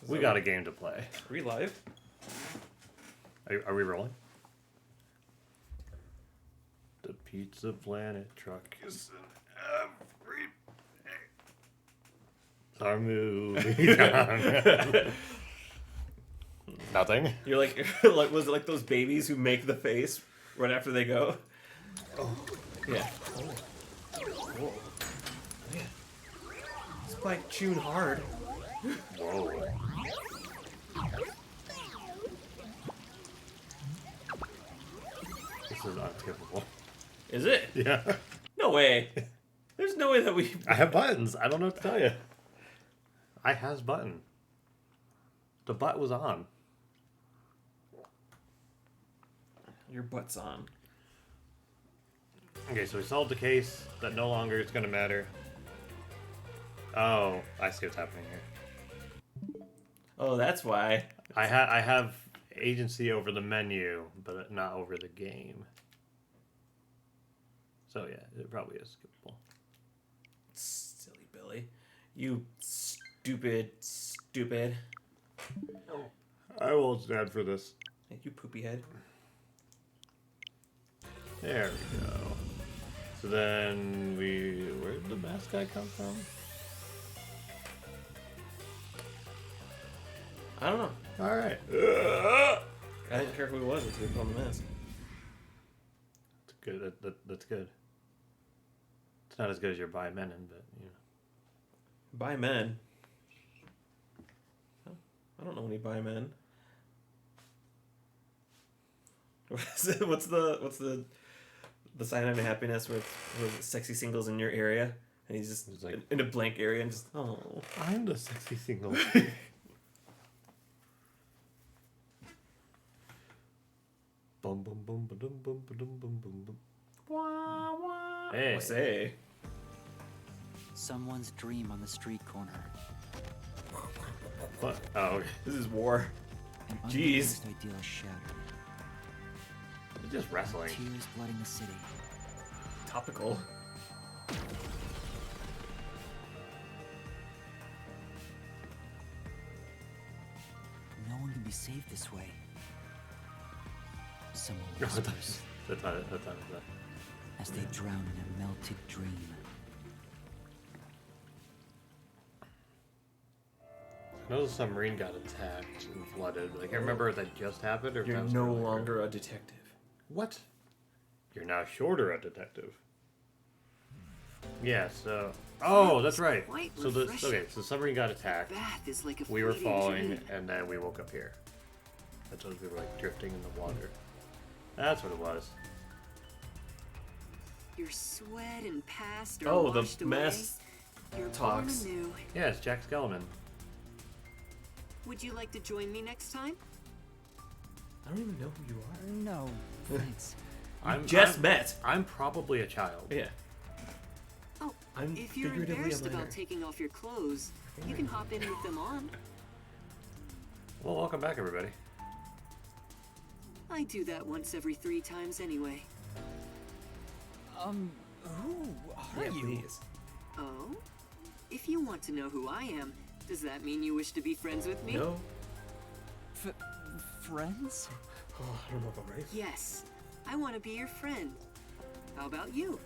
We got a game to play. Are we live? Are we rolling? The Pizza Planet truck is in every... Our movie. Nothing. You're like, was it like those babies who make the face right after they go? Oh. Yeah. Oh. Whoa. Yeah. It's like chewing hard. Whoa. This is unskippable. Is it? Yeah. No way. There's no way that we... I have buttons. I don't know what to tell you. I has button. The butt was on. Your butt's on. Okay, so we solved the case that no longer it's gonna matter. Oh, I see what's happening here. Oh, that's why. I have agency over the menu, but not over the game. So yeah, it probably is skippable. Silly Billy. You stupid. I won't stand for this. Hey, you poopy head. There we go. So then where did the mask guy come from? I don't know. All right. I didn't care who it was until we put on the mask. That's good. That's good. It's not as good as your By Menon, but you know. By men. I don't know any by men. What's the sign of happiness where it's sexy singles in your area and he's just like in a blank area and just I'm the sexy single. Bum bum bum ba dum bum ba dum bum bum bum. wah wah. Hey. Say. Someone's dream on the street corner. What? Oh, okay. This is war. An Jeez. unrealized ideal shattered. It's just wrestling. Tears flooding the city. Topical. No one can be saved this way. Someone That's whispers not it. as they drown in a melted dream. I know the submarine got attacked and flooded. Like, I remember if that just happened or if You're that was no earlier. longer a detective. What? You're now shorter a detective. Yeah, so... Oh, that's right. Quite So refreshing. so the submarine got attacked. Bath is like a We were fleeting falling, dream. and then we woke up here. That's when we were, like, drifting in the water. That's what it was. Your sweat and past are Oh, washed the away. mess You're talks. born anew. Yeah, it's Jack Skellman. Would you like to join me next time? I don't even know who you are. No, thanks. Just met. I'm probably a child. Yeah. Oh, I'm if you're figuratively a embarrassed minor. about taking off your clothes, you can hop in with them on. Well, welcome back, everybody. I do that once every 3 times anyway. Who are Yeah, you? please. Oh? If you want to know who I am, does that mean you wish to be friends with me? No. Friends? Oh, I don't know if I'm ready. Yes. I want to be your friend. How about you?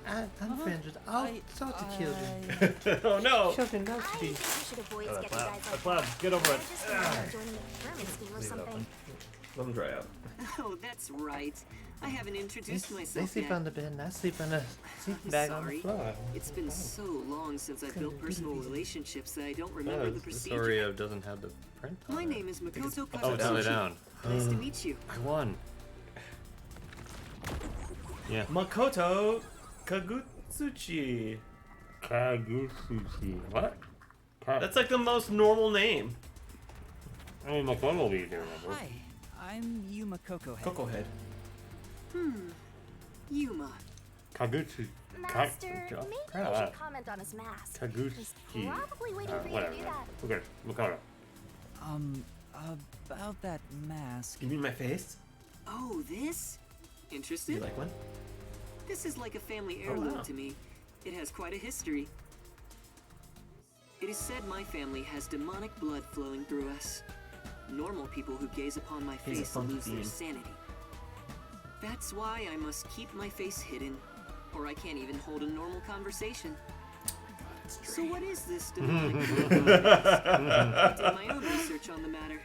I'm friends with all sorts of children. Oh no. Children love I to be... think we should avoid Oh, sketchy guys like Cloud, that. get over it. They're just gonna end up joining a pyramid scheme or Leave it something. open. Let them dry out. Oh, that's right. I haven't introduced They myself sleep yet. on the bed and I sleep on a sleeping I'm bag on the sorry. floor. It's been so long since I've built personal relationships that I don't remember Oh, the the procedure. story doesn't have the print on My it. name is Makoto Oh, it's upside Katsuchi. down. Nice to meet you. I won. Yeah. Makoto Kagutsuchi. Kagusuchi. What? That's like the most normal name. I mean, Makoto will be there, remember? Hi, I'm Yuma Coco Head. Coco Head. Yuma. Kaguchi. Master, maybe you should comment on his mask. He's Kaguchi. probably waiting for you Whatever. to do that. Okay, Makoto. About that mask. You mean my face? Oh, this? Do Interested? you like one? This is like a family heirloom wow. to me. It has quite a history. It is said my family has demonic blood flowing through us. Normal people who gaze upon my He's a face funky lose their theme. sanity. That's why I must keep my face hidden, or I can't even hold a normal conversation. So what is this demonic blood? I did my own research on the matter.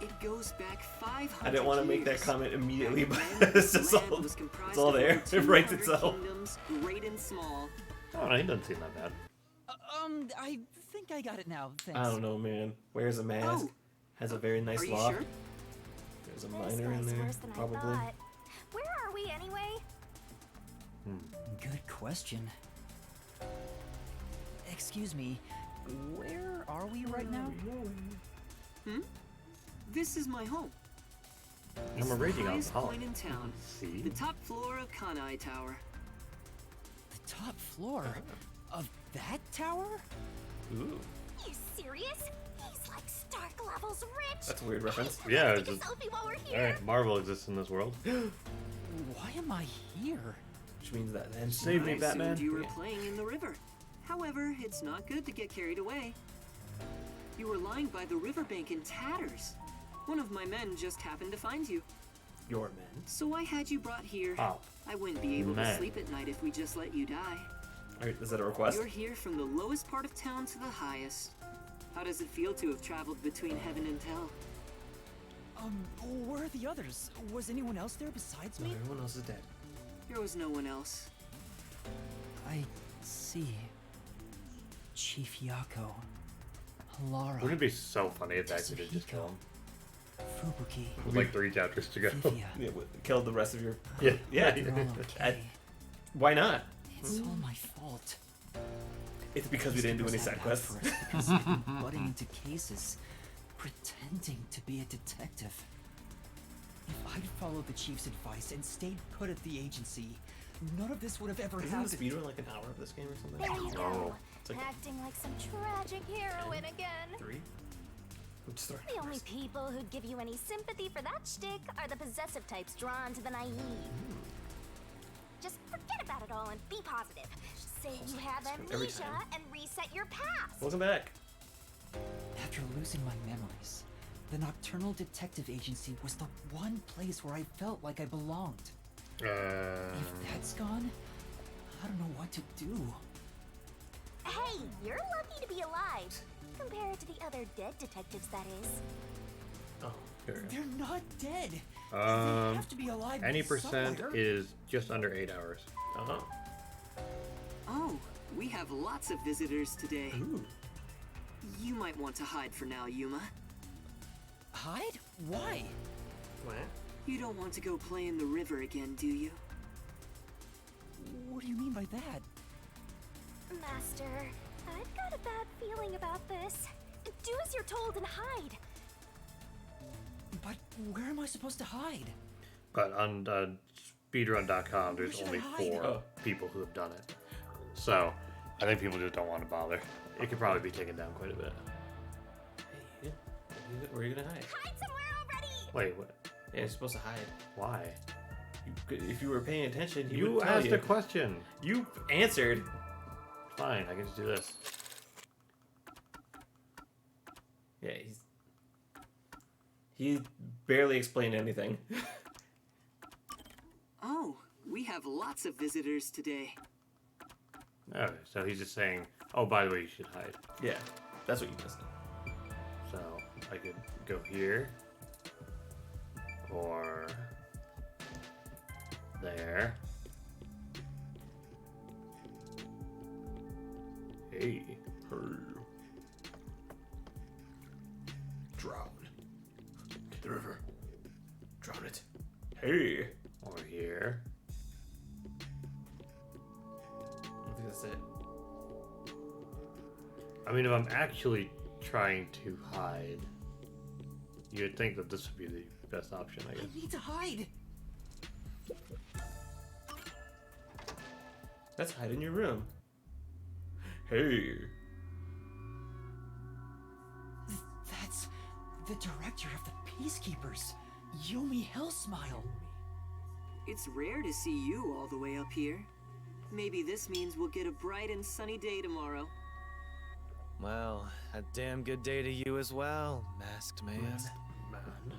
It goes back 500 years. I didn't want to make that comment immediately, but Back then, it's this just land all, was comprised it's all of there. over It writes 200 itself. Kingdoms, great and small. Oh, no, he doesn't seem that bad. I think I got it now. Thanks. I don't know, man. Wears a mask. Oh. Has a very nice Are you loft. sure? There's a This miner in guy's there, worse than I probably. thought. Where are we anyway? Good question. Excuse me, where are we right now? This is my home. I'm a rating on Highest Holland. point in town. See? The top floor of Kanai Tower. The top floor of that tower? Ooh, You serious? He's like Stark levels rich. that's a weird reference. Yeah, Take it's a just, selfie while we're all here. right. Marvel exists in this world. Why am I here? Which means that then Save me, I Batman. assumed you were Yeah. playing in the river. However, it's not good to get carried away. You were lying by the riverbank in tatters. One of my men just happened to find you, your men. so I had you brought here. Oh, I wouldn't be able to man. sleep at night if we just let you die. Alright, is that a request? You're here from the lowest part of town to the highest. How does it feel to have traveled between heaven and hell? Where are the others? Was anyone else there besides No, me? everyone else is dead. There was no one else. I see. Chief Yako. Lara. wouldn't it be so funny if they actually did just kill him? Fubuki. With like 3 chapters to go. Vivia. Yeah, killed the rest of your. Yeah. Yeah. You're all okay. Why not? It's all my fault. It's because we didn't do any These side people's quests. had it out for us because I've been butting into cases, pretending to be a detective. If I'd followed the chief's advice and stayed put at the agency, none of this would have ever Isn't happened. the speedrun like an hour of this game or There something? you Oh. go. It's like Acting like some tragic heroine again. 3? Which story? The only people who'd give you any sympathy for that shtick are the possessive types drawn to the naive. Just forget about it all and be positive. Say you have Every amnesia time. and reset your past. Welcome back. After losing my memories, the Nocturnal Detective Agency was the one place where I felt like I belonged. If that's gone, I don't know what to do. Hey, you're lucky to be alive. Compared to the other dead detectives, that is. Oh, here we go. They're not dead. They Um, have to be alive any percent somewhere. is just under 8 hours. Uh-huh. Oh, we have lots of visitors today. Ooh. You might want to hide for now, Yuma. Hide? Why? What? You don't want to go play in the river again, do you? What do you mean by that? Master, I've got a bad feeling about this. Do as you're told and hide. But where am I supposed to hide? But on speedrun.com, there's should I only hide? 4 Oh. people who have done it. So I think people just don't want to bother. It could probably be taken down quite a bit. Hey, where are you gonna hide? Hide somewhere already! Wait, what? Yeah, you're supposed to hide. Why? If you were paying attention, he You would tell asked you. a question. You answered. Fine, I can just do this. Yeah, he barely explained anything. Oh, we have lots of visitors today. Okay, so he's just saying, oh, by the way, you should hide. Yeah, that's what you missed. So I could go here. Or there. Hey. Drown. Get the river. Drown it. Hey. Or here. I think that's it. I mean, if I'm actually trying to hide, you'd think that this would be the best option, I guess. I need to hide. Let's hide in your room. Hey. That's the director of the Peacekeepers, Yumi Hellsmile. It's rare to see you all the way up here. Maybe this means we'll get a bright and sunny day tomorrow. Well, a damn good day to you as well, masked man.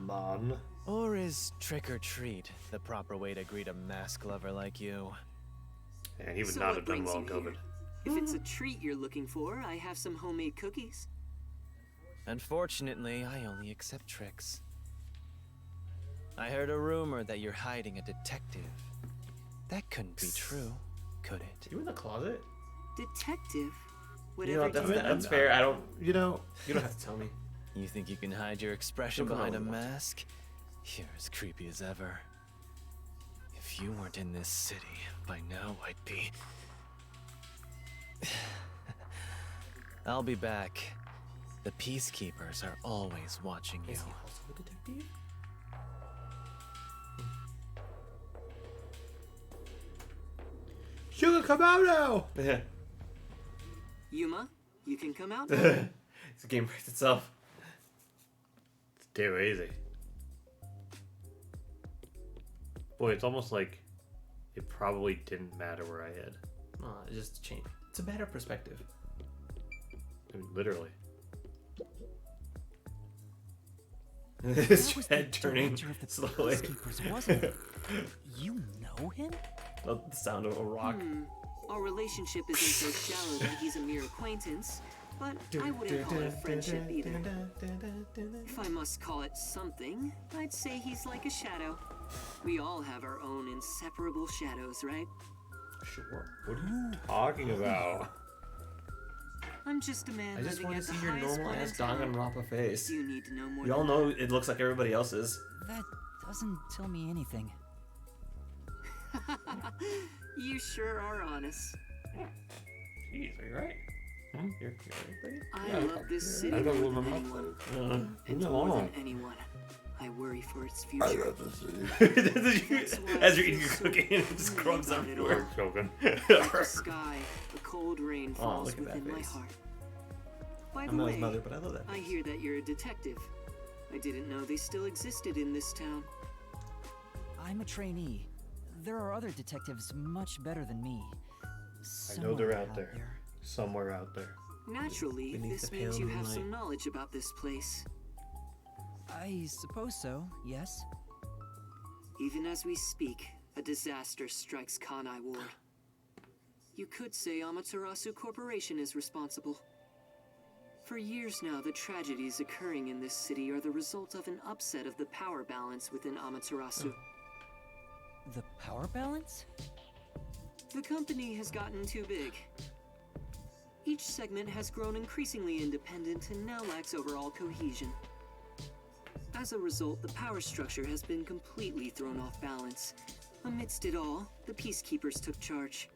Man. Or is trick or treat the proper way to greet a mask lover like you? And he would So not what have done brings well, you here? COVID. If it's a treat you're looking for, I have some homemade cookies. Unfortunately, I only accept tricks. I heard a rumor that you're hiding a detective. That couldn't be true, could it? You in the closet? Detective? You know, Whatever. that's fair. I don't. You know, You don't have to tell me. You think you can hide your expression Don't behind a know. mask? You're as creepy as ever. If you weren't in this city, by now I'd be... I'll be back. The peacekeepers are always watching you. Is he also a detective? Sugar, come out now! Yuma, you can come out. The game writes itself. It's too easy. Boy, it's almost like it probably didn't matter where I hid. It just changed. It's a better perspective. I mean, literally. His That was the head turning director of the slowly. Peacekeepers, wasn't it? You know him? The sound of a rock. Our relationship isn't so shallow that he's a mere acquaintance, but I wouldn't call it a friendship either. If I must call it something, I'd say he's like a shadow. We all have our own inseparable shadows, right? Sure. What are you talking about? I'm just a man I just living want at to the see your highest normal point ass in town. Danganronpa face. You need to know more We all than know it looks like everybody else's. That doesn't tell me anything. that. You sure are honest. Jeez, are you right? You're right, I love this city I don't more than remember. anyone. And No. more than anyone, I worry for its future. As you're eating your cookie, it just crumbs Think about it everywhere. Joking. Like the sky, a cold rain Oh, falls look at that within my face. heart. By the I'm not way, his mother, but I love that. I hear that you're a detective. I didn't know they still existed in this town. I'm a trainee. There are other detectives much better than me. I know they're Somewhere out there. Somewhere out there. Naturally, Beneath this the means pale you have moonlight. some knowledge about this place. I suppose so, yes. Even as we speak, a disaster strikes Kanai Ward. You could say Amaterasu Corporation is responsible. For years now, the tragedies occurring in this city are the result of an upset of the power balance within Amaterasu. The power balance? The company has gotten too big. Each segment has grown increasingly independent and now lacks overall cohesion. As a result, the power structure has been completely thrown off balance. Amidst it all, the peacekeepers took charge.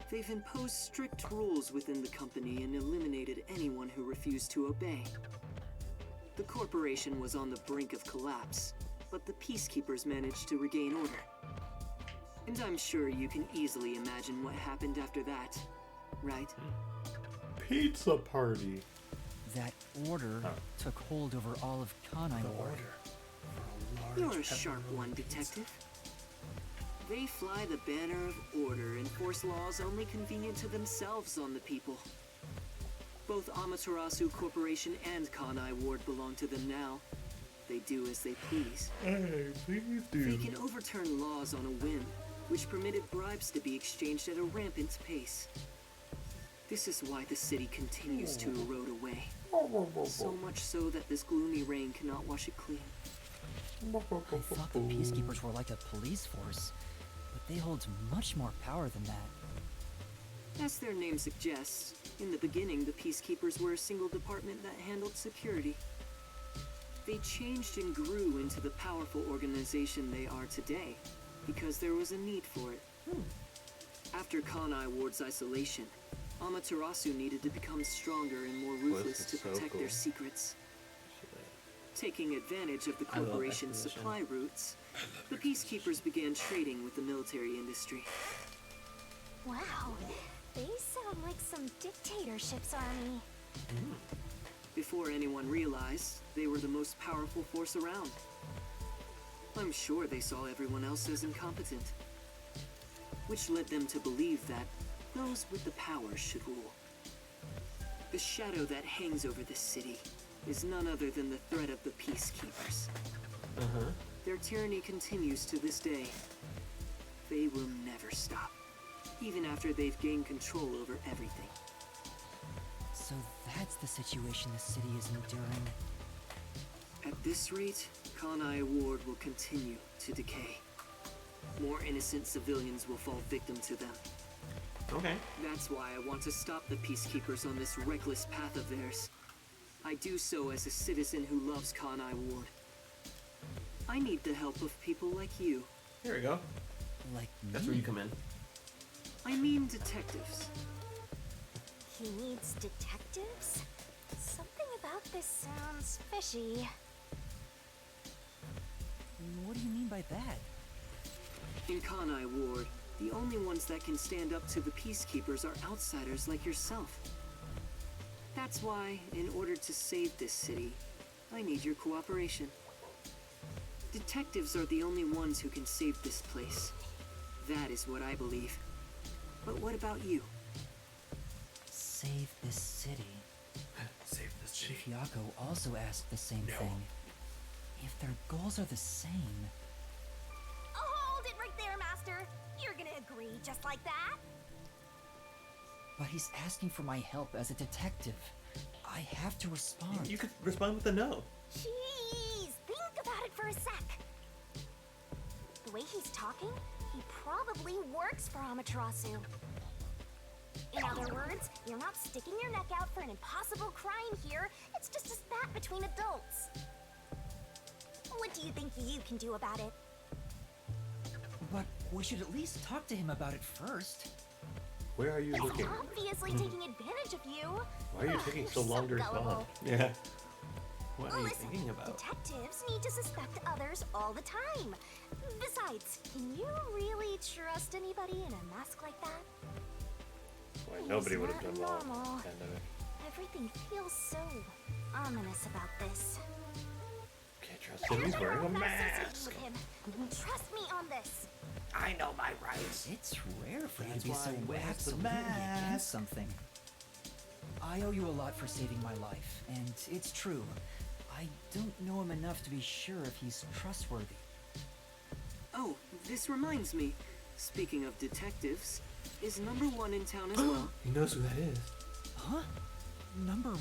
They've imposed strict rules within the company and eliminated anyone who refused to obey. The corporation was on the brink of collapse, but the peacekeepers managed to regain order. And I'm sure you can easily imagine what happened after that, right? Pizza party. That order took hold over all of Kanai Ward. You're a sharp one, detective. They fly the banner of order and force laws only convenient to themselves on the people. Both Amaterasu Corporation and Kanai Ward belong to them now. They do as they please. Hey, please They can overturn laws on a whim, which permitted bribes to be exchanged at a rampant pace. This is why the city continues to erode away. So much so that this gloomy rain cannot wash it clean. I thought the peacekeepers were like a police force, but they hold much more power than that. As their name suggests, in the beginning the peacekeepers were a single department that handled security. They changed and grew into the powerful organization they are today, because there was a need for it. After Kanai Ward's isolation, Amaterasu needed to become stronger and more ruthless to is so protect their cool. secrets. Taking advantage of the I love that corporation's position. supply routes, the peacekeepers began trading with the military industry. Wow, they sound like some dictatorship's army. Before anyone realized, they were the most powerful force around. I'm sure they saw everyone else as incompetent, which led them to believe that those with the power should rule. The shadow that hangs over this city is none other than the threat of the Peacekeepers. Their tyranny continues to this day. They will never stop, even after they've gained control over everything. So that's the situation the city is enduring. At this rate, Kanai Ward will continue to decay. More innocent civilians will fall victim to them. Okay. That's why I want to stop the Peacekeepers on this reckless path of theirs. I do so as a citizen who loves Kanai Ward. I need the help of people like you. Here we go. Like me? That's where you come in. I mean detectives. He needs detectives? Something about this sounds fishy. What do you mean by that? In Kanai Ward, the only ones that can stand up to the Peacekeepers are outsiders like yourself. That's why, in order to save this city, I need your cooperation. Detectives are the only ones who can save this place. That is what I believe. But what about you? Save this city. Save this city. Chifiako also asked the same thing. If their goals are the same... Hold it right there, Master. You're gonna agree just like that? But he's asking for my help as a detective. I have to respond. You could respond with a no. Jeez, think about it for a sec. The way he's talking, he probably works for Amaterasu. In other words, you're not sticking your neck out for an impossible crime here. It's just a spat between adults. What do you think you can do about it? But we should at least talk to him about it first. Where are you He's looking? obviously taking advantage of you. Why are you taking so long to respond? gullible. Yeah. What are you Listen, thinking about? detectives need to suspect others all the time. Besides, can you really trust anybody in a mask like that? Why, nobody would have It's done not well in normal. the pandemic. Everything feels so ominous about this. Can't trust him. He's wearing a I'm not mask. associating with him. Trust me on this. I know my rights. It's rare for you That's to be why so he wears the absolutely mask. against something. I owe you a lot for saving my life, and it's true. I don't know him enough to be sure if he's trustworthy. Oh, this reminds me. Speaking of detectives, is number one in town as well? He knows who that is. Huh? Number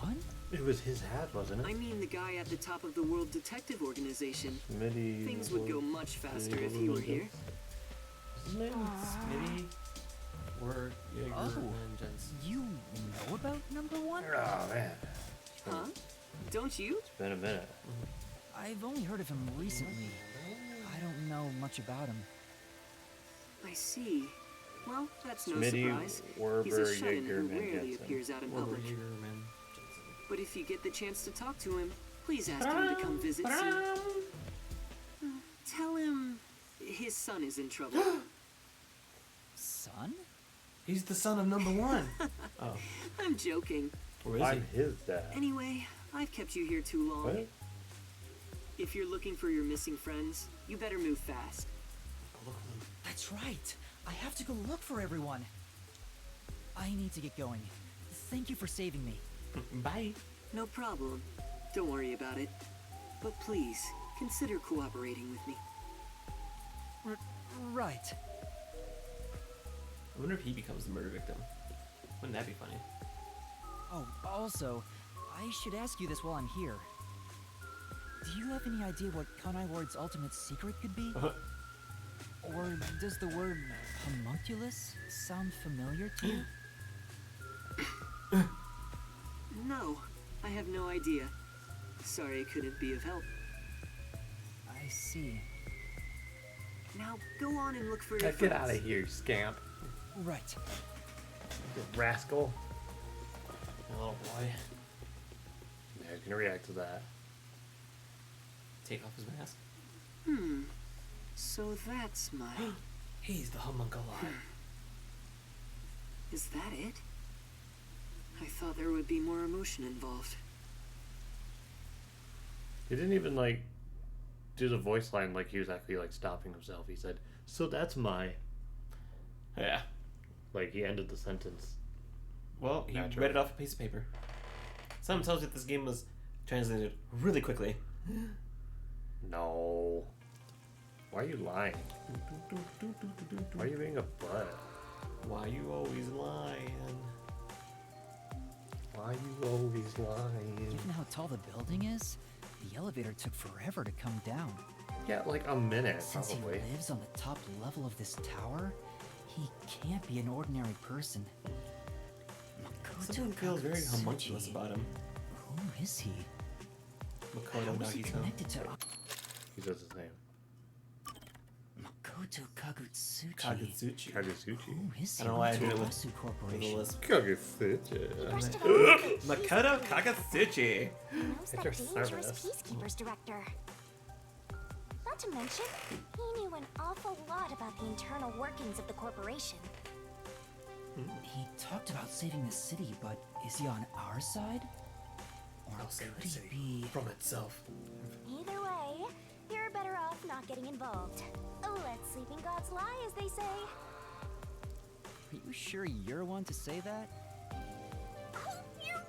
one? It was his hat, wasn't I it? mean the guy at the top of the World Detective Organization. Smitty. Things would go much faster if he were here. Smitty. Or Jaeger Oh. and Jensen. You know about number one? Oh man, Huh? Don't you? it's been a minute. I've only heard of him recently. I don't know much about him. I see. Well, that's no Smitty, surprise. He's a Werber, shut-in Jaeger, who rarely Manhattan. appears out in Or public. Jaeger and Jensen. But if you get the chance to talk to him, please ask him to come visit soon. Tell him his son is in trouble. Son? He's the son of number one. Oh. I'm joking. Or is I'm his dad. Anyway, I've kept you here too long. What? If you're looking for your missing friends, you better move fast. That's right. I have to go look for everyone. I need to get going. Thank you for saving me. Bye. No problem. Don't worry about it. But please, consider cooperating with me. Right. I wonder if he becomes the murder victim. Wouldn't that be funny? Oh, also, I should ask you this while I'm here. Do you have any idea what Kanai Ward's ultimate secret could be? Or does the word homunculus sound familiar to you? No, I have no idea. Sorry I couldn't be of help. I see. Now go on and look for your Get friends. out of here, scamp. Right. You rascal. Oh boy. Yeah, I can react to that. Take off his mask. So that's my... He's the homunculi. Is that it? I thought there would be more emotion involved. He didn't even like do the voice line like he was actually like stopping himself. He said, "So that's my." Yeah. Like he ended the sentence Well, you Natural. read it off a piece of paper. Something tells you that this game was translated really quickly. No. Why are you lying? Why are you being a butt? Why you always lying? Why you always lying? Given how tall the building is, the elevator took forever to come down. Yeah, like a minute, Since probably. he lives on the top level of this tower, he can't be an ordinary person. Makoto Something feels very Kagutsuchi. homunculous about him. Who is he? Makoto How is he Nagito. connected to He says his name. Makoto Kagutsuchi? Kagutsuchi. Kagutsuchi. Who is he? I don't know why I did it with Materasu the Corporation. list. Kagutsuchi. Brushed it off with the Makoto peacekeeper. Kagutsuchi. He knows At that your dangerous service. peacekeepers director. Not to mention, he knew an awful lot about the internal workings of the corporation. He talked about saving the city, but is he on our side? Or I'll save could the he city be... from itself. Either way, you're better off not getting involved. Let sleeping gods lie, as they say. Are you sure you're one to say that? Oh, you're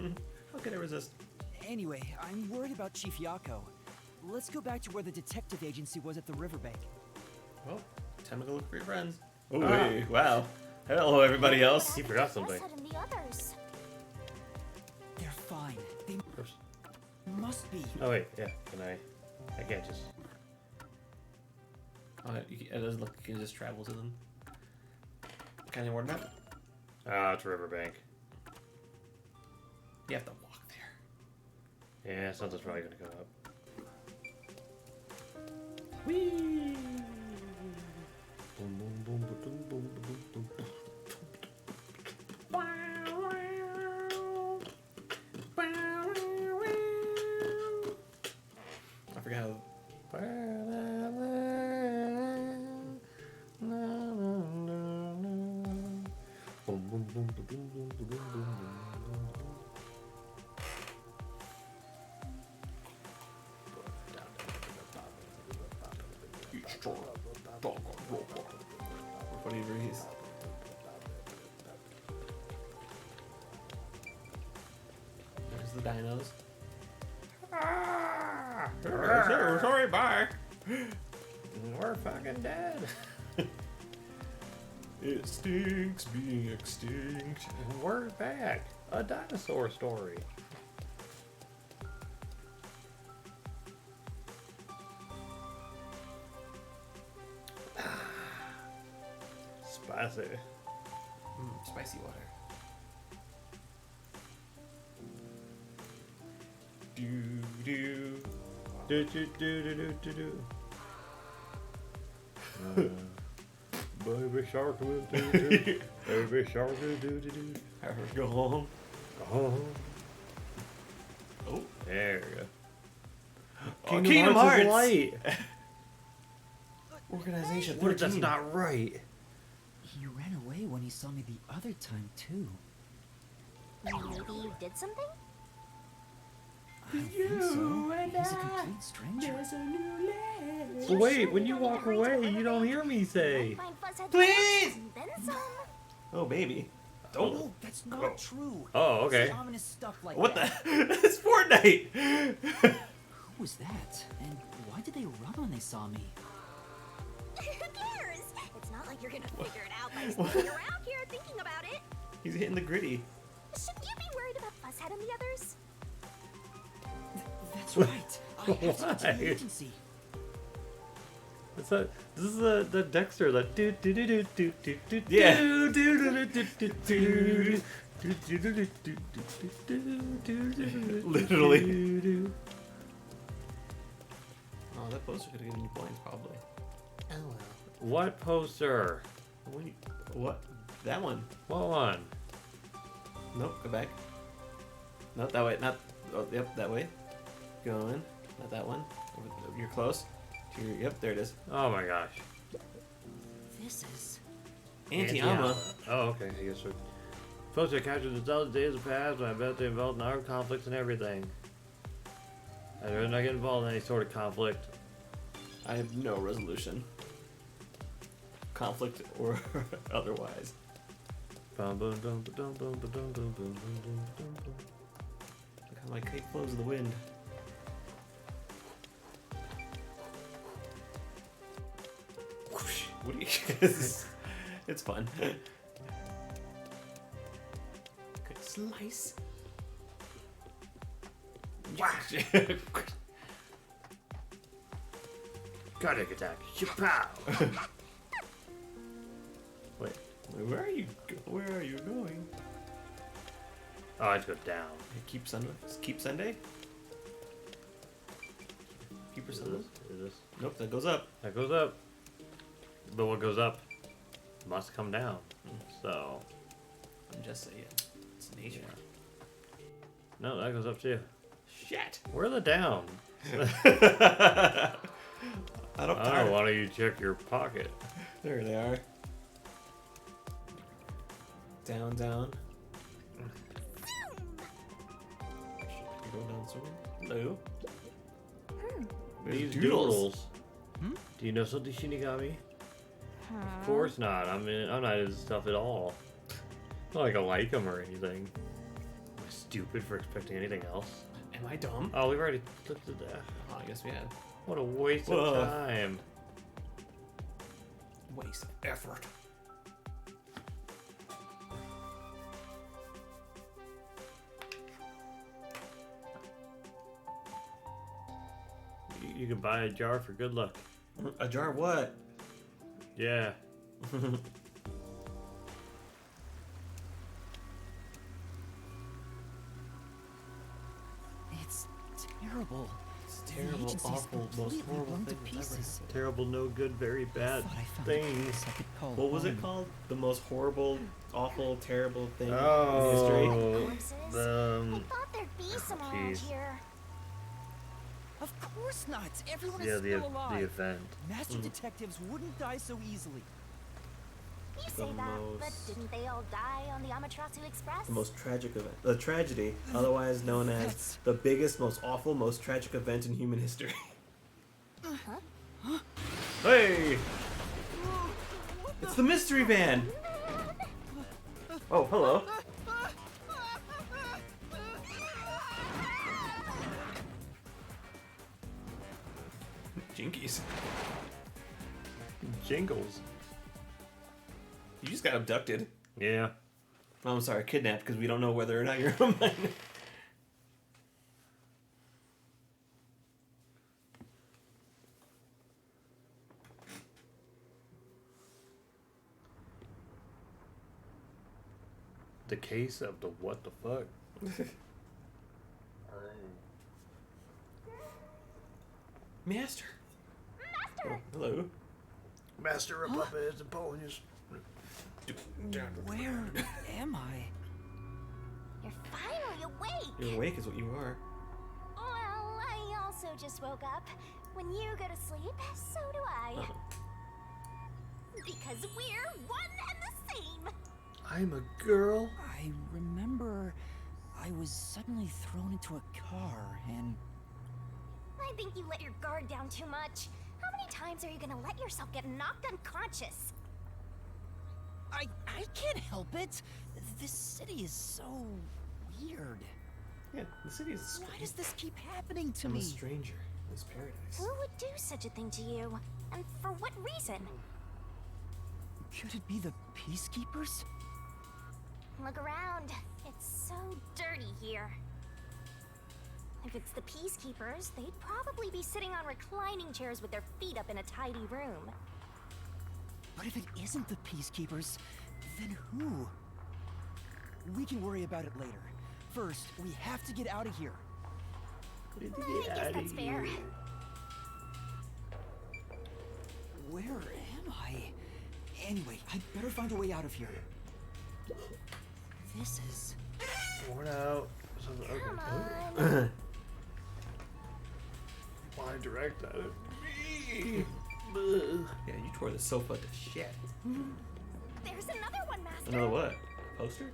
right! How could I resist? Anyway, I'm worried about Chief Yako. Let's go back to where the detective agency was at the riverbank. Well, time to go look for your friends. Oh, Ah. hey, wow. Hello, everybody else. He forgot something. Fusshead and the others. They're fine. They must be. Oh wait, yeah. Can I? I can't just. Oh, it doesn't look like you can just travel to them. Kind of word map. Ah, it's a riverbank. You have to walk there. Yeah, something's probably gonna come up. Whee! Boom, boom, boom, boom, boom, boom, boom, boom. I forgot how. Whatever he's. There's the dinos. Sorry, bye. We're fucking dead. It stinks being extinct. We're back. A dinosaur story. Spicy. Spicy water. Do do. Do do do do do do do. Baby shark will do do. Baby shark will do do do. Have her go home. Oh, Oh, there we go. Kingdom Hearts is light. Organization What if 13. that's not right? He ran away when he saw me the other time, too. Maybe you did something? I think so. He's a complete stranger. Well, wait, when you walk away, you don't hear me say. Find Fuzzhead Please! and then some. Oh, baby. Oh, that's not true. Oh, okay. Say ominous stuff like What that. the? It's Fortnite! Who was that? And why did they run when they saw me? Who cares? It's not like you're gonna figure it out by standing around here thinking about it. He's hitting the gritty. Shouldn't you be worried about Fuzzhead and the others? That's right. I have to get to Why? the agency. This is the Dexter, that do do do do do do do Yeah. do do do do do do do do do. Literally. Oh, that poster could have given you points, probably. Oh well. What poster? What? That one. What one? Nope, go back. Nope, that way. Not. Oh, yep, that way. Going. Not that one. You're close. Yep, there it is. Oh my gosh. This is... Antiyama. Oh, okay. I guess so. Poster captured the dull days of past, but I bet they involved in armed conflicts and everything. I'd rather not get involved in any sort of conflict. I have no resolution. Conflict or otherwise. Bum, bum, dum, ba-dum, bum, ba-dum, bum, bum, bum, bum, bum, bum. Look how my cake flows in the wind. Whoosh. What do you? It's fun. Good slice. Cardiac attack. Shapow! Wait. Where are you? Where are you going? Oh, I have to go down. Hey, keep Sunday. Keep Sunday. Keep her Is Sunday. this? Is this? Nope, that goes up. That goes up. But what goes up must come down. So. I'm just saying. It's nature. No, that goes up too. Shit. Where are the down? I don't. Oh, why don't you check your pocket? There they are. Down, down. You going down swimming? Hello. There's These doodles. doodles. Do you know something, Shinigami? Of course not. I mean, I'm not into stuff at all. Not like I like them or anything. Am I stupid for expecting anything else? Am I dumb? Oh, we've already looked at that. Oh, I guess we had. What a waste Whoa. of time. Waste of effort. You can buy a jar for good luck. A jar of what? Yeah. It's terrible. It's The terrible, agency's awful, most completely horrible blown to thing that's ever pieces. Terrible, no good, very I bad thought I found a things. place I could call What was it home. called? The most horrible, awful, terrible thing in history? Oh, Corpses? I the thought there'd be some around jeez. here. Of course not. Everyone yeah, is still alive. the event. Master detectives wouldn't die so easily. You The say that, but most- didn't they all die on the Amaterasu Express? The most tragic event. The tragedy, otherwise known as That's- the biggest, most awful, most tragic event in human history. Hey! It's the mystery van! Oh, hello. Jinkies. Jingles. You just got abducted. Yeah. Oh, I'm sorry, kidnapped, because we don't know whether or not you're a minor. The case of the what the fuck? Master. Oh, hello. Master of puppets and ponies. Where am I? You're finally awake! You're awake is what you are. Well, I also just woke up. When you go to sleep, so do I. Uh-huh. Because we're one and the same! I'm a girl. I remember I was suddenly thrown into a car and I think you let your guard down too much. How many times are you gonna let yourself get knocked unconscious? I can't help it. This city is so weird. Yeah, the city is Why strange. does this keep happening to I'm me? a stranger in this paradise. Who would do such a thing to you? And for what reason? Could it be the peacekeepers? Look around. It's so dirty here. If it's the peacekeepers, they'd probably be sitting on reclining chairs with their feet up in a tidy room. But if it isn't the peacekeepers, then who? We can worry about it later. First, we have to get out of here. I guess that's fair. Where am I? Anyway, I better find a way out of here. This is... Worn out. Okay. Come on. Why direct that at me? Ugh. Yeah, you tore the sofa to shit. There's another one, Master. Another what? Poster?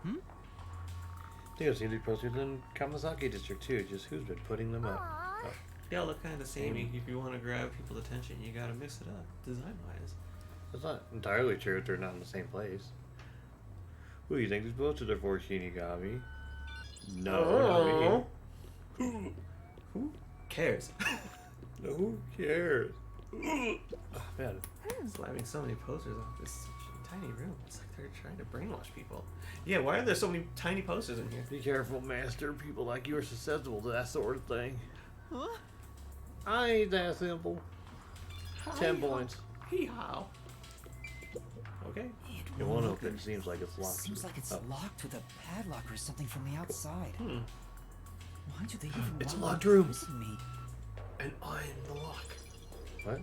I think I've seen these posters in Kamazaki District too. Just who's been putting them up? Aw. They all look kind of samey. If you want to grab people's attention, you gotta mix it up, design-wise. That's not entirely true if they're not in the same place. Who do you think is posted there for, Shinigami? No, not me. Who cares? No, who cares? Oh, man. Slamming so many posters off this tiny room. It's like they're trying to brainwash people. Yeah, why are there so many tiny posters in here? Be careful, master. People like you are susceptible to that sort of thing. Huh? I ain't that simple. 10 points. Hee-haw. Okay. It won't open. It seems like it's locked. Seems like it's Oh. locked with a padlock or something from the outside. Hmm. Why do they even It's a want locked to room. imprison me? And I'm the lock. What?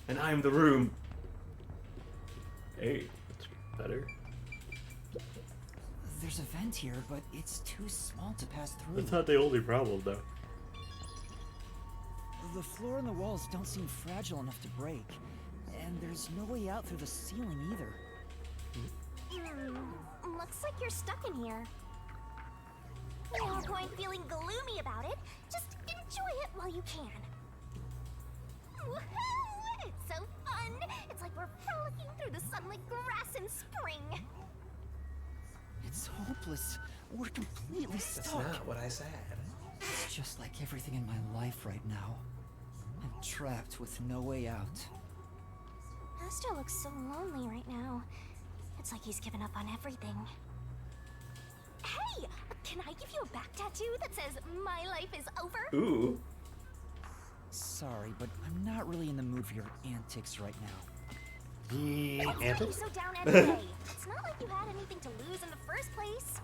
And I'm the room. Hey. It's better. There's a vent here, but it's too small to pass through. That's not the only problem, though. The floor and the walls don't seem fragile enough to break. And there's no way out through the ceiling either. Looks like you're stuck in here. No point feeling gloomy about it. Just enjoy it while you can. Woohoo! It's so fun! It's like we're frolicking through the sunlit grass in spring. It's hopeless. We're completely That's stuck. not what I said. It's just like everything in my life right now. I'm trapped with no way out. Master looks so lonely right now. It's like he's given up on everything. Hey! Can I give you a back tattoo that says, "My life is over"? Ooh. Sorry, but I'm not really in the mood for your antics right now. The What's got you antics? so down anyway? It's not like you had anything to lose in the first place.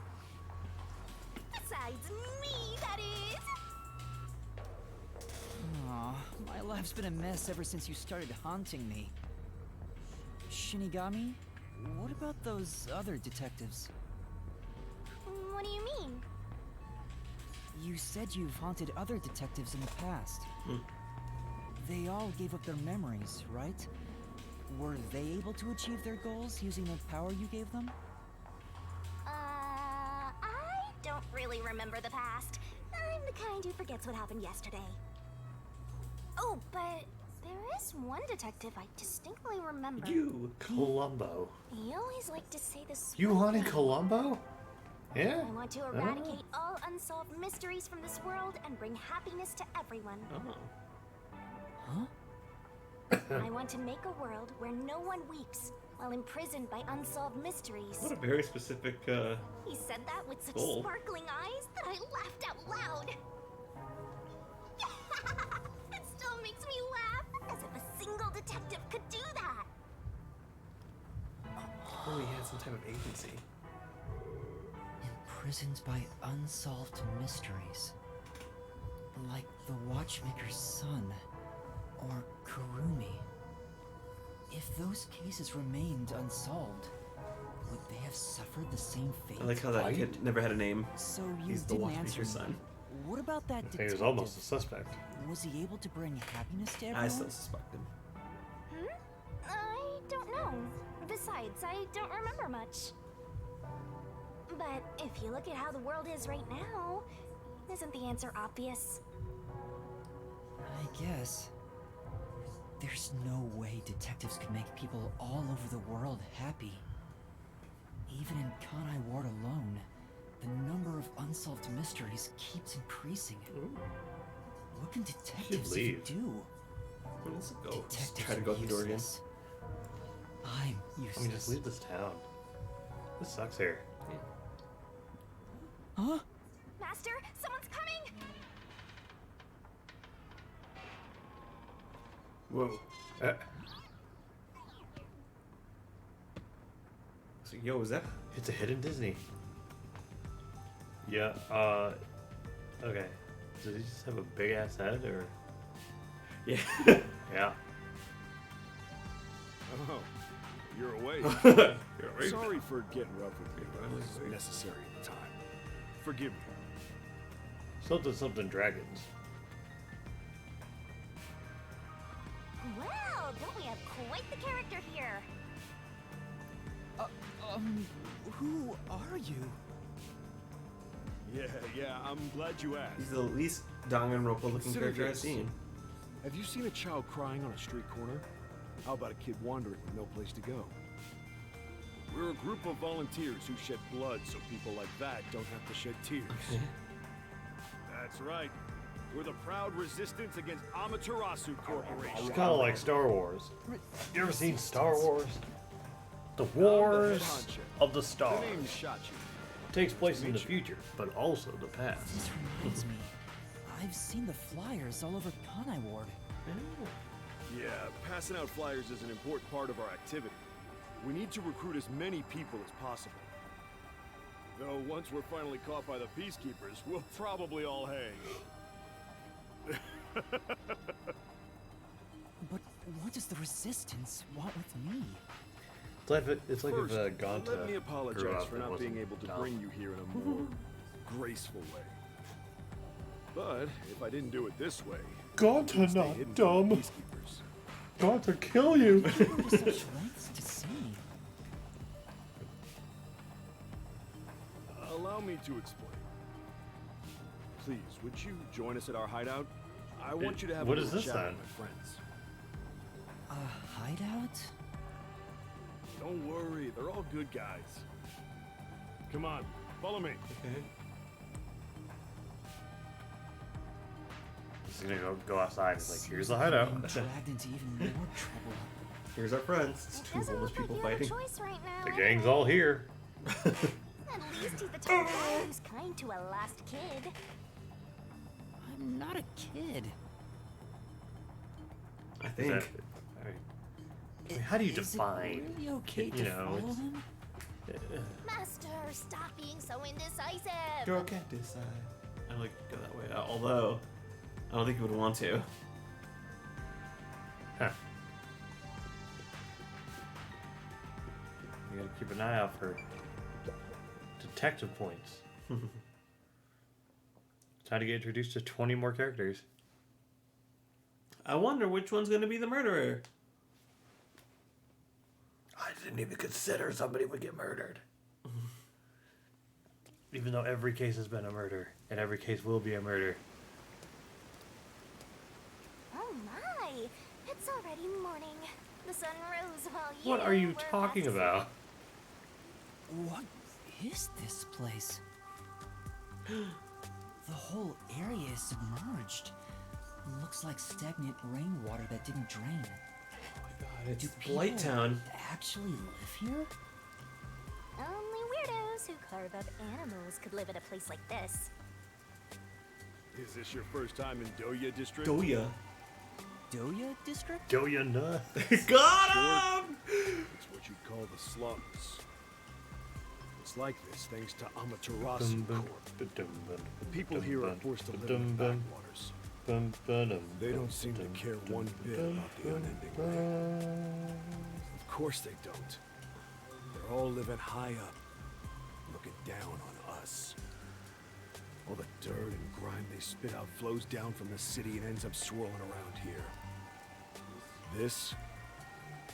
Besides me, that is. Aw, my life's been a mess ever since you started haunting me. Shinigami, what about those other detectives? What do you mean? You said you've haunted other detectives in the past. They all gave up their memories, right? Were they able to achieve their goals using the power you gave them? I don't really remember the past. I'm the kind who forgets what happened yesterday. Oh, but there is one detective I distinctly remember. You. Columbo. He always liked to say this. You one haunted thing. Columbo? Yeah? I want to eradicate all unsolved mysteries from this world and bring happiness to everyone. Oh. Huh? I want to make a world where no one weeps while imprisoned by unsolved mysteries. What a very specific, He said that with such goal. sparkling eyes that I laughed out loud. It still makes me laugh, as if a single detective could do that. Oh, he had some type of agency. Imprisoned by unsolved mysteries. Like the Watchmaker's son, or Kurumi. If those cases remained unsolved, would they have suffered the same fate? I like how that kid never had a name. So you He's the didn't Watchmaker's answer me. son. What about that I think detective? he was almost a suspect. Was he able to bring happiness to everyone? I still suspect him. I don't know. Besides, I don't remember much. But if you look at how the world is right now, isn't the answer obvious? I guess. There's no way detectives could make people all over the world happy. Even in Kanai Ward alone, the number of unsolved mysteries keeps increasing. What can detectives even leave. do? Let's go. Just Detectives try to go are through the door again. useless. I'm I useless. mean, just leave this town. This sucks here. Huh? Master, someone's coming! Whoa. Uh, So, yo, is that? it's a hidden Disney. Yeah, okay. Does he just have a big ass head, or? Yeah. Yeah. Oh, you're awake. You're right. Sorry for getting rough with you, but it was necessary at the time. Forgive me. Something dragons. Well, don't we have quite the character here? Who are you? Yeah, I'm glad you asked. He's the least Danganronpa looking Consider character I've this. seen. Have you seen a child crying on a street corner? How about a kid wandering with no place to go? We're a group of volunteers who shed blood so people like that don't have to shed tears. That's right. We're the proud resistance against Amaterasu Corporation. It's kind of like Star Wars. You ever seen Star Wars? The I'm the Wars head honcho. of the Stars. The name's Shachi. Takes place in the future, but also the past. This reminds me. I've seen the flyers all over Kanai Ward. Yeah, passing out flyers is an important part of our activity. We need to recruit as many people as possible. Though once we're finally caught by the peacekeepers, we'll probably all hang. But what does the Resistance want with me? It's like First, if Gonta let me grew apologize up for and not being wasn't able to dumb. bring you here in a more graceful way. But if I didn't do it this way, Gonta stay not hidden from the dumb. peacekeepers. Gonta kill you. Go to such lengths to see me. Allow me to explain. Please, would you join us at our hideout? I want you to have what a is little this chat then? with my friends. A hideout? Don't worry, they're all good guys. Come on, follow me. Okay. He's gonna go outside. He's like, here's the Seems like I'm hideout. being dragged into even more trouble. Here's our friends. It's It two doesn't homeless look like people you have a fighting. choice right now. The gang's all here. At least he's the type of guy who's kind to a lost kid. I'm not a kid. I Is think. that- I mean, how do you Is define? it really okay you to know, follow it's- him? Master, stop being so indecisive. Girl can't decide. I like to go that way. Although, I don't think he would want to. Huh. You gotta keep an eye out for detective points. Time to get introduced to 20 more characters. I wonder which one's gonna be the murderer. I didn't even consider somebody would get murdered. Even though every case has been a murder, and every case will be a murder. Oh my! It's already morning. The sun rose while What are you were talking fast about? What is this place? The whole area is submerged. Looks like stagnant rainwater that didn't drain. Oh my god, it's Do Blight people Town. actually live here? Only weirdos who carve up animals could live at a place like this. Is this your first time in Doya District? Doya. Doya district? Do you know? Got Sure. him! It's what you'd call the slums. It's like this thanks to Amaterasu Corp. The people here are forced to live in the backwaters. They don't seem to care one bit about the unending rain. Of course they don't. They're all living high up, looking down on us. All the dirt and grime they spit out flows down from the city and ends up swirling around here. This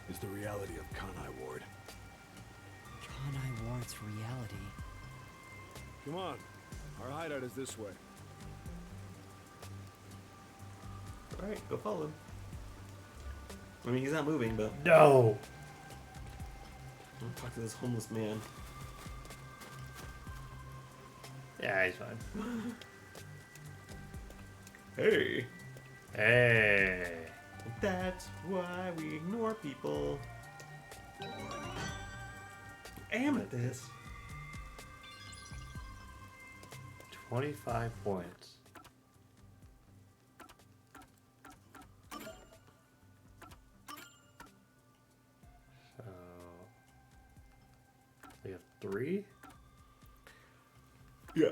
is the reality of Kanai Ward. Kanai Ward's reality. Come on, our hideout is this way. Alright, go follow him. I mean, he's not moving, but No! I'll talk to this homeless man. Yeah, he's fine. Hey! Hey! That's why we ignore people. Amethyst. 25 points. So we have 3. Yeah.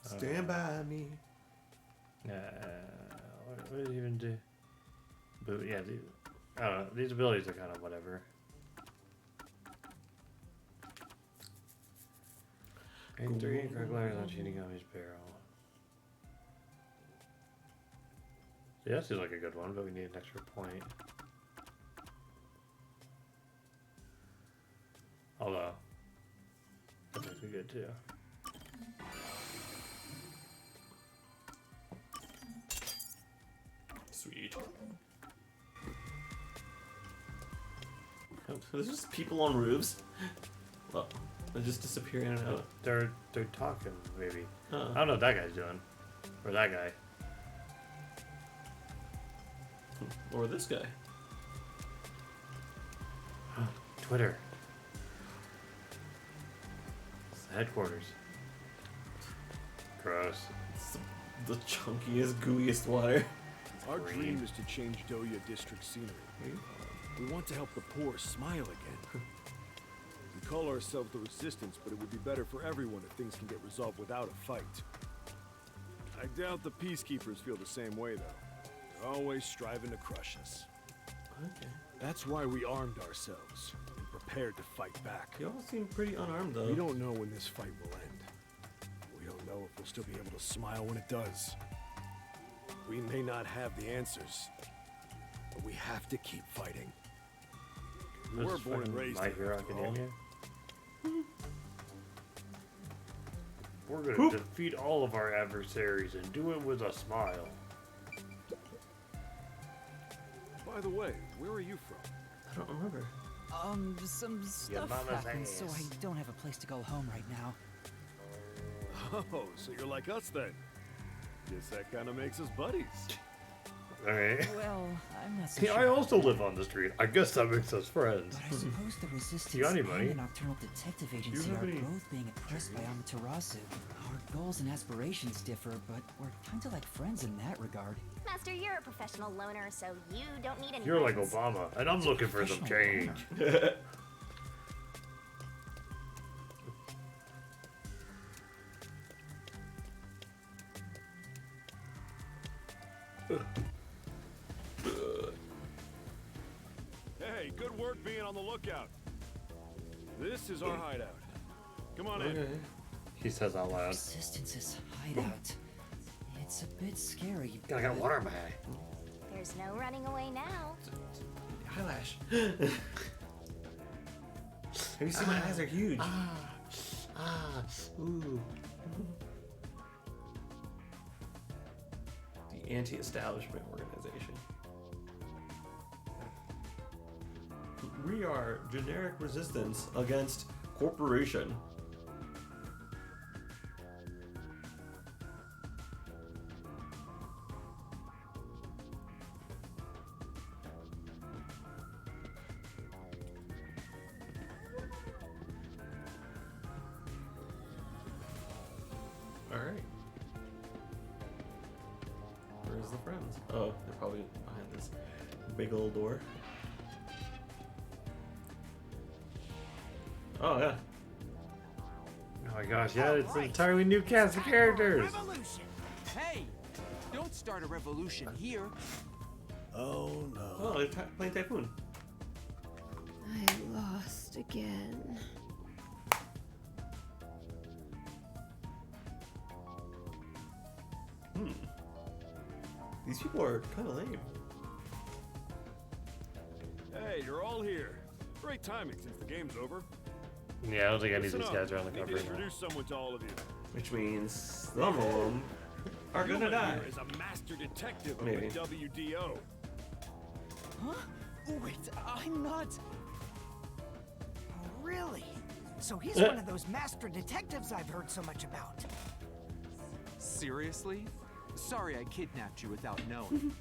Stand by me. What does it even do? But yeah, I don't know. These abilities are kind of whatever. And 3 correct letters on Shinigami's barrel. Yeah, that seems like a good one, but we need an extra point. Although, that makes me good too. There's just people on roofs. Well, they just disappear in and out. They're talking, maybe. Uh-uh. I don't know what that guy's doing. Or that guy. Or this guy. Twitter. It's the headquarters. Gross. It's the chunkiest, gooeyest water. Our dream is to change Doya district scenery. We want to help the poor smile again. We call ourselves the Resistance, but it would be better for everyone if things can get resolved without a fight. I doubt the peacekeepers feel the same way, though. They're always striving to crush us. Okay. That's why we armed ourselves and prepared to fight back. You all seem pretty unarmed, though. We don't know when this fight will end. We don't know if we'll still be able to smile when it does. We may not have the answers, but we have to keep fighting. We were This is born and fucking raised My here, Hero after all. Academia. We're gonna defeat all of our adversaries and do it with a smile. By the way, where are you from? I don't remember. Some stuff mama's happened, so ass. I don't have a place to go home right now. Oh, so you're like us then. Guess that kind of makes us buddies. Alright. Well, I'm not so Yeah, I sure. also live on the street. I guess that makes us friends. But I suppose the Resistance You got any and money? the Nocturnal Detective Agency have are any both being oppressed by Amaterasu. Our goals and aspirations differ, but we're kind of like friends in that regard. Master, you're a professional loner, so you don't need any You're like friends. Obama, and I'm looking for some Professional change. Hey, good work being on the lookout. This is our hideout. Come on in. Okay. He says out loud. Resistance's hideout. It's a bit scary. I got but- water in my eye. There's no running away now. Eyelash. Have you seen my eyes are huge? Ooh. The anti-establishment organization. We are generic resistance against corporation. All right. Where's the friends? Oh, they're probably behind this big old door. Oh yeah. Oh my gosh, yeah, it's an entirely new cast of characters. Revolution! Hey! Don't start a revolution here. Oh no. Oh, they're playing Typhoon. I lost again. These people are kind of lame. Hey, you're all here. Great timing since the game's over. Yeah, I don't think any of Listen these up. guys are on the I need cover. to introduce someone to all of you. Which means some of them are gonna Human die. here is a master detective of Maybe. the WDO. Huh? Wait, I'm not. Really? So he's one of those master detectives I've heard so much about. Seriously? Sorry I kidnapped you without knowing.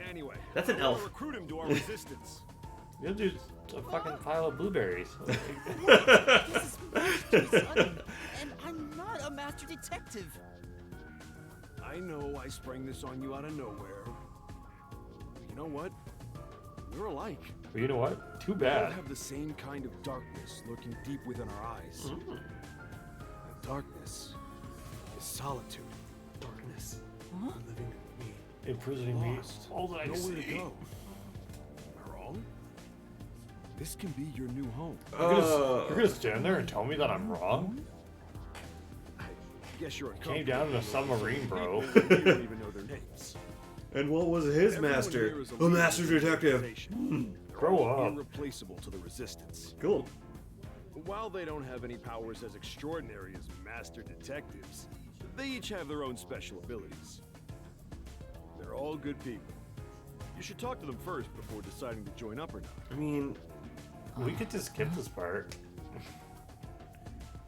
Anyway, That's an I wanna elf. recruit him to our resistance. You'll do a fucking pile of blueberries. This is Master Son, and I'm not a master detective. I know I sprang this on you out of nowhere. But you know what? We're alike. But you know what? Too We all bad. have the same kind of darkness lurking deep within our eyes. Mm. That darkness is solitude. Darkness. Huh? Living in me. Imprisoning me. Lost. All that I Nowhere to see. go. Am I wrong? This can be your new home. You're gonna stand there and tell me that I'm wrong? I guess you're Came down in a submarine, bro. You don't even know their names. And what was his Everyone master? here is A leader master of the detective. organization. They're Grow all up. irreplaceable to the resistance. Cool. While they don't have any powers as extraordinary as master detectives, they each have their own special abilities. They're all good people. You should talk to them first before deciding to join up or not. I mean, We could just skip this part.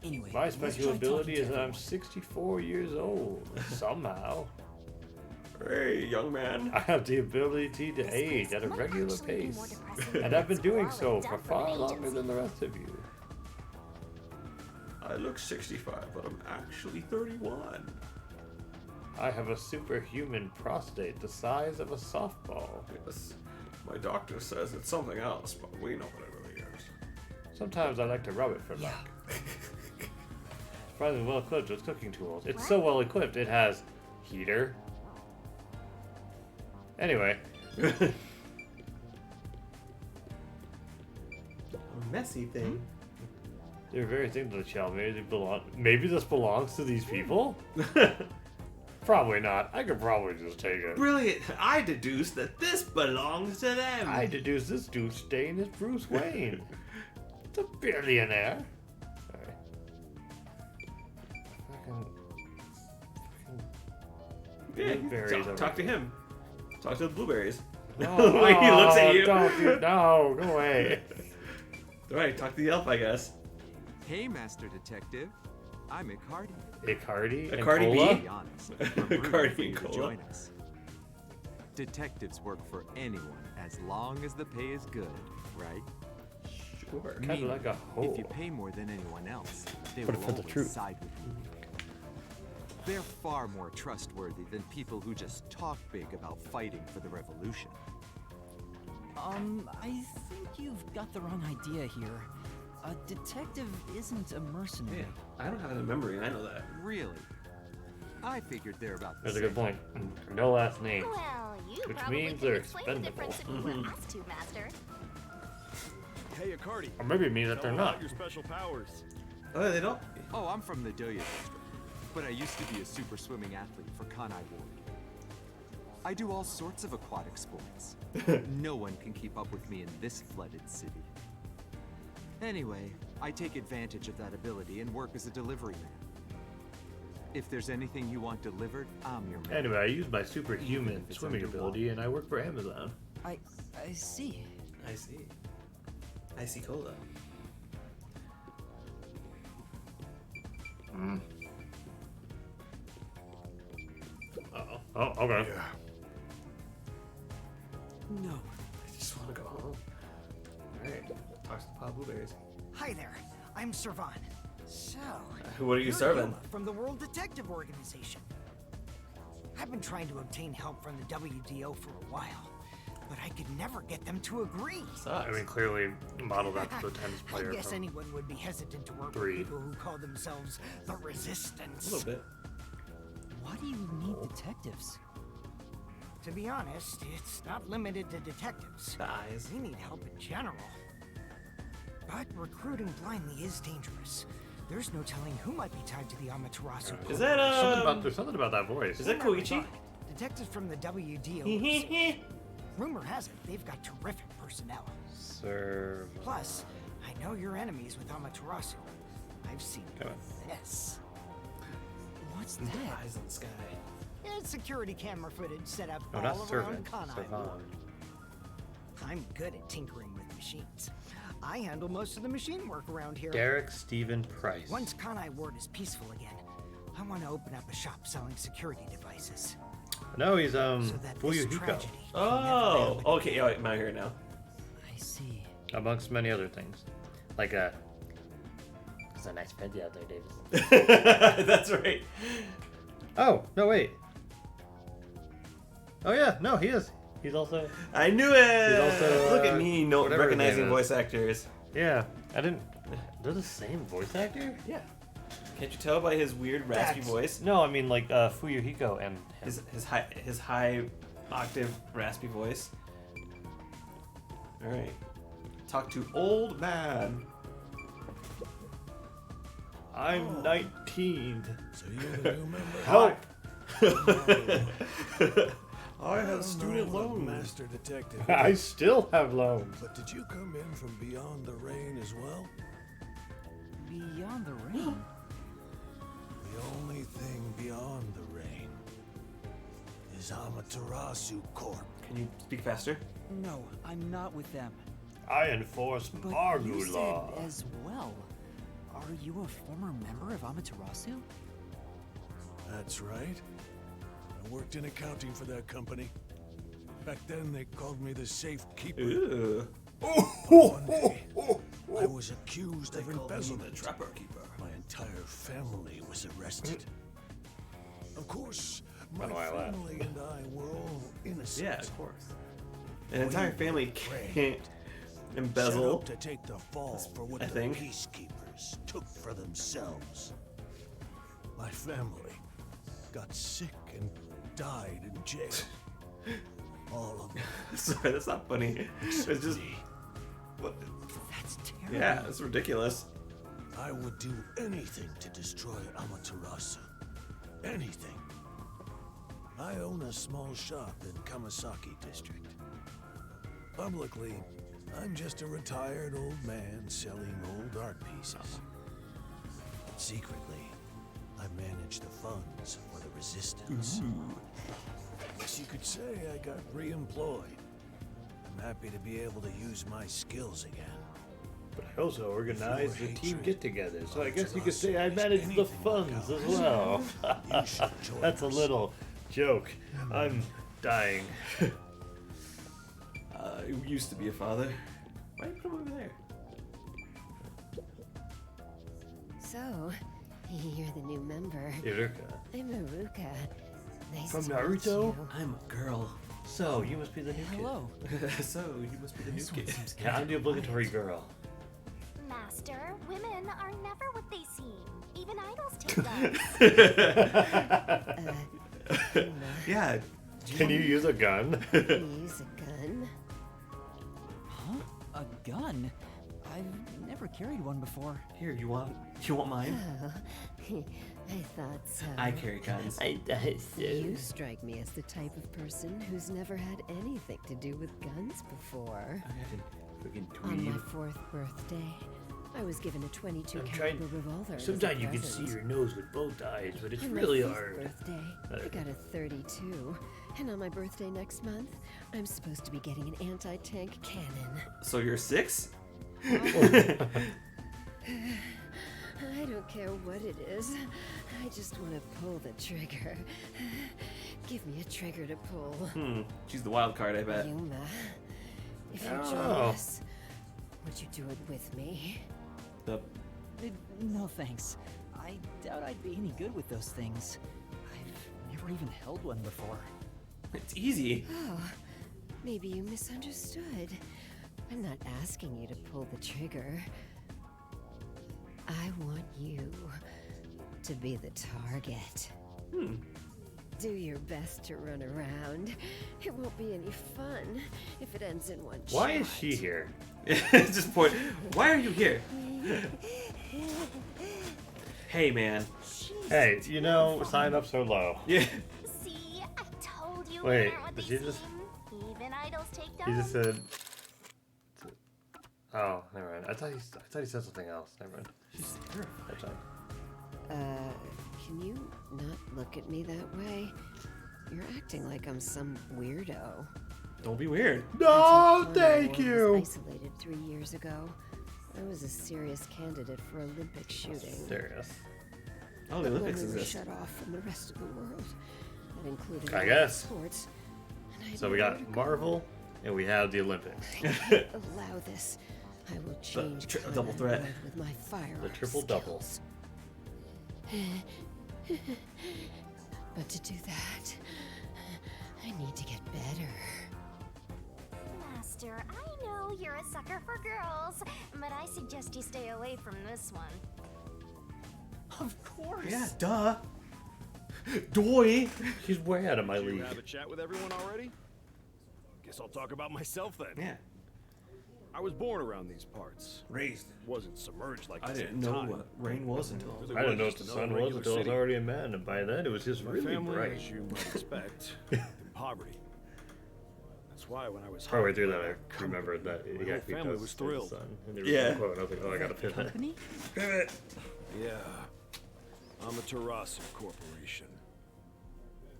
Anyway, My let's special try ability talking is to that I'm everyone. 64 years old. Somehow. hey, young man. I have the ability to This age place at a might regular actually be pace. more depressing And than I've been that doing squalid so for dump far from longer agency. than the rest of you. I look 65, but I'm actually 31. I have a superhuman prostate the size of a softball. Yes. My doctor says it's something else, but we know what it really is. Sometimes I like to rub it for Yeah. luck. Surprisingly well equipped with cooking tools. It's so well equipped, it has heater. Anyway. A messy thing. They're very things to the shell. Maybe this belongs to these people? Probably not. I could probably just take it. Brilliant. I deduce that this belongs to them. I deduce this dude's stain is Bruce Wayne. It's a billionaire. Sorry. Yeah, Blueberries talk to him. Talk to the blueberries. No, The way he looks at you. Don't do, no, go away. Alright, talk to the elf, I guess. Hey, Master Detective. I'm Icardi. Icardi and Cardi Cola? To be honest, I'm rooting Cardi for you and to Cola. join us. Detectives work for anyone as long as the pay is good, right? Sure. Kind of like a hole. If you pay more than anyone else, they But will for the always truth. side with you. They're far more trustworthy than people who just talk big about fighting for the revolution. I think you've got the wrong idea here. A detective isn't a mercenary. Yeah, I don't have it in memory, I know that. Really? I figured they're about the That's a same. good point. No last name. Well, you Which probably means could they're explain the expendable. difference if you were asked to, Master. Hey, Icardi. Or maybe it means that Tell they're them not. about your special powers. Oh, they don't? Oh, I'm from the Doya district, but I used to be a super swimming athlete for Kanai Ward. I do all sorts of aquatic sports. No one can keep up with me in this flooded city. Anyway, I take advantage of that ability and work as a delivery man. If there's anything you want delivered, I'm your man. Anyway, I use my superhuman Even if it's swimming underwater. ability and I work for Amazon. I see. I see. I see cola. Uh-oh. Oh, okay. Yeah. No. I just want to go home. Alright, talk to the pile of blueberries. Hi there, I'm Servan. So, What are you you're serving? Yuma from the World Detective Organization. I've been trying to obtain help from the WDO for a while, but I could never get them to agree. I mean, clearly modeled after the tennis player I guess from anyone would be hesitant to work 3. with people who call themselves the A Resistance. little bit. Why do you need detectives? To be honest, it's not limited to detectives. The eyes. We need help in general. But recruiting blindly is dangerous. There's no telling who might be tied to the Amaterasu. Is that, There's something about that voice. is that Koichi? Detectives from the WDO. Rumor has it they've got terrific personnel. Serve. Plus, I know your enemies with Amaterasu. I've seen Come on. this. What's The that? eyes in the sky. It's security camera footage set up No, all not around servant. Kanai Servan. Ward. I'm good at tinkering with machines. I handle most of the machine work around here. Derek Stephen Price. Once Kanai Ward is peaceful again, I want to open up a shop selling security devices. No, he's So that this Fuyuhiko, tragedy can Oh, never happen okay, yeah, I'm out here now. I see. amongst many other things, like a. It's a nice penty out there, Davis. That's right. Oh no, wait. Oh yeah, no, he is. He's also. I knew it! He's also, Look at me, no, whatever his recognizing name is. voice actors. Yeah, I didn't. They're the same voice actor? Yeah. Can't you tell by his weird raspy That's- voice? No, I mean like Fuyuhiko and him. His high octave raspy voice. Alright. Talk to old man. I'm 19. So you're the new member? Help! I have don't student know what a loans. Master Detective. I still have loans. But did you come in from beyond the rain as well? Beyond the rain. The only thing beyond the rain is Amaterasu Corp. Can you speak faster? No, I'm not with them. I enforce But Margu you said law. as well. Are you a former member of Amaterasu? That's right. I worked in accounting for that company. Back then, they called me the safekeeper. Ooh. One day, I was accused of embezzlement. Trapper keeper. My entire family was arrested. Of course, my How do I laugh? family and I were all innocent. Yeah, of course. An entire family can't Set embezzle. up to take the fall for what I the think. peacekeepers took for themselves. My family got sick and died in jail. All of them. Sorry, that's not funny. It's just. What? That's terrible. Yeah, it's ridiculous. I would do anything to destroy Amaterasu. Anything. I own a small shop in Kamasaki district. Publicly, I'm just a retired old man selling old art pieces. Secretly, I manage the funds for the resistance. Guess you could say I got re-employed. I'm happy to be able to use my skills again. But I also organized the If team your get-togethers, so I guess you Amaterasu could say I is managed the anything like funds as ours, well. you should join That's a us. little joke. I'm dying. You used to be a father. Why did you come over there? So, you're the new member. Iruka. I'm Iruka. Nice From to meet Naruto? you. I'm a girl. So, you must be the new Hello. So, you must be the new This one kid. seems kid. Yeah, I'm the obligatory girl. Master, women are never what they seem. Even idols take guns. Yeah. Can you use a gun? Use a gun. Huh? A gun? I've never carried one before. Here, you want mine? Oh, I thought so. I carry guns. I thought so. You strike me as the type of person who's never had anything to do with guns before. Fucking On my dweeb. 4th birthday, I was given a 22 I'm caliber trying. revolver. as a Sometimes you can see present. your nose with both eyes, but it's On really my 5th hard. birthday, I got a 32. And on my birthday next month, I'm supposed to be getting an anti-tank cannon. So you're 6? I don't care what it is. I just want to pull the trigger. Give me a trigger to pull. She's the wild card, I bet. Yuma, if you Oh. join us, would you do it with me? The No thanks. I doubt I'd be any good with those things. I've never even held one before. It's easy. Oh, maybe you misunderstood. I'm not asking you to pull the trigger. I want you to be the target. Do your best to run around. It won't be any fun if it ends in one shot. Why is she here? Just point. Why are you here? Hey, man. Hey, you know, sign-ups are low. Yeah. See, I told you Wait, women aren't what did they she just- seem. Even idols take He guns. just said. Oh, never mind. I thought he said something else. Never mind. That's fine. Can you not look at me that way? You're acting like I'm some weirdo. Don't be weird. No, Until thank Conor you. was isolated 3 years ago. I was a serious candidate for Olympic shooting. Serious. Oh, the But Olympics when we were exist. shut off from the rest of the world. That included I all guess. sports. And I had So we nowhere got to go. Marvel, and we have the Olympics. I can't allow this. I will change tri- Conor double threat. World with my firearm The triple double. skills. But to do that, I need to get better. Master, I know you're a sucker for girls, but I suggest you stay away from this one. Of course. Yeah, duh. Doy. She's way out of my Did you league. have a chat with everyone already? Guess I'll talk about myself then. Yeah. I was born around these parts. Raised. Wasn't submerged like I this didn't at know time. what rain was until. I didn't know what Just the another sun was regular until I was city. already a man, and by then it was just My really family, bright. as you might expect, in poverty. That's why when I was Partway through that, hired I remembered that my he whole actually family does was stay the thrilled. sun. And there Yeah. was a quote, and I was like, oh, I gotta pivot. Company? Pivot. Yeah, Amaterasu Corporation.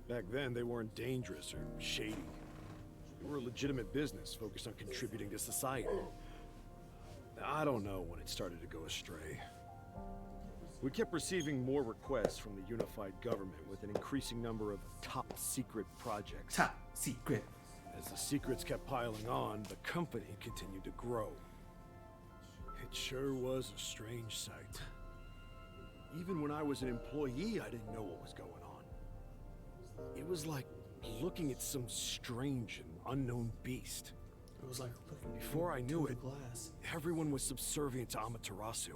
Back then, they weren't dangerous or shady. We're a legitimate business focused on contributing to society. I don't know when it started to go astray. We kept receiving more requests from the unified government with an increasing number of top-secret projects. Top secret. As the secrets kept piling on, the company continued to grow. It sure was a strange sight. Even when I was an employee, I didn't know what was going on. It was like looking at some strange and unknown beast. It was like looking Before I knew it, glass. everyone was subservient to Amaterasu.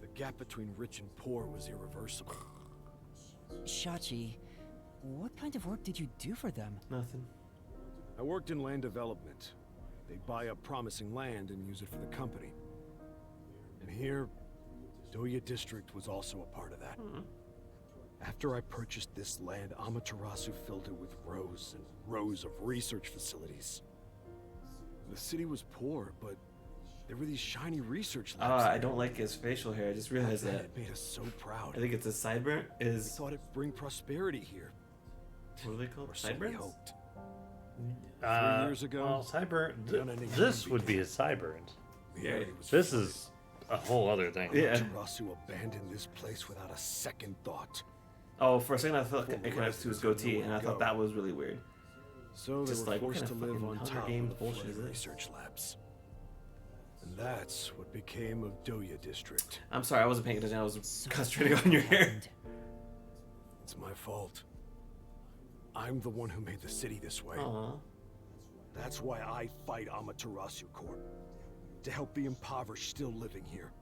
The gap between rich and poor was irreversible. Shachi, what kind of work did you do for them? Nothing. I worked in land development. They'd buy up promising land and use it for the company. And here, Doya District was also a part of that. After I purchased this land, Amaterasu filled it with rows and rows of research facilities. The city was poor, but there were these shiny research labs. I don't like his facial hair. I just realized that. It made us so proud. I think it's a sideburn. I Is thought it'd bring prosperity here. what are they called? Or so we Sideburns? hoped. 3 years ago, Well, Cyber. none of This them would be began. a Sideburns. The Yeah, area was This flooded. is a whole other thing. Yeah. Amaterasu abandoned this place without a second thought. Oh, for a second I thought Full it connected to his residents had goatee, nowhere and I to thought go. that was really weird. So they Just were like, what forced to kind of live fucking on Hunger top Games of the bullshit flooded is this? research labs. And that's what became of Doya District. I'm sorry, I wasn't paying attention. I was So concentrating on your hair. happened. It's my fault. I'm the one who made the city this way. Aw. That's why I fight Amaterasu Corp. To help the impoverished still living here.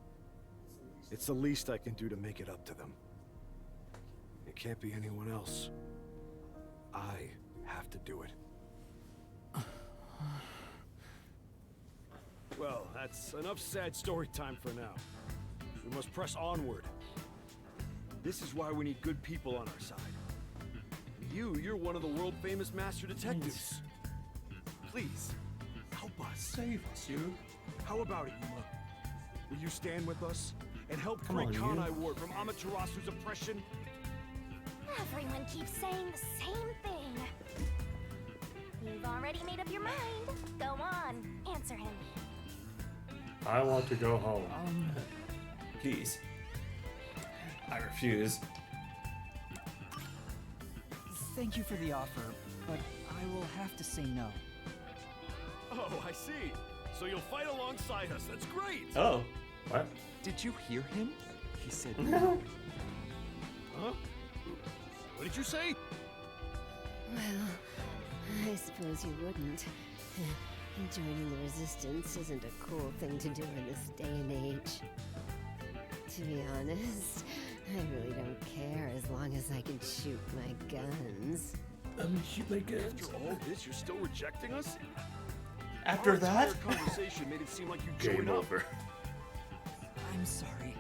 It's the least I can do to make it up to them. It can't be anyone else. I have to do it. Well, that's enough sad story time for now. We must press onward. This is why we need good people on our side. You're one of the world-famous master detectives. Please, help us. Save us, you. How about it, Yuma? Will you stand with us and help Come free on, Kanai you. Ward from Amaterasu's oppression? Everyone keeps saying the same thing. You've already made up your mind. Go on, answer him. I want to go home. Please. I refuse. Thank you for the offer, but I will have to say no. Oh, I see. So you'll fight alongside us. That's great. Oh. What? Did you hear him? He said No. Huh? What did you say? Well, I suppose you wouldn't. Joining the Resistance isn't a cool thing to do in this day and age. To be honest, I really don't care as long as I can shoot my guns. Shoot my guns. After all this, you're still rejecting us? After Our that? entire conversation made it seem like you Game joined up. over. I'm sorry.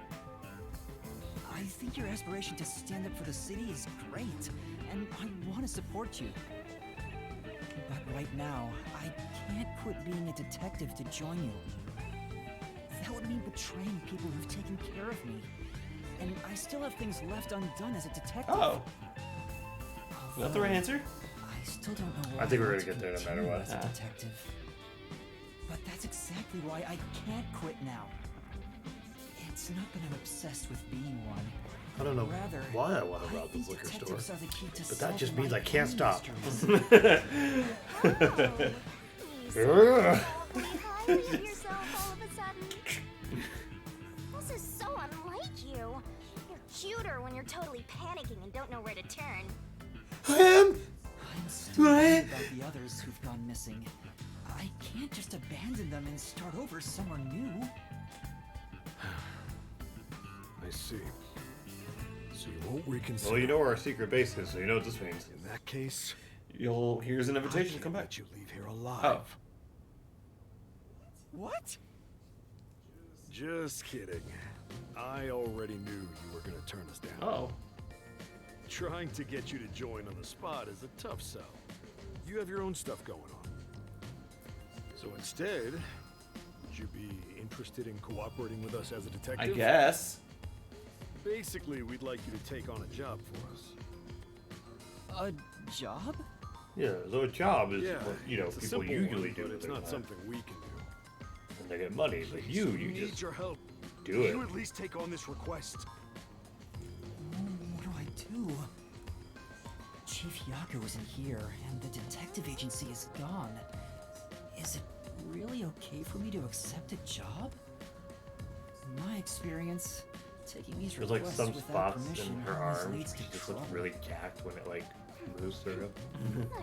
I think your aspiration to stand up for the city is great, and I want to support you. But right now, I can't quit being a detective to join you. That would mean betraying people who've taken care of me. And I still have things left undone as a detective. Oh. Is that the right answer? I still don't know why I think we're want gonna to get there no matter continue what. as a detective. But that's exactly why I can't quit now. It's not that I'm obsessed with being one. I don't know Rather, why I want to I rob think this liquor store. detectives are the key to But that just solving means my I can't own stop. mysteries. Oh, you hide yourself all of a sudden. This is so unlike you. You're cuter when you're totally panicking and don't know where to turn. I'm still worried about the others who've gone missing. I can't just abandon them and start over somewhere new. I see. So you won't reconsider. Well, you know where our secret base is, so you know what this means. In that case, Here's an I invitation to can't come back. let you leave here alive. Oh. What? Just kidding. I already knew you were gonna turn us down. Oh. Trying to get you to join on the spot is a tough sell. You have your own stuff going on. So instead, would you be interested in cooperating with us as a detective? I guess. Basically, we'd like you to take on a job for us. A job? Yeah, so a job is Yeah, what, you know, it's a people simple usually one, do. but with it's their not time. something we can do. And they get money, but you We need just your help. do Will it. you at least take on this request? What do I do? Chief Yaku isn't here, and the detective agency is gone. Is it really okay for me to accept a job? In my experience, taking these There's like requests some without spots permission in her always arms. leads She to just trouble. looks really jacked when it like moves through.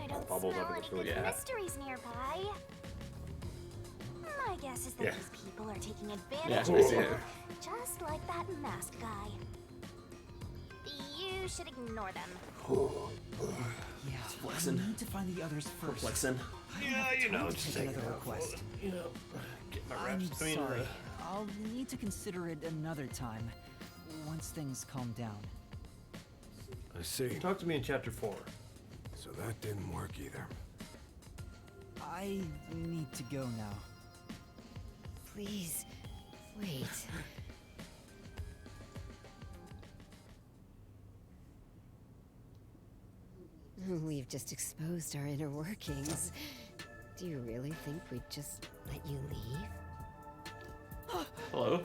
I don't Bubbles smell up and any it's really big jacked. mysteries nearby. My guess is that Yeah. these people are taking advantage Yeah, of I see you, it. just like that masked guy. You should ignore them. Yeah, flexing. I need to find the others first. Flexing. I don't Yeah, have you know, time to just take take another it out. request. You know, get my I'm reps. I mean, sorry. I'll need to consider it another time, once things calm down. I see. talk to me in chapter 4. So that didn't work either. I need to go now. Please, wait. We've just exposed our inner workings. Do you really think we'd just let you leave? Hello.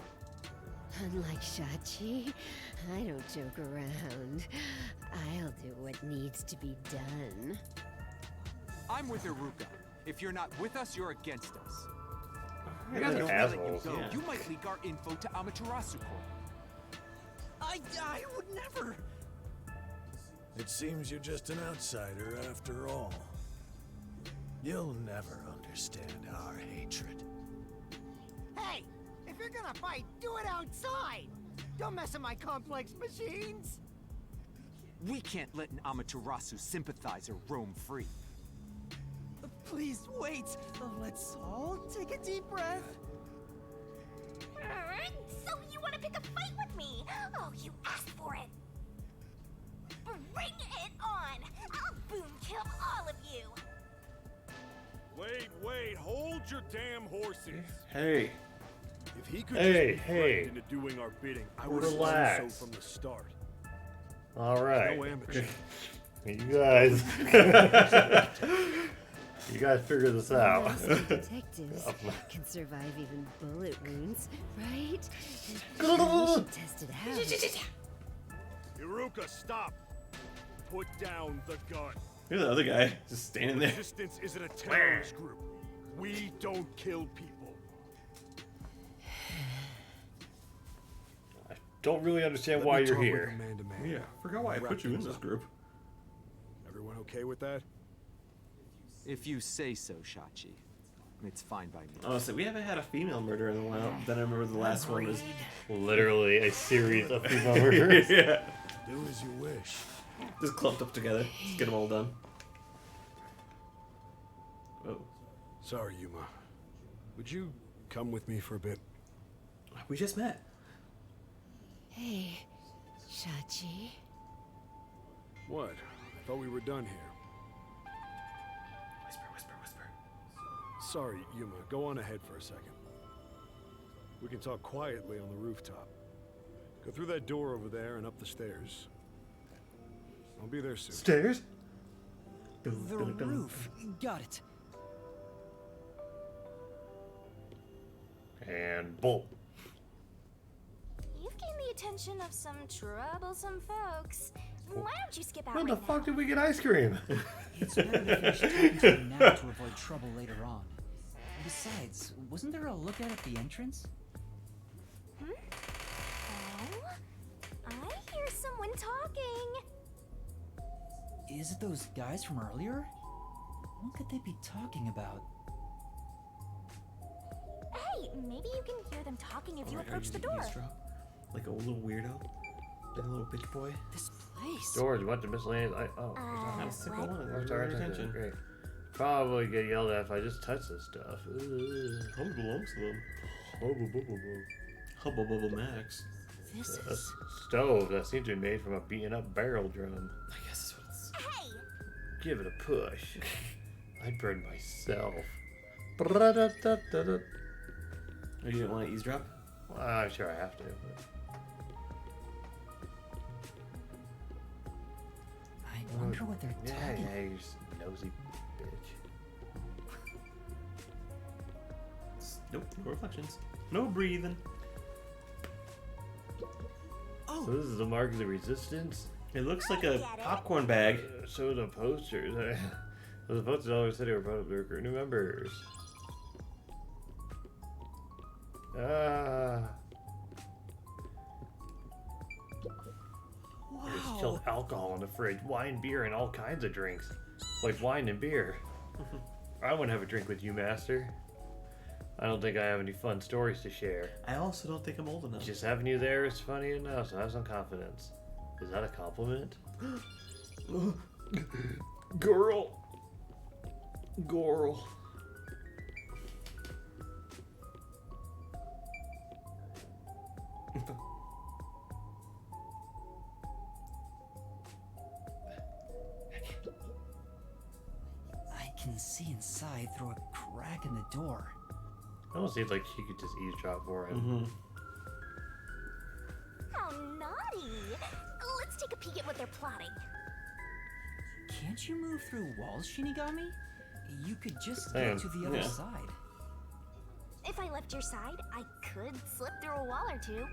Unlike Shachi, I don't joke around. I'll do what needs to be done. I'm with Iruka. If you're not with us, you're against us. You guys If are we let you assholes. go, Yeah. you might leak our info to Amaterasu Corp. I would never. It seems you're just an outsider after all. You'll never understand our hatred. Hey, if you're gonna fight, do it outside. Don't mess with my complex machines. We can't let an Amaterasu sympathizer roam free. Please wait. Let's all take a deep breath. So you want to pick a fight with me? Oh, you asked for it. Bring it on. I'll boom kill all of you. Wait, hold your damn horses. Hey. If he could Hey, just be hey. frightened into doing our bidding, I would have done Relax. so from the start. All right. No amateur. You guys. You guys figure this out. Most detectives can survive even bullet wounds, right? We should test it out. Iruka, stop! Put down the gun. Here's the other guy just standing there. Resistance isn't a terrorist group. We don't kill people. I don't really understand Let why me you're talk with here. a man-to-man. Yeah, forgot why I put you in this group. Everyone okay with that? If you say so, Shachi. It's fine by me. Honestly, we haven't had a female murder in a while. Then I remember the last one was. Literally a series of female murders. Yeah. Do as you wish. Just clumped up together. Just get them all done. Oh. Sorry, Yuma. Would you come with me for a bit? We just met. Hey, Shachi. What? I thought we were done here. Whisper, whisper, whisper. Sorry, Yuma. Go on ahead for a second. We can talk quietly on the rooftop. Go through that door over there and up the stairs. I'll be there soon. Stairs? The roof. Got it. And bolt. You've gained the attention of some troublesome folks. Why don't you skip out When right the fuck now? did we get ice cream? It's better to finish talking to him now to avoid trouble later on. Besides, wasn't there a lookout at the entrance? Oh, I hear someone talking. Is it those guys from earlier? What could they be talking about? Hey, maybe you can hear them talking if you approach the door. Like a little weirdo. Like a little bitch boy. This place. George, what the miscellaneous? Oh, How sick I what? wanted. oh, There's sorry, your attention. Great. Probably get yelled at if I just touch this stuff. Hubba belongs to them. Hubba Hubba bubba max. This A is. stove that seems to be made from a beaten up barrel drum. I guess that's what it's. Hey, Give it a push. I'd burn myself. Oh, you didn't want to eavesdrop? I'm sure I have to. But... I wonder what they're talking. Yeah, you just nosy bitch. Nope, no reflections. No breathing. So this is the mark of the resistance? It looks like a popcorn bag. So the posters. The posters always said they were about to recruit new members. Wow. There's chilled alcohol in the fridge, wine, beer, and all kinds of drinks. Like wine and beer. I want to have a drink with you, Master. I don't think I have any fun stories to share. I also don't think I'm old enough. Just having you there is funny enough, so have some confidence. Is that a compliment? Girl. Girl. I can see inside through a crack in the door. It almost seems like she could just eavesdrop for him. Mm-hmm. How naughty! Let's take a peek at what they're plotting. Can't you move through walls, Shinigami? You could just Damn. get to the other Yeah. side. If I left your side, I could slip through a wall or two.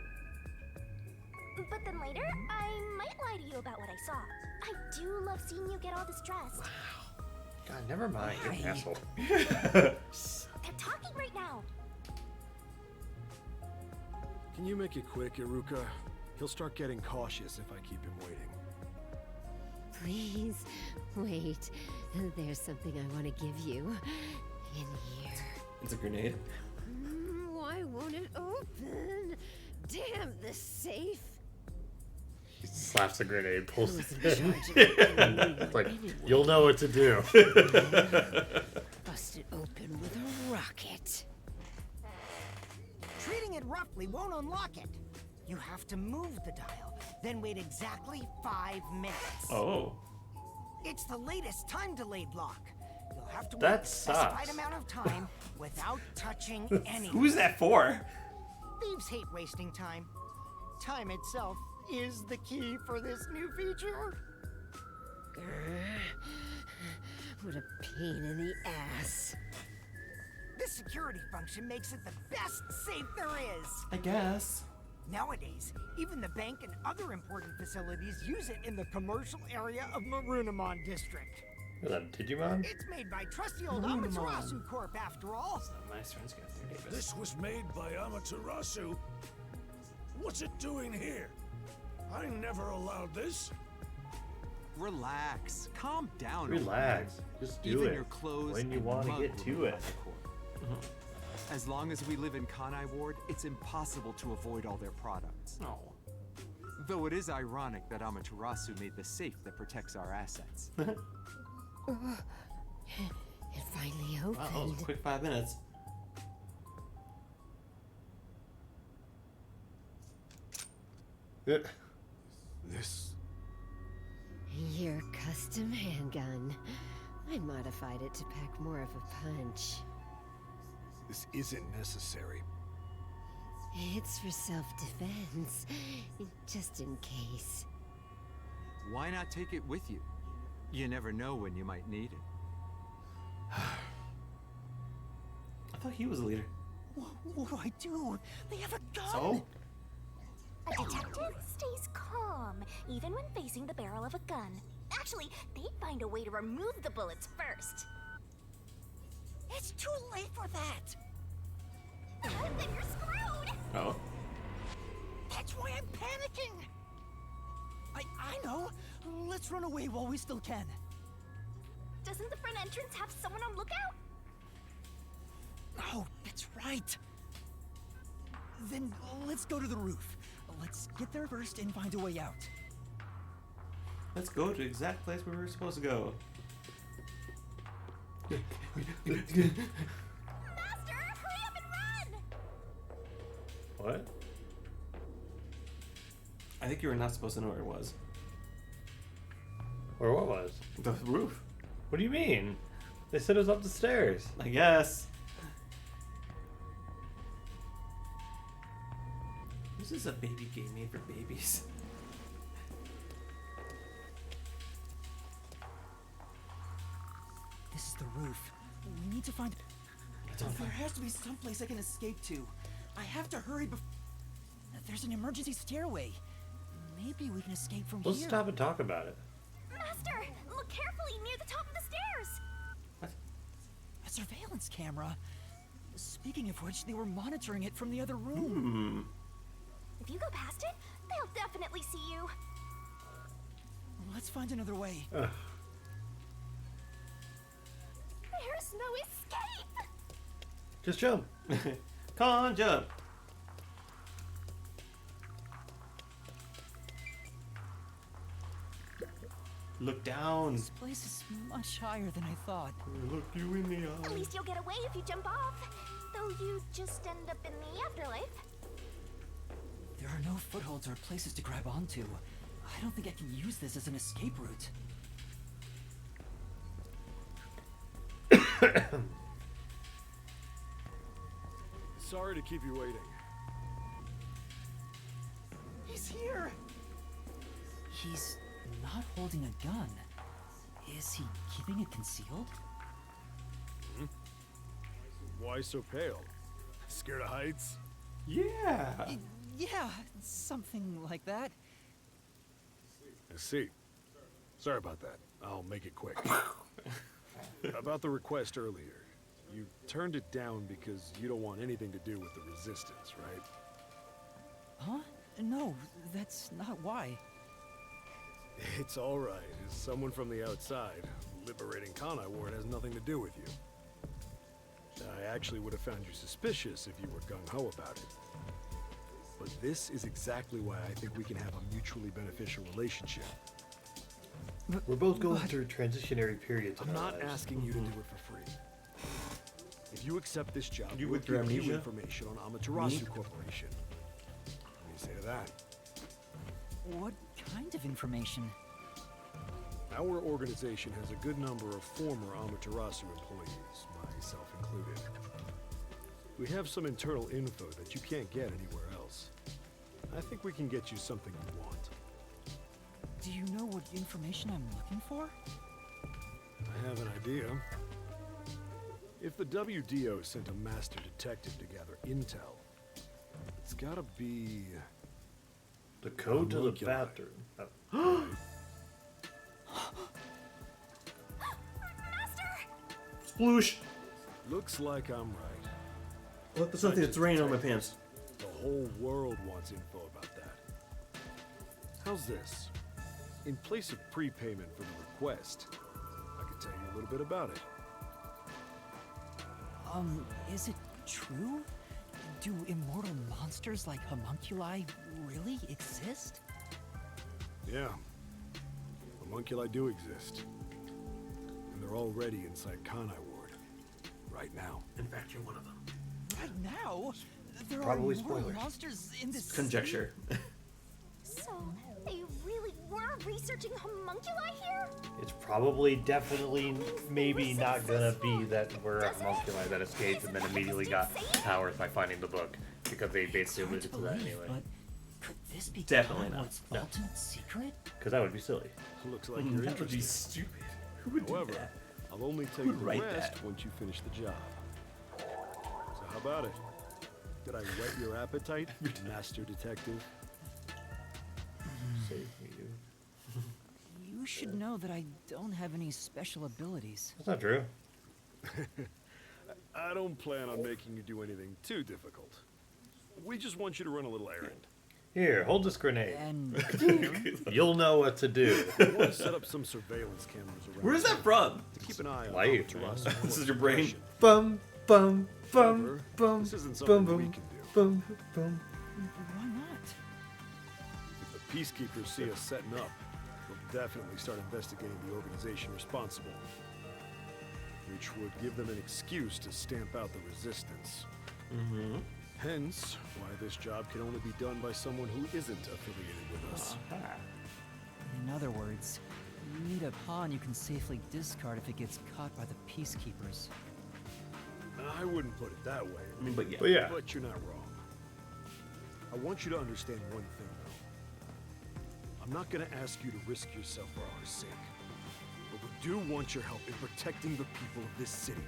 But then later, I might lie to you about what I saw. I do love seeing you get all distressed. God, never mind. You're an Why? asshole. They're talking right now. Can you make it quick, Iruka? He'll start getting cautious if I keep him waiting. Please, wait. There's something I want to give you. In here. It's a grenade. Why won't it open? Damn, the safe. He slaps a grenade, pulls Who's it in in. charge of it It's like, anyway? you'll know what to do. Bust it open with a rocket. Treating it roughly won't unlock it. You have to move the dial, then wait exactly 5 minutes. Oh. It's the latest time-delayed lock. You'll have to wait That a specified sucks. amount of time without touching anything. Who's that for? Thieves hate wasting time. Time itself is the key for this new feature. What a pain in the ass. This security function makes it the best safe there is. I guess. Nowadays, even the bank and other important facilities use it in the commercial area of Marunimon District. Is that Digimon? It's made by trusty old Marunimon. Amaterasu Corp after all. My friends got their neighbors. This was made by Amaterasu. What's it doing here? I never allowed this. Relax. Calm down. Relax. Just do Even it your clothes when you and want to mug get will to be it. on the court. As long as we live in Kanai Ward, it's impossible to avoid all their products. Oh. Though it is ironic that Amaterasu made the safe that protects our assets. It finally opened. Wow, that was a quick 5 minutes. This. Your custom handgun. I modified it to pack more of a punch. This isn't necessary. It's for self-defense, just in case. Why not take it with you? You never know when you might need it. I thought he was the leader. What do I do? They have a gun. So? A detective stays calm, even when facing the barrel of a gun. Actually, they'd find a way to remove the bullets first. It's too late for that. Then you're screwed! Oh. That's why I'm panicking. I know. Let's run away while we still can. Doesn't the front entrance have someone on lookout? Oh, that's right. Then let's go to the roof. Let's get there first and find a way out. Let's go to the exact place where we were supposed to go. Master, hurry up and run! What? I think you were not supposed to know where it was. Or what was? The roof. What do you mean? They said it was up the stairs. I guess. This is a baby game made for babies. the roof. We need to find... There has to be some place I can escape to. I have to hurry before... There's an emergency stairway. Maybe we can escape from Let's here. stop and talk about it. Master, look carefully near the top of the stairs. A surveillance camera. Speaking of which, they were monitoring it from the other room. If you go past it, they'll definitely see you. Let's find another way. There's no escape. Just jump. Con jump. Look down. This place is much higher than I thought. Look you in the At eye. least you'll get away if you jump off. Though you just end up in the afterlife. There are no footholds or places to grab onto. I don't think I can use this as an escape route. Sorry to keep you waiting. He's here! He's not holding a gun. Is he keeping it concealed? Why so pale? Scared of heights? Yeah. Yeah, something like that. I see. Sorry about that. I'll make it quick. About the request earlier. You turned it down because you don't want anything to do with the resistance, right? Huh? No, that's not why. It's all right. As someone from the outside, liberating Kanai Ward has nothing to do with you. I actually would have found you suspicious if you were gung-ho about it. But this is exactly why I think we can have a mutually beneficial relationship. We're both going through transitionary periods. I'm not asking you to do it for free. If you accept this job, You we'll with your give you amnesia? information on Amaterasu Corporation. What do you say to that? What kind of information? Our organization has a good number of former Amaterasu employees, myself included. We have some internal info that you can't get anywhere else. I think we can get you something you want. Do you know what information I'm looking for? I have an idea. If the WDO sent a master detective to gather intel, it's gotta be... The code to the Homunculi. bathroom. Right? Sploosh. Looks like I'm right. What? There's something that's raining on my pants. The whole world wants info about that. How's this? In place of prepayment for the request, I could tell you a little bit about it. Is it true? Do immortal monsters like homunculi really exist? Yeah. Homunculi do exist. And they're already inside Kanai Ward. Right now. In fact, you're one of them. Right now? There Probably are immortal spoilers. monsters in this Conjecture. So, they really were researching homunculi here? It's probably, definitely, maybe not gonna be that we're a homunculi that escaped and then immediately got powers by finding the book, because they basically Hard to alluded to that believe, anyway. but could this be Definitely not. Ward's No. ultimate secret? Because that would be silly. Looks like you're That would be interested. stupid. Who would However, do that? I'll only tell Who'd you the write rest that? once you finish the job. So how about it? Did I whet your appetite, Master Detective? Save me, dude. You should know that I don't have any special abilities. That's not true. I don't plan on making you do anything too difficult. We just want you to run a little errand. Here, hold this grenade. And You'll know what to do. I want to set up some surveillance cameras around. Where's that from? To keep an eye on Life, Amaterasu man. This is your brain. operation. Bum, bum, bum, However, bum, this isn't bum, something we bum, can do. bum, bum. why not? If the peacekeepers see us setting up, they'll definitely start investigating the organization responsible. Which would give them an excuse to stamp out the resistance. Mm-hmm. Hence, why this job can only be done by someone who isn't affiliated with us. In other words, you need a pawn you can safely discard if it gets caught by the peacekeepers. I wouldn't put it that way. I mean, but yeah. But yeah, But you're not wrong. I want you to understand one thing, though. I'm not gonna ask you to risk yourself for our sake. But with do want your help in protecting the people of this city.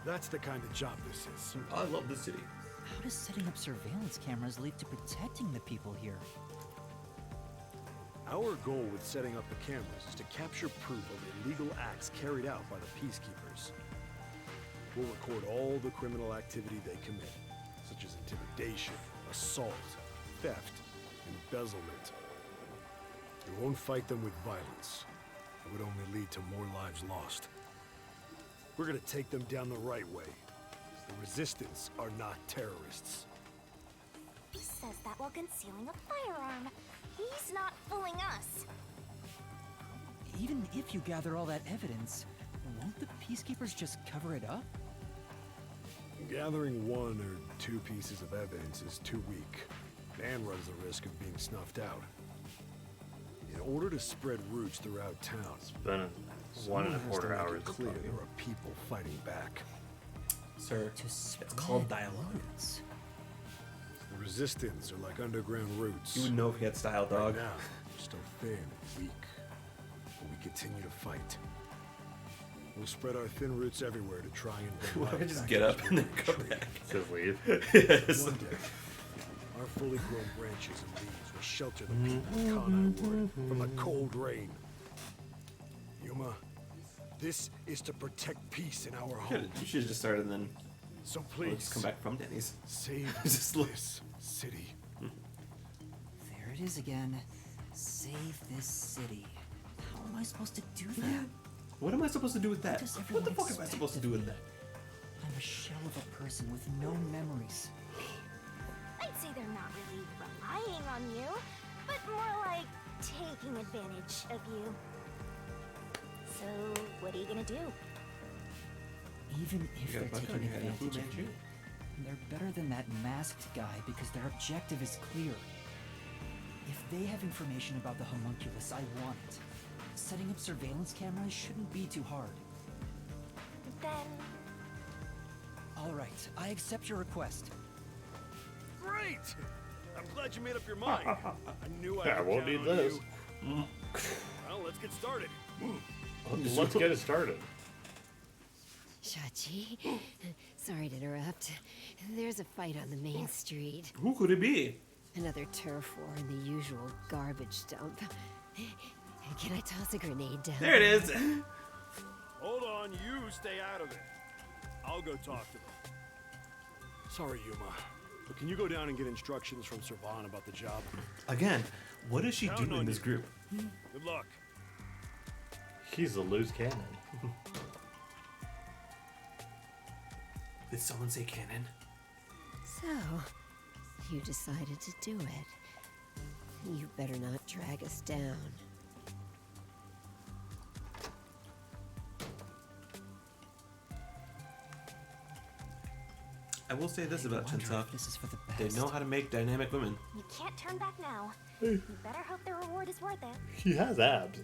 That's the kind of job this is. I love this city. How does setting up surveillance cameras lead to protecting the people here? Our goal with setting up the cameras is to capture proof of illegal acts carried out by the peacekeepers. We'll record all the criminal activity they commit, such as intimidation, assault, theft, embezzlement. We won't fight them with violence. It would only lead to more lives lost. We're gonna take them down the right way. The Resistance are not terrorists. He says that while concealing a firearm. He's not fooling us. Even if you gather all that evidence, won't the peacekeepers just cover it up? Gathering 1 or 2 pieces of evidence is too weak, and runs the risk of being snuffed out. In order to spread roots throughout town, It's been 1.25 hours. clear there are people fighting back. Sir, it's called dialogue. The Resistance are like underground roots. You would know if you had style, dog. Right now, we're still thin and weak, but we continue to fight. We'll spread our thin roots everywhere to try and bring Why don't I life just back get to up this and then broken go tree. back? Just leave. Yes. One day, our fully grown branches and leaves will shelter the people of Kanai Ward from the cold rain. Yuma, this is to protect peace in our home. You should have just started and then So we'll please, just come back from Denny's. save Just look. this city. There it is again. Save this city. How am I supposed to do that? What am I supposed to do with that? Does What everyone the fuck am I expect supposed to of do with me? that? I'm a shell of a person with no memories. I'd say they're not really relying on you, but more like taking advantage of you. So, what are you gonna do? Even if You got a they're bucket on taking your head and a Fu advantage of Manchu? me, they're better than that masked guy because their objective is clear. If they have information about the homunculus, I want it. Setting up surveillance cameras shouldn't be too hard. Then, All right, I accept your request. Great! I'm glad you made up your mind. I knew I Yeah, could won't count need on this. you. Well, let's get started. Let's get it started. Shachi, sorry to interrupt. There's a fight on the main street. Who could it be? Another turf war in the usual garbage dump. Can I toss a grenade down? There it is. Hold on, you stay out of it. I'll go talk to them. Sorry, Yuma. But can you go down and get instructions from Servan about the job? Again, what does she Count do in on this you. group? Good luck. He's a loose cannon. Did someone say cannon? So, you decided to do it. You better not drag us down. I will say this about Wonder Chinsa. if this is for the They best. know how to make dynamic women. you can't turn back now. You better hope the reward is worth it. He has abs.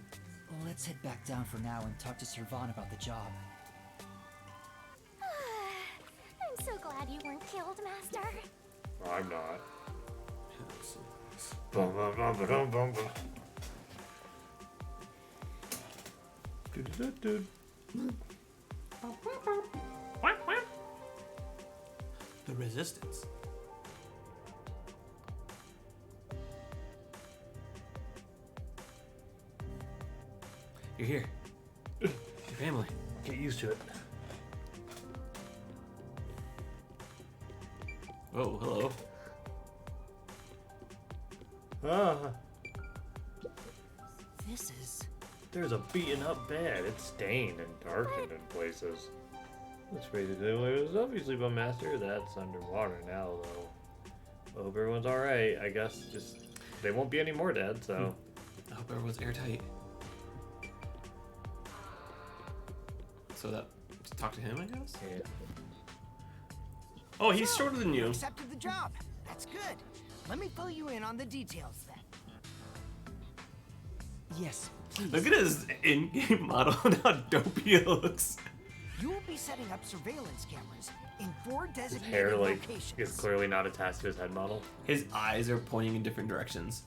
Well, let's head back down for now and talk to Servan about the job. I'm so glad you weren't killed, Master. I'm not. Bum, bum, bum, ba-dum, bum, bum. Do-do-do-do. The Resistance. You're here. Your family. Get used to it. Oh, hello. Ah, This is... there's a beaten up bed. It's stained and darkened in places. Looks basically the way it was obviously by Master. That's underwater now, though. I hope everyone's alright. I guess just they won't be any more dead, so. I hope everyone's airtight. So that, to talk to him, I guess? Yeah. Oh, he's shorter than you. Accepted the job. That's good. Let me fill you in on the details then. Yes, please. Look at his in-game model and how dope he looks. You will be setting up surveillance cameras in 4 His designated hair, like, locations. is clearly not attached to his head model. His eyes are pointing in different directions.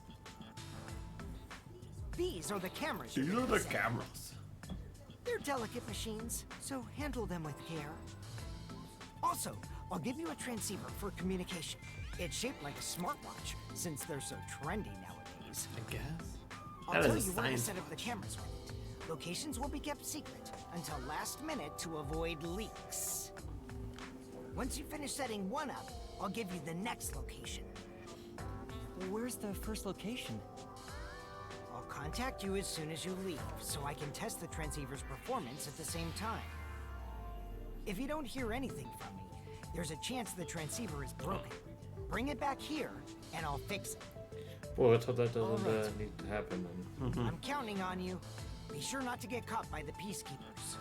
These are the cameras. These you're are gonna the set. cameras. They're delicate machines, so handle them with care. Also, I'll give you a transceiver for communication. It's shaped like a smartwatch, since they're so trendy nowadays. I guess. I'll That tell is a you where to science set up the cameras with it. Locations will be kept secret until last minute to avoid leaks. Once you finish setting one up, I'll give you the next location. Where's the first location? I'll contact you as soon as you leave, so I can test the transceiver's performance at the same time. If you don't hear anything from me, there's a chance the transceiver is broken. Bring it back here, and I'll fix it. Well, let's hope that doesn't need to happen then. I'm counting on you. Be sure not to get caught by the peacekeepers.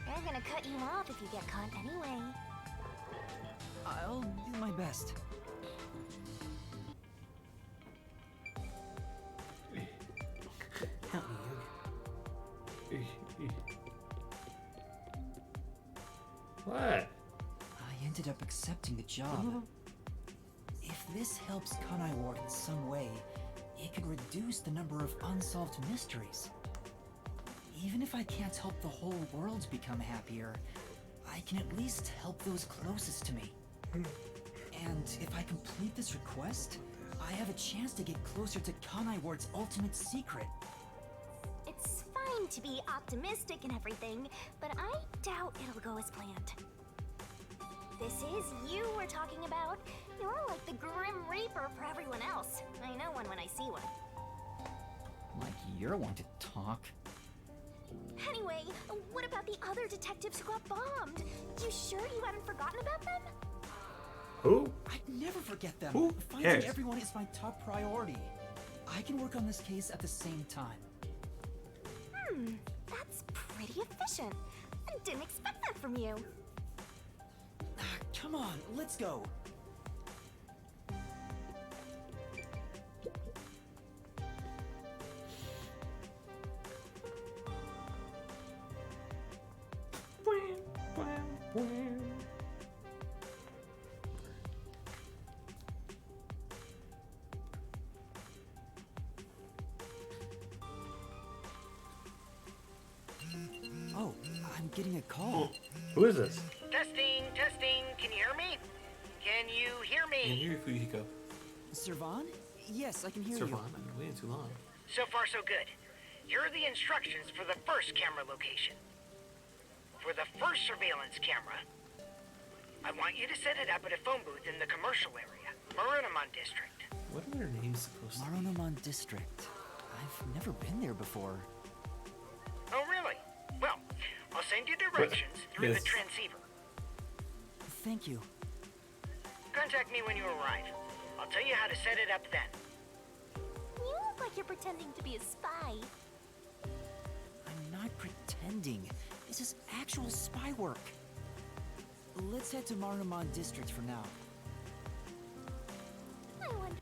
They're gonna cut you off if you get caught anyway. I'll do my best. What? I ended up accepting the job. If this helps Kanai Ward in some way, it could reduce the number of unsolved mysteries. Even if I can't help the whole world become happier, I can at least help those closest to me. And if I complete this request, I have a chance to get closer to Kanai Ward's ultimate secret. It's fine to be optimistic and everything, but I doubt it'll go as planned. This is you we're talking about. You're like the Grim Reaper for everyone else. I know one when I see one. Like you're one to talk. Anyway, what about the other detectives who got bombed? You sure you haven't forgotten about them? Who? I'd never forget them. Who Finding cares? everyone is my top priority. I can work on this case at the same time. That's pretty efficient. I didn't expect that from you. Come on, let's go. Oh, I'm getting a call. Who is this? Testing, testing. Can you hear me? Can you hear And me? here Fujiko. Servan? Yes, I can hear Servan, you. I've been waiting too long. So far, so good. Here are the instructions for the first camera location. For the first surveillance camera, I want you to set it up at a phone booth in the commercial area, Marunamon District. What are their names supposed to be? Marunomon District. I've never been there before. Oh, really? Well, I'll send you directions through Yes. the transceiver. Thank you. Contact me when you arrive. I'll tell you how to set it up then. You look like you're pretending to be a spy. I'm not pretending. This is actual spy work. Let's head to Marunomon District for now. I wonder.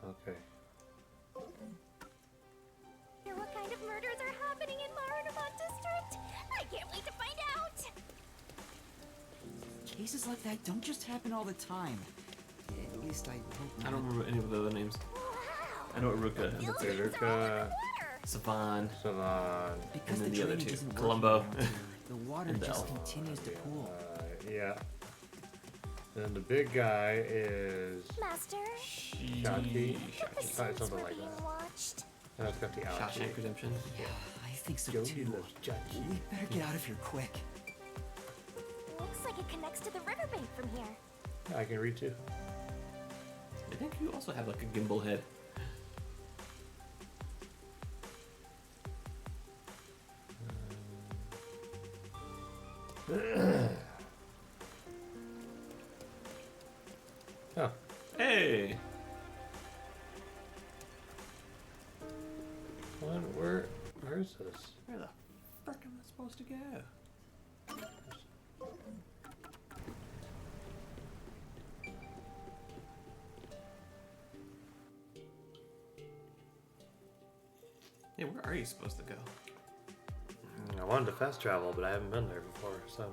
Okay. What kind of murders are happening in Marunamon District? I can't wait to find out! Cases like that don't just happen all the time. At least I hope I not. don't remember any of the other names. Wow! I know Ruka. and that's it. Buildings are all Ruka. underwater! Savan. Savan. Because And then the the other drainage two, isn't working Columbo. around here, the water And just Bell. continues to pool. Yeah. And the big guy is Master, Shaki. the Probably scenes something were like being that. watched. And it's got the allergy. Shawshank Redemption. Yeah, I think so Jody too. loves Jackie. We better get out of here quick. Looks like it connects to the riverbank from here. Yeah, I can read too. I think you also have like a gimbal head. Oh. Hey! Where's this? Where the frick am I supposed to go? Yeah, where are you supposed to go? I wanted to fast travel, but I haven't been there before, so.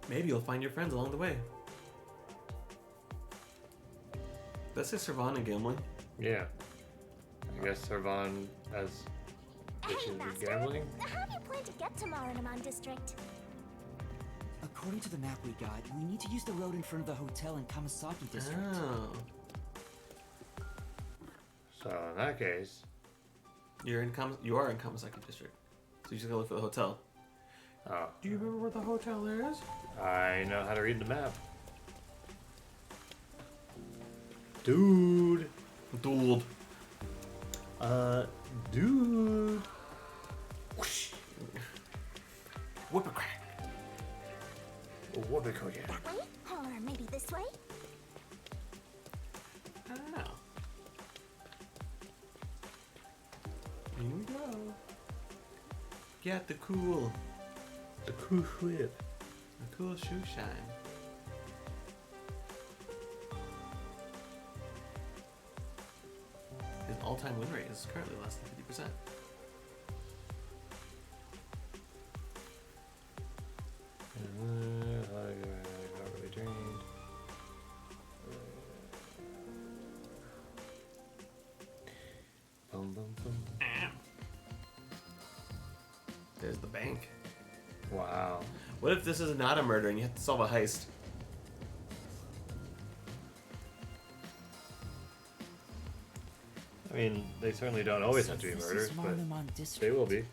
Maybe you'll find your friends along the way. That's just Servan and gambling. Yeah. I guess Servan has Hey, issues with Master. gambling. How do you plan to get to Marunaman District? According to the map we got, we need to use the road in front of the hotel in Kamasaki District. Oh. So in that case, You are in Kamasaki District. So you just gotta look for the hotel. oh, Do you remember where the hotel is? I know how to read the map. Dude. Dude. Dude. Whoosh. Whip a crack. What we call you? That way? Or maybe this way? I don't know. Here we go. Get the cool. The cool whip. The cool shoe shine. His all-time win rate is currently less than 50%. Not really drained. Bum, bum, bum. There's the bank. Wow. What if this is not a murder and you have to solve a heist? I mean, they certainly don't always have to be This murders, is but Marunaman they District. will be.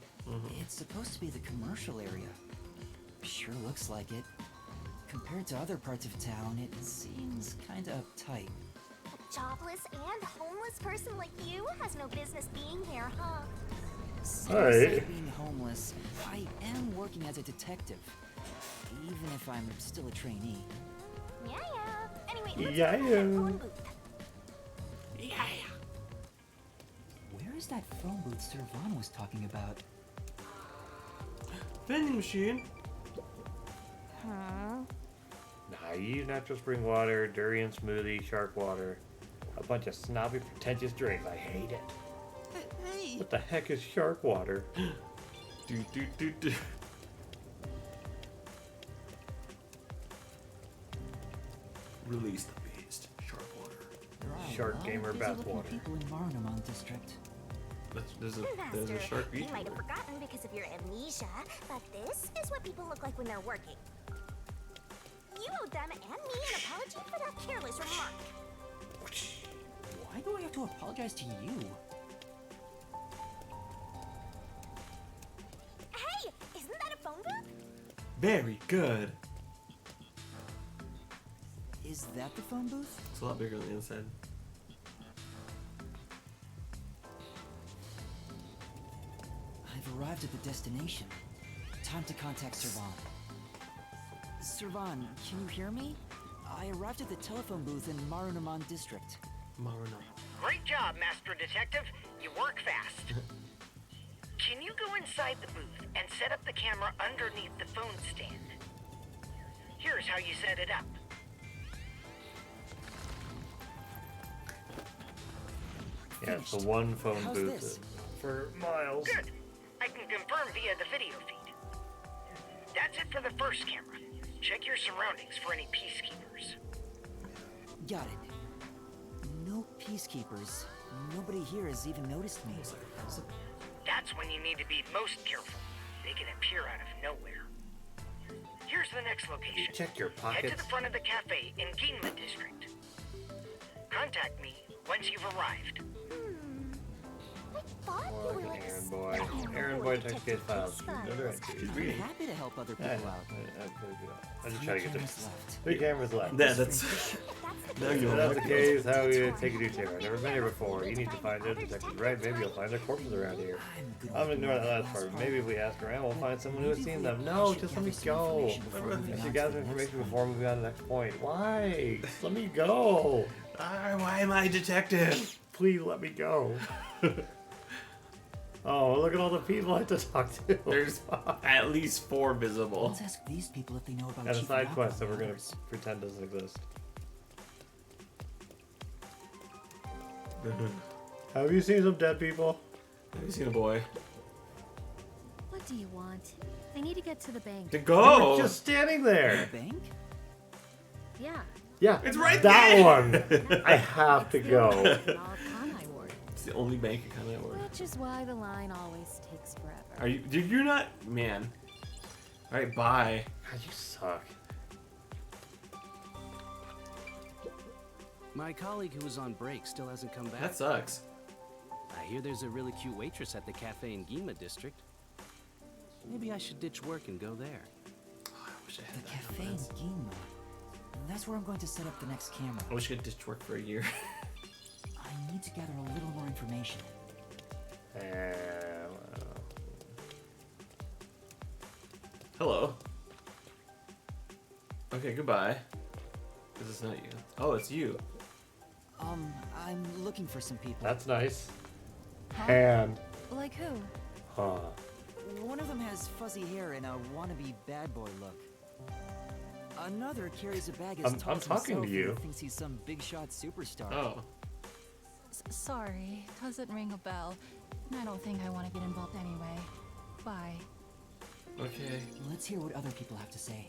It's supposed to be the commercial area. Sure looks like it. Compared to other parts of town, it seems kinda uptight. A jobless and homeless person like you has no business being here, huh? Aside being homeless, I am working as a detective. Even if I'm still a trainee. Yeah, yeah. Anyway, let's Yeah, go to that yeah. phone booth. Where is that phone booth Servan was talking about? Vending machine. Huh? Naive natural spring water, durian smoothie, shark water. A bunch of snobby, pretentious drinks. I hate it. Hey! What the heck is shark water? Do. Release the beast. Shark water. There are Shark a lot gamer of busy-looking bathwater. people in Marunaman District. There's a Master, shark you beach. might have forgotten because of your amnesia, but this is what people look like when they're working. You owe them and me an apology for that careless remark. Why do I have to apologize to you? Hey, isn't that a phone booth? Very good. Is that the phone booth? It's a lot bigger than the inside. I've arrived at the destination. Time to contact Servan. Servan, can you hear me? I arrived at the telephone booth in Marunaman District. Maruna. Great job, Master Detective. You work fast. Can you go inside the booth and set up the camera underneath the phone stand? Here's how you set it up. Yeah, it's the one phone How's booth this? for miles. Good. I can confirm via the video feed. That's it for the first camera. Check your surroundings for any peacekeepers. Got it. No peacekeepers. Nobody here has even noticed me. That's when you need to be most careful. They can appear out of nowhere. Here's the next location. You check your Head to pockets. the front of the cafe in Ginla District. Contact me once you've arrived. I thought More you were like like an a errand boy. spy Errand or boy a checks detective case files. case No, files. they're right. He's I'm reading. happy to help other Yeah, people out. I just try to get Cameras this. left. 3 cameras left. Yeah, that's. If that's the No, case, you If won't. that's the case, how are you take a detour? I've never been here before. You need to find a detective, right? Maybe you'll find their corpses around here. I'm I'm gonna ignore that last part. Maybe if we ask around, we'll find someone who has seen them. No, just let me go. I should gather information before moving on to the next point. Why? Just let me go. Why am I detective? Please let me go. Oh, look at all the people I have to talk to. There's at least 4 visible. Let's ask these people if they know about Got a Chief side Yako quest that we're gonna others. pretend doesn't exist. Have you seen some dead people? Have you seen a boy? What do you want? I need to get to the bank. To You go. were just standing there. Bank? Yeah. Yeah, It's right that there. one. I have to go. In all of Kanai Ward. It's the only bank in Kanai Ward. Which is why the line always takes forever. Are you? Dude, you're not. Man. All right, bye. God, you suck. My colleague who was on break still hasn't come back. That sucks. I hear there's a really cute waitress at the cafe in Gima district. Maybe I should ditch work and go there. Oh, I wish I had The that. cafe in Gima. That's where I'm going to set up the next camera. I wish I could ditch work for a year. I need to gather a little more information. Hello. Okay, goodbye. This is not you. Oh, it's you. I'm looking for some people. That's nice. Huh? And Like who? huh. One of them has fuzzy hair and a wannabe bad boy look. Another carries a bag as I'm tall as talking to himself you. and thinks he's some big shot superstar. Oh. Sorry, doesn't ring a bell. I don't think I want to get involved anyway. Bye. Okay. Let's hear what other people have to say.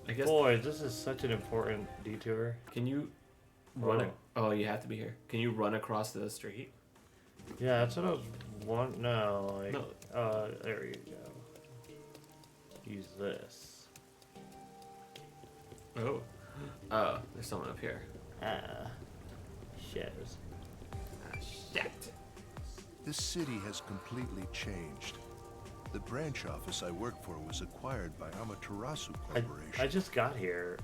I guess. Boy, this is such an important detour. Can you run? Oh, you have to be here. Can you run across the street? Yeah, that's what I was wanting. No, like, No. there you go. Use this. Oh. There's someone up here. Shiz. Shit. This city has completely changed. The branch office I work for was acquired by Amaterasu Corporation. I just got here.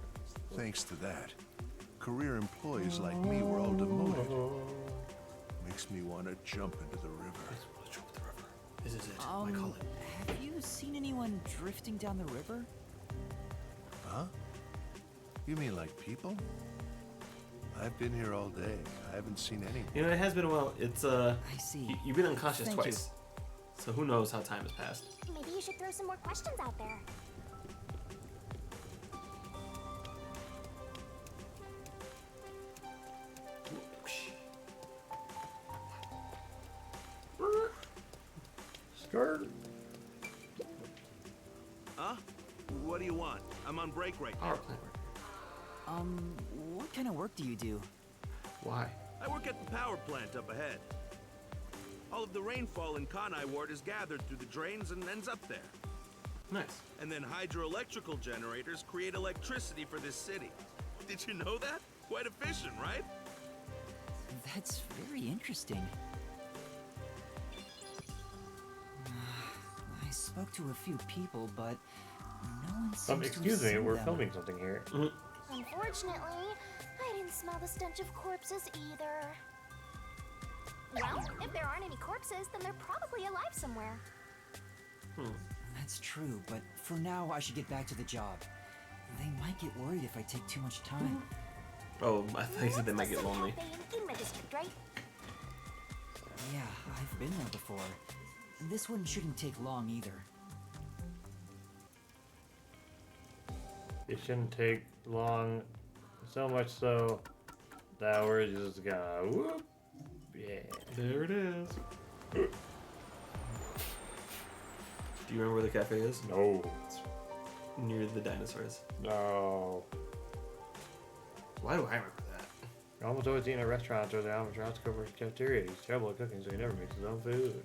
Thanks to that, career employees like me were all demoted. Makes me want to jump into the river. This is it. I call it. Have you seen anyone drifting down the river? Huh? You mean like people? I've been here all day. I haven't seen anyone. You know, it has been a while. It's I see. You've been unconscious Thank twice. So who knows how time has passed? Maybe you should throw some more questions out there. Skirt. Huh? What do you want? I'm on break right now. Power plant work. What kind of work do you do? Why? I work at the power plant up ahead. All of the rainfall in Kanai Ward is gathered through the drains and ends up there. Nice. And then hydroelectrical generators create electricity for this city. Did you know that? Quite efficient, right? That's very interesting. I spoke to a few people, but no one seems to have Excuse me, seen we're them. filming something here. Unfortunately, I didn't smell the stench of corpses either. Well, if there aren't any corpses, then they're probably alive somewhere. That's true, but for now I should get back to the job. They might get worried if I take too much time. Oh, I thought you said they might get lonely. Cafe in Ginma district, right? Yeah, I've been there before. This one shouldn't take long either. It shouldn't take long, so much so that we're just gonna whoop. Yeah. There it is. Do you remember where the cafe is? No. It's near the dinosaurs. No. Why do I remember that? You're almost always eating at restaurants or the Amaterasu Corporation cafeteria. He's terrible at cooking, so he never makes his own food.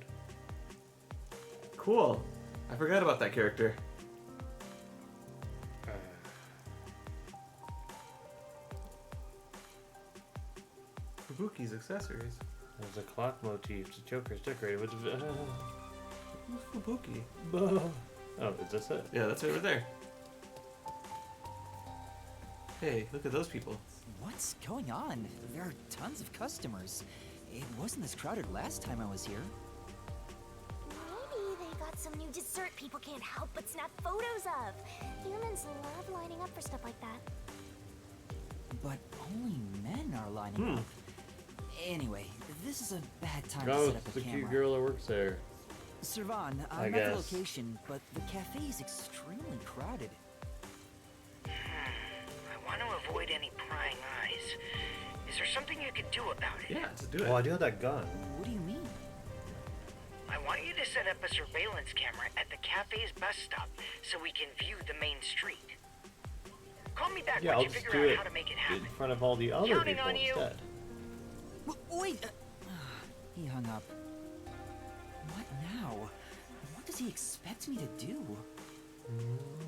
Cool. I forgot about that character. Fubuki's accessories. There's a clock motif. The choker's decorated with Fubuki. Oh, is this it? Yeah, that's over there. Hey, look at those people. What's going on? There are tons of customers. It wasn't this crowded last time I was here. Maybe they got some new dessert people can't help but snap photos of. Humans love lining up for stuff like that. But only men are lining up. Anyway, this is a bad time to Oh, set up it's a the camera. cute girl that works there. Servan, I I'm at guess. the location, but the cafe is extremely crowded. I want to avoid any prying eyes. Is there something you could do about it? Yeah, to do it. Oh, I do have that gun. What do you mean? I want you to set up a surveillance camera at the cafe's bus stop so we can view the main street. Call me back Yeah, once I'll you just figure do out it how to make it in happen. front of all the other Counting people on you. instead. Wait! He hung up. What now? What does he expect me to do?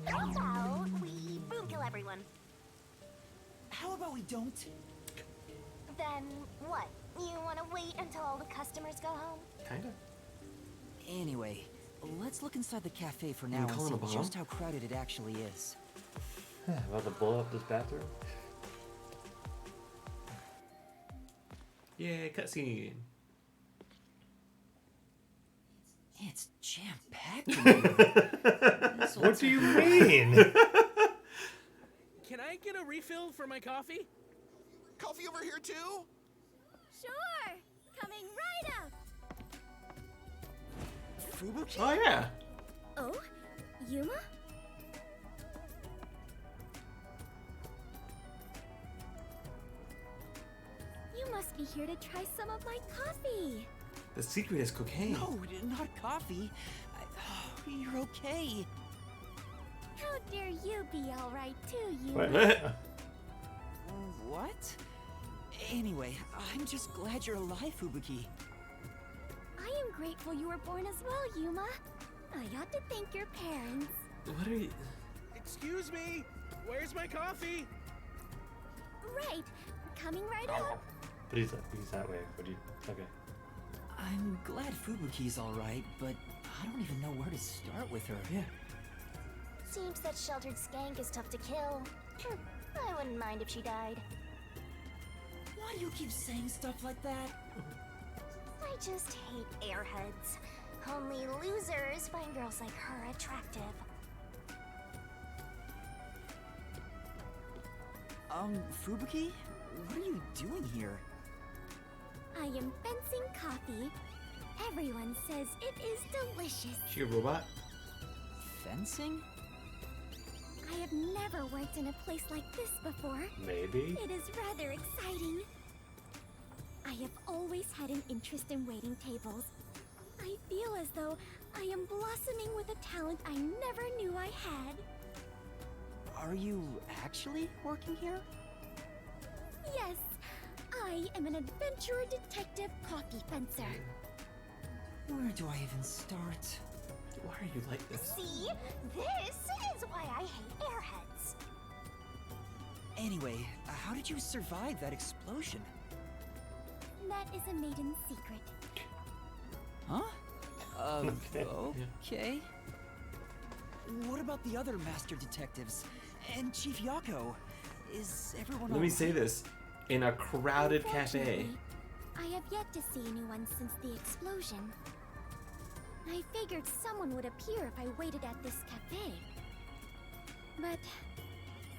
How about we boom kill everyone? How about we don't? Then what? You want to wait until all the customers go home? Kinda. Anyway, let's look inside the cafe for You now and calling see a bomb? just how crowded it actually is. About to blow up this bathroom? Yeah, cutscene. It's jam-packed in here. What do you mean? Can I get a refill for my coffee? Coffee over here too? Sure! Coming right up! Fubuki? Oh yeah. Oh? Yuma? You must be here to try some of my coffee. The secret is cocaine. No, not coffee. You're okay. How dare you be alright too, What? Yuma? What? Anyway, I'm just glad you're alive, Fubuki. I am grateful you were born as well, Yuma. I ought to thank your parents. What are you? Excuse me. Where's my coffee? Right. Coming right up. But he's that way. What do you? Okay. I'm glad Fubuki's alright, but I don't even know where to start with her. Yeah. Seems that sheltered skank is tough to kill. I wouldn't mind if she died. Why do you keep saying stuff like that? I just hate airheads. Only losers find girls like her attractive. Fubuki? What are you doing here? I am fencing coffee. Everyone says it is delicious. She a robot? Fencing? I have never worked in a place like this before. Maybe. It is rather exciting. I have always had an interest in waiting tables. I feel as though I am blossoming with a talent I never knew I had. Are you actually working here? Yes, I am an adventurer detective coffee fencer. Where do I even start? Why are you like this? See? This is why I hate airheads. Anyway, how did you survive that explosion? That is a maiden secret. Huh? Okay. Okay. What about the other master detectives? And Chief Yako? Is everyone Let me say this. In a crowded cafe. Unfortunately, I have yet to see anyone since the explosion. I figured someone would appear if I waited at this cafe. But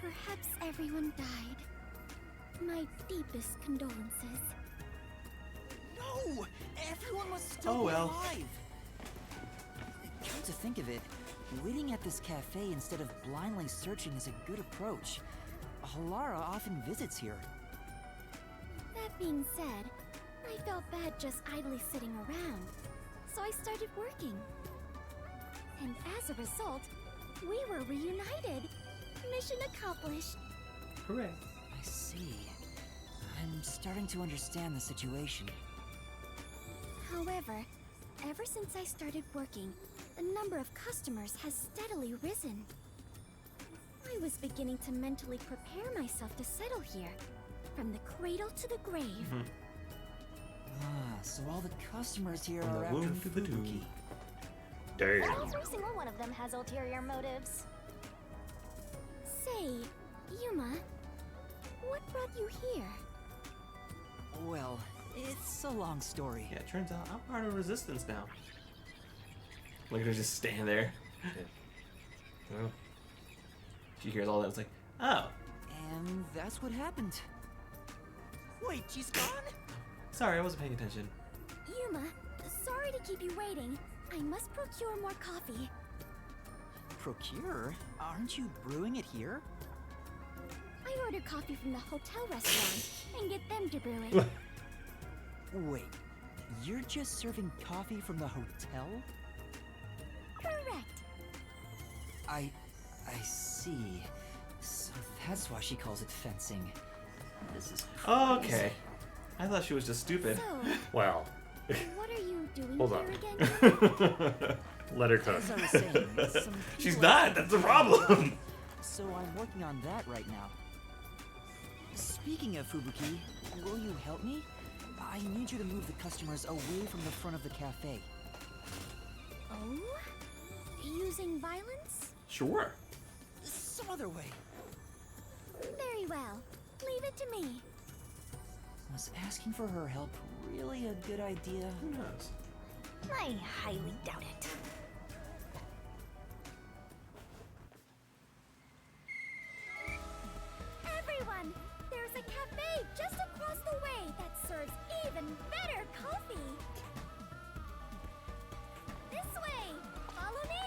perhaps everyone died. My deepest condolences. No! Everyone was still Oh, well. alive! Come to think of it, waiting at this cafe instead of blindly searching is a good approach. Halara often visits here. That being said, I felt bad just idly sitting around, so I started working. And as a result, we were reunited. Mission accomplished. Hooray. I see. I'm starting to understand the situation. However, ever since I started working, the number of customers has steadily risen. I was beginning to mentally prepare myself to settle here, from the cradle to the grave. So all the customers here From are the after womb to the Fubuki. tomb. Damn. Every single one of them has ulterior motives. Say, Yuma, what brought you here? Well, it's a long story. Yeah, it turns out I'm part of Resistance now. Look at her just stand there. Well, She hears all that. It's like, oh, And that's what happened. Wait, she's gone? sorry, I wasn't paying attention. Yuma, sorry to keep you waiting. I must procure more coffee. Procure? Aren't you brewing it here? I ordered coffee from the hotel restaurant and get them to brew it. Wait, You're just serving coffee from the hotel? Correct. I see. So that's why she calls it fencing. This is Oh, crazy. okay. I thought she was just stupid. So, Well. what are you doing Hold here on. again? Let her cook. As I was saying, some She's people not. have That's the been problem. So I'm working on that right now. Speaking of Fubuki, will you help me? I need you to move the customers away from the front of the cafe. Oh? Using violence? Sure. Some other way. Very well. Leave it to me. Was asking for her help really a good idea? Who knows? I highly doubt it. Everyone, there's a cafe just across the way that serves even better coffee. This way. Follow me.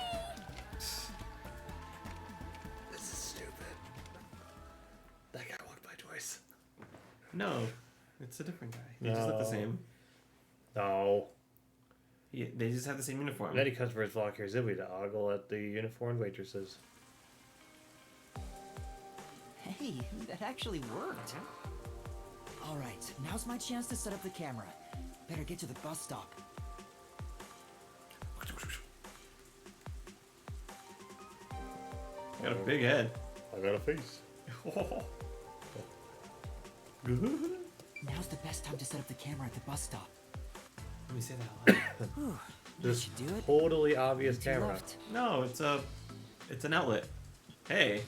This is stupid. That guy walked by twice. No, it's a different guy. They just look the same. No. Yeah, they just have the same uniform. Many customers flock here zippy to ogle at the uniformed waitresses. Hey, that actually worked. All right, now's my chance to set up the camera. Better get to the bus stop. I got a big head. I got a face. Now's the best time to set up the camera at the bus stop. Let me say that out loud. This should do it. totally obvious To camera. left. No, it's an outlet. Hey.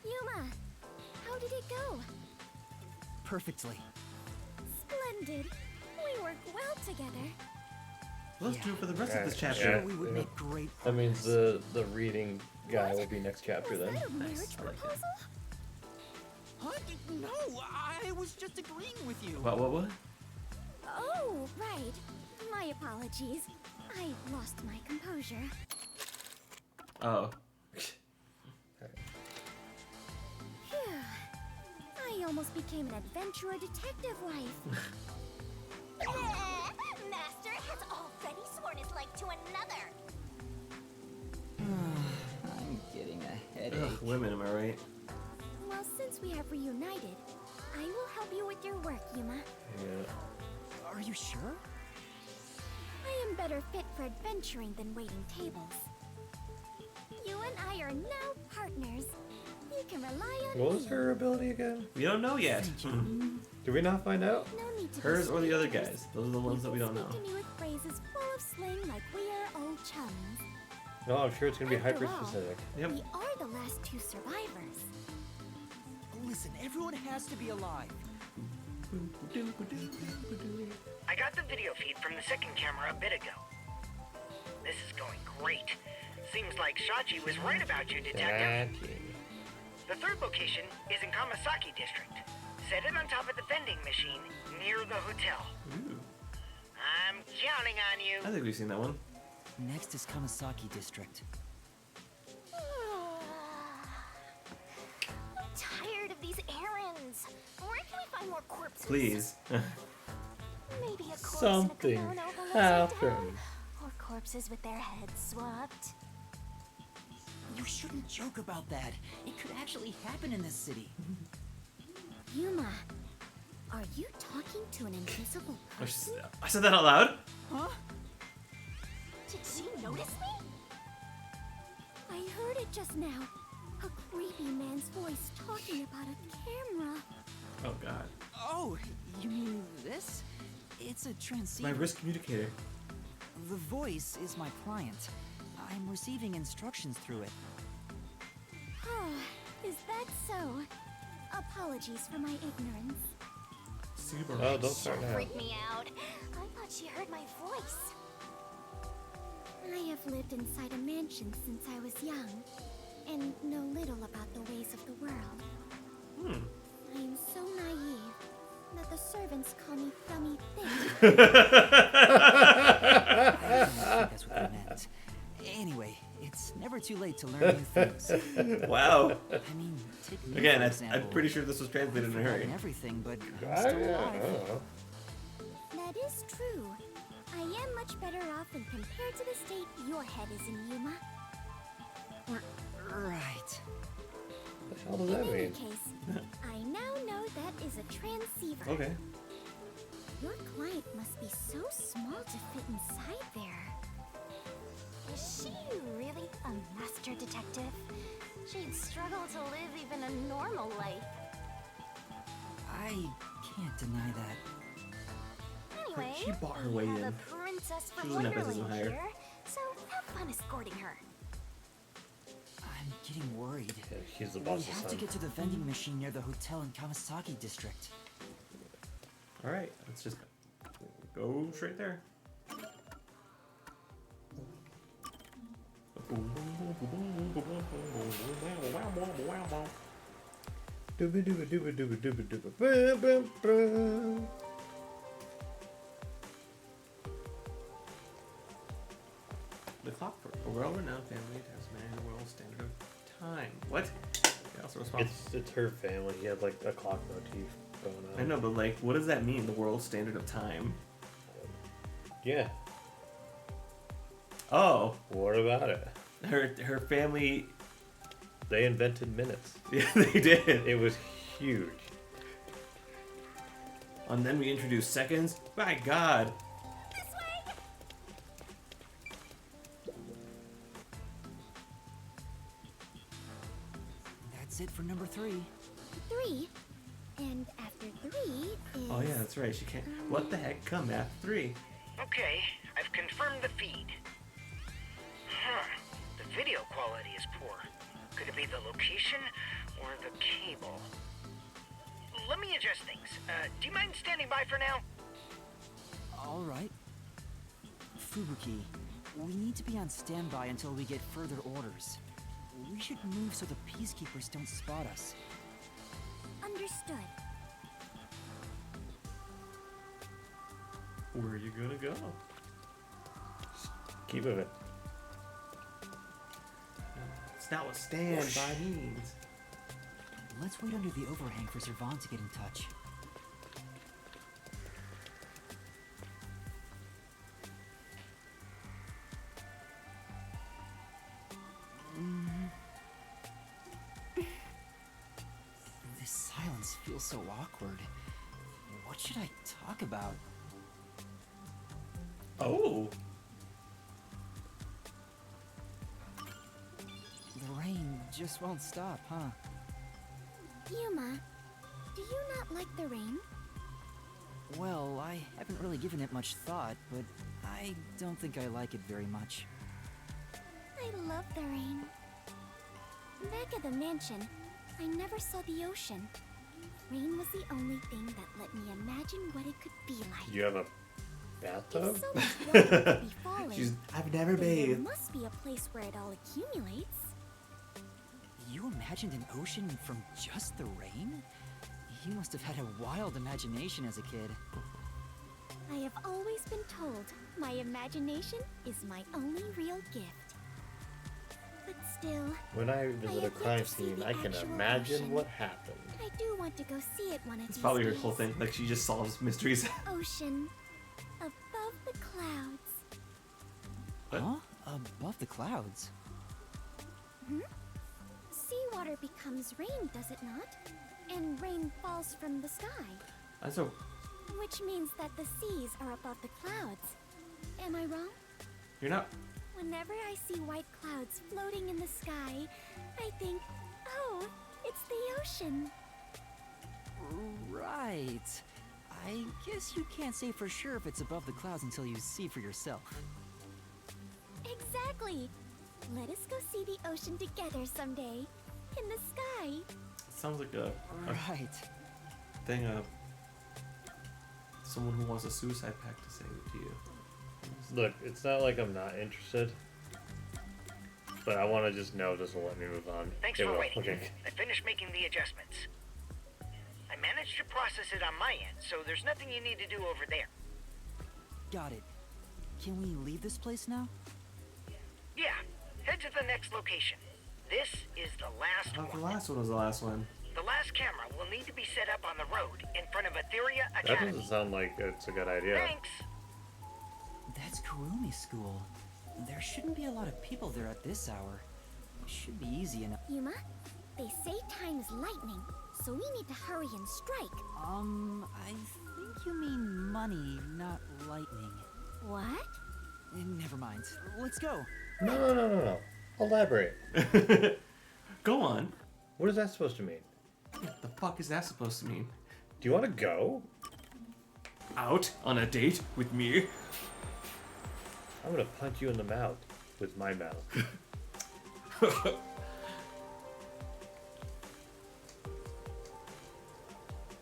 Yuma, how did it go? Perfectly. Splendid. We work well together. Let's do it for the rest of this Yeah, chapter. yeah, We would make great That means the reading guy will be next chapter then. That a marriage proposal? Huh? No, I was just agreeing with you. What? Oh, right. My apologies. I lost my composure. Oh. Phew. I almost became an adventurer detective wife. Master has already sworn his life to another. I'm getting a headache. Ugh, women, am I right? Well, since we have reunited, I will help you with your work, Yuma. Yeah. Are you sure? I am better fit for adventuring than waiting tables. You and I are now partners. You can rely on What me. was her ability again? We don't know yet. Did we not find out? No need to be Hers or the other strangers. guys. Those are the ones that we don't know. Speak to me with phrases full of slang like we are old chums. No, I'm sure it's gonna be After hyper all, specific. Yep. We are the last two survivors. Listen, everyone has to be alive. I got the video feed from the second camera a bit ago. This is going great. Seems like Shachi was right about you, Detective. The third location is in Kamasaki District. Set it on top of the vending machine near the hotel. Ooh. I'm counting on you. I think we've seen that one. Next is Kamasaki District. I'm tired of these errands. Where can we find more corpses? Please. Maybe a corpse Something in a kimono upside happened. down, or corpses with their heads swapped. You shouldn't joke about that. It could actually happen in this city. Yuma, are you talking to an invisible Oh, person? I said that out loud? Huh? Did she notice me? I heard it just now. A creepy man's voice talking about a camera. Oh god. Oh, you mean this? It's a It's transceiver. my wrist communicator. The voice is my client. I'm receiving instructions through it. Is that so? Apologies for my ignorance. Super. Oh, don't start now. Freak me out. I thought she heard my voice. I have lived inside a mansion since I was young, and know little about the ways of the world. I am so naive that the servants call me Dummy Thing. I don't think that's what they meant. Anyway, it's never too late to learn new things. Wow. I mean, take me Again, for I'm example. pretty sure this was translated in a hurry. Everything, but I'm still alive. Then That is true. I am much better off when compared to the state your head is in, Yuma. Right. What the hell does that In any mean? case, I now know that is a transceiver. Okay. Your client must be so small to fit inside there. Is she really a master detective? She'd struggle to live even a normal life. I can't deny that. Anyway, She bought her way we have in. a princess She from was in that business Wonderland with her. here, so have fun escorting her. I'm getting worried. Yeah, he's the We boss's have to son. get to the vending machine near the hotel in Kamasaki district. All right, let's just go straight there. The clock for a world-renowned family has managed the world standard of time. What? They also responsible. It's her family. He had like a clock motif going on. I know, but like, what does that mean? The world standard of time? Yeah. Oh. What about it? Her family. They invented minutes. Yeah, they did. It was huge. And then we introduced seconds. My God. That's it for number 3. 3? And after 3 is... Oh yeah, that's right. She can't. What the heck? Come after 3. Okay, I've confirmed the feed. Huh. The video quality is poor. Could it be the location or the cable? Let me adjust things. Do you mind standing by for now? All right. Fubuki, we need to be on standby until we get further orders. We should move so the peacekeepers don't spot us. Understood. Where are you gonna go? Keep moving. It's not what standby means. Let's wait under the overhang for Servan to get in touch. This silence feels so awkward. What should I talk about? Oh. The rain just won't stop, huh? Yuma, do you not like the rain? Well, I haven't really given it much thought, but I don't think I like it very much. I love the rain. Back at the mansion, I never saw the ocean. Rain was the only thing that let me imagine what it could be like. You have a bathtub? If so much water could be falling, I've never then there bathed. must be a place where it all accumulates. You imagined an ocean from just the rain? You must have had a wild imagination as a kid. I have always been told my imagination is my only real gift. But still, When I visit a have yet crime to see scene, the I can actual imagine ocean. what happened. I do want to go see it one of It's these probably her days. whole thing. Like she just solves mysteries. Ocean, above the clouds. What? Huh? Above the clouds? Hmm? Seawater becomes rain, does it not? And rain falls from the sky. That's a. Which means that the seas are above the clouds. Am I wrong? You're not. Whenever I see white clouds floating in the sky, I think, oh, it's the ocean. Right. I guess you can't say for sure if it's above the clouds until you see for yourself. Exactly. Let us go see the ocean together someday. In the sky. Sounds like a Right. thing of someone who wants a suicide pact to say it to you. Look, it's not like I'm not interested, but I want to just know just to let me move on. Thanks It for will. waiting. Okay. I finished making the adjustments. I managed to process it on my end, so there's nothing you need to do over there. Got it. Can we leave this place now? Yeah, head to the next location. This is the last I thought the one. last one was the last one. The last camera will need to be set up on the road in front of Etheria That Academy. doesn't sound like it's a good idea. Thanks. That's Kurumi School. There shouldn't be a lot of people there at this hour. It should be easy enough. Yuma, they say time is lightning, so we need to hurry and strike. I think you mean money, not lightning. What? Never mind. Let's go. No. Elaborate. Go on. What is that supposed to mean? What the fuck is that supposed to mean? Do you want to go? Out on a date with me? I'm gonna punch you in the mouth with my mouth.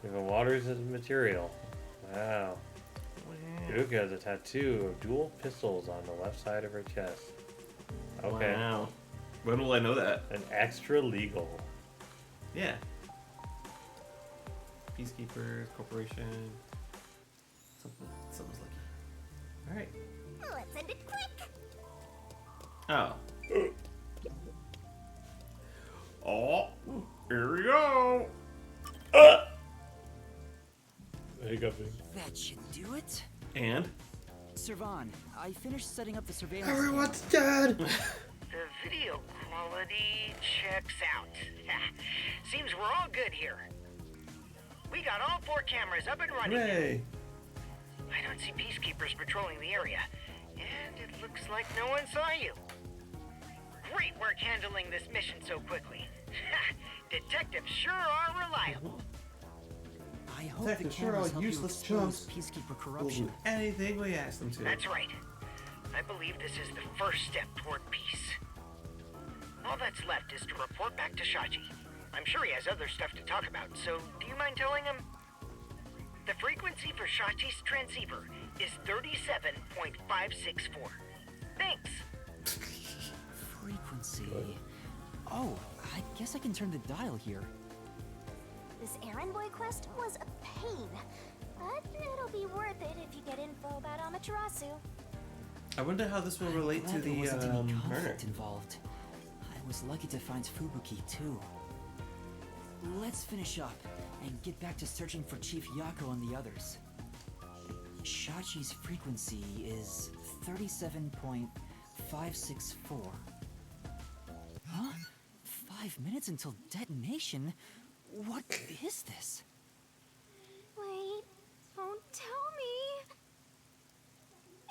Even water is a material. Wow. Yuka has a tattoo of dual pistols on the left side of her chest. Okay. Wow. When will I know that? An extra legal. Yeah. Peacekeepers, corporation. Something's lucky. Alright. Let's end it quick. Oh. Oh, here we go. That should do it. And? Servan, I finished setting up the surveillance. Everyone's dead. The video quality checks out. Seems we're all good here. We got all 4 cameras up and running. Hooray. I don't see peacekeepers patrolling the area, and it looks like no one saw you. Great work handling this mission so quickly. Detectives sure are reliable. I hope Detectives the sure cameras are help you useless expose chumps. peacekeeper We'll corruption. do anything we ask them to. That's right. I believe this is the first step toward peace. All that's left is to report back to Shachi. I'm sure he has other stuff to talk about, so do you mind telling him? The frequency for Shachi's transceiver is 37.564. Thanks. Frequency. Oh, I guess I can turn the dial here. This errand boy quest was a pain, but it'll be worth it if you get info about Amaterasu. I wonder how this will relate to Glad there the wasn't any murder. conflict involved. I was lucky to find Fubuki too. Let's finish up and get back to searching for Chief Yako and the others. Shachi's frequency is 37.564. Huh? 5 minutes until detonation? What is this? Wait, don't tell me.